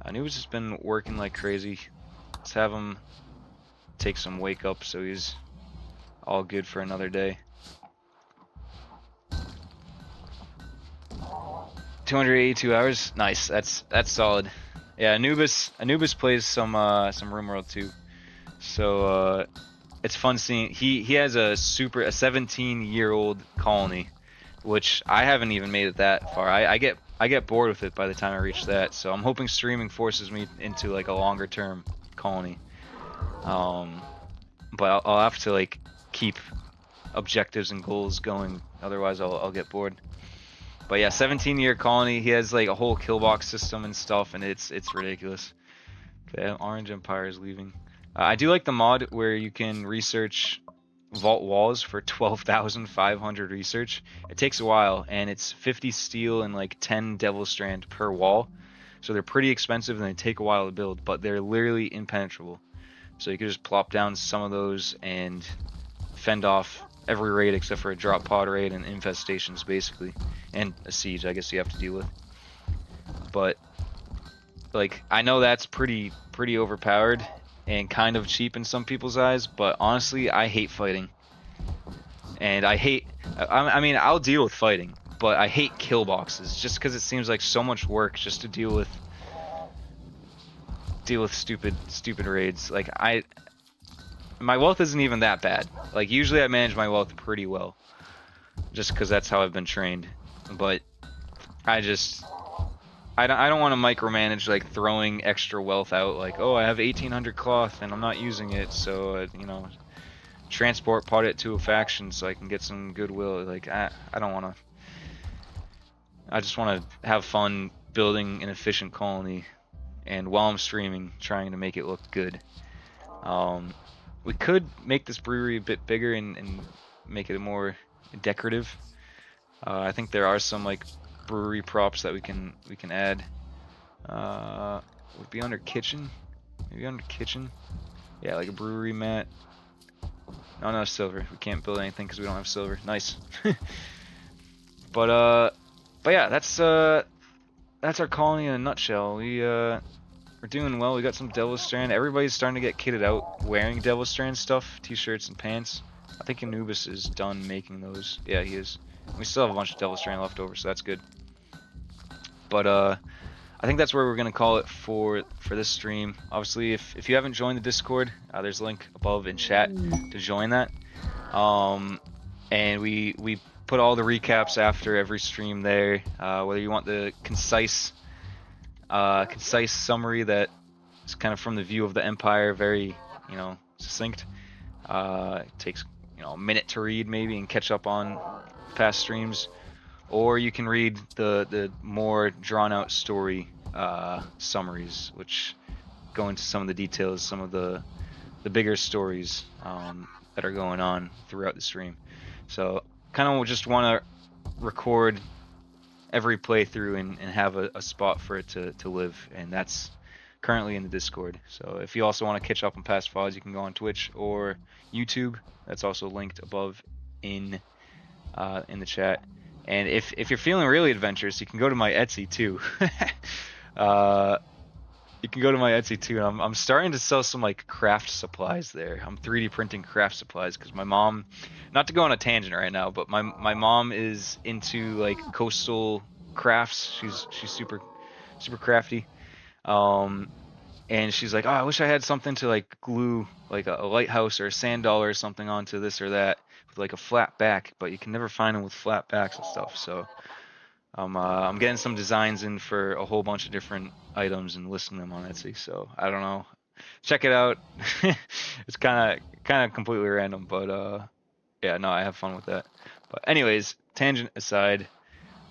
Anubis has been working like crazy. Let's have him take some wake up, so he's all good for another day. 282 hours, nice. That's solid. Yeah, Anubis plays some Rimworld too, so it's fun seeing. He has a 17-year-old colony, which I haven't even made it that far. I get bored with it by the time I reach that. So I'm hoping streaming forces me into like a longer term colony. But I'll have to like keep objectives and goals going. Otherwise, I'll get bored. But yeah, 17-year colony. He has like a whole kill box system and stuff, and it's ridiculous. Okay, Orange Empire is leaving. I do like the mod where you can research vault walls for 12,500 research. It takes a while, and it's 50 steel and like 10 devil strand per wall. So they're pretty expensive and they take a while to build, but they're literally impenetrable. So you can just plop down some of those and fend off every raid except for a drop pod raid and infestations, basically, and a siege, I guess you have to deal with. But like, I know that's pretty overpowered and kind of cheap in some people's eyes, but honestly, I hate fighting. And I mean, I'll deal with fighting, but I hate kill boxes just because it seems like so much work just to deal with stupid raids. Like, my wealth isn't even that bad. Like, usually I manage my wealth pretty well, just because that's how I've been trained. But I don't want to micromanage like throwing extra wealth out. Like, oh, I have 1,800 cloth and I'm not using it, so you know, transport pod it to a faction so I can get some goodwill. Like, I don't want to. I just want to have fun building an efficient colony, and while I'm streaming, trying to make it look good. We could make this brewery a bit bigger and make it more decorative. I think there are some like brewery props that we can add. Would be under kitchen, maybe under kitchen. Yeah, like a brewery mat. No, silver. We can't build anything because we don't have silver. Nice. But yeah, that's our colony in a nutshell. We're doing well. We got some Devil Strand. Everybody's starting to get kitted out wearing Devil Strand stuff, t-shirts and pants. I think Anubis is done making those. Yeah, he is. We still have a bunch of Devil Strand left over, so that's good. But I think that's where we're gonna call it for this stream. Obviously, if you haven't joined the Discord, there's a link above in chat to join that. And we put all the recaps after every stream there. Whether you want the concise summary that is kind of from the view of the Empire, very succinct. It takes a minute to read maybe and catch up on past streams. Or you can read the more drawn out story summaries, which go into some of the details, some of the bigger stories that are going on throughout the stream. So kind of just want to record every playthrough and have a spot for it to live, and that's currently in the Discord. So if you also want to catch up on past VODs, you can go on Twitch or YouTube. That's also linked above in the chat. And if you're feeling really adventurous, you can go to my Etsy too. You can go to my Etsy too, and I'm starting to sell some like craft supplies there. I'm 3D printing craft supplies because my mom, not to go on a tangent right now, but my mom is into like coastal crafts. She's super crafty. And she's like, oh, I wish I had something to like glue like a lighthouse or a sand dollar or something onto this or that with like a flat back, but you can never find them with flat backs and stuff. So I'm getting some designs in for a whole bunch of different items and listing them on Etsy. So I don't know, check it out. It's kind of completely random, but yeah, no, I have fun with that. But anyways, tangent aside,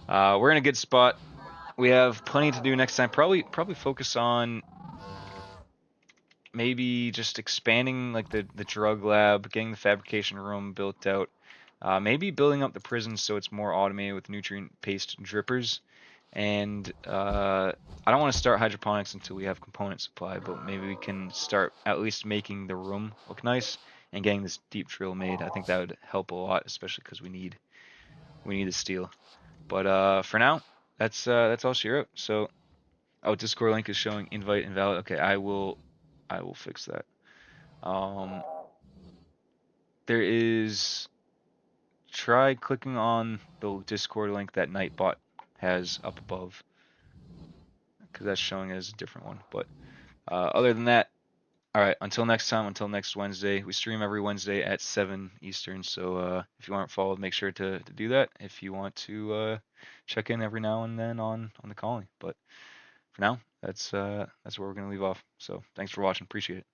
we're in a good spot. We have plenty to do next time. Probably focus on maybe just expanding like the drug lab, getting the fabrication room built out, maybe building up the prison so it's more automated with nutrient paste drippers. And I don't want to start hydroponics until we have component supply, but maybe we can start at least making the room look nice and getting this deep drill made. I think that would help a lot, especially because we need the steel. But for now, that's all she wrote. So, oh, Discord link is showing invite invalid. Okay, I will fix that. Um, there is try clicking on the Discord link that Nightbot has up above because that's showing as a different one. But other than that, all right. Until next time. Until next Wednesday. We stream every Wednesday at 7 Eastern. So if you aren't followed, make sure to do that. If you want to check in every now and then on the colony. But for now, that's where we're gonna leave off. So thanks for watching. Appreciate it.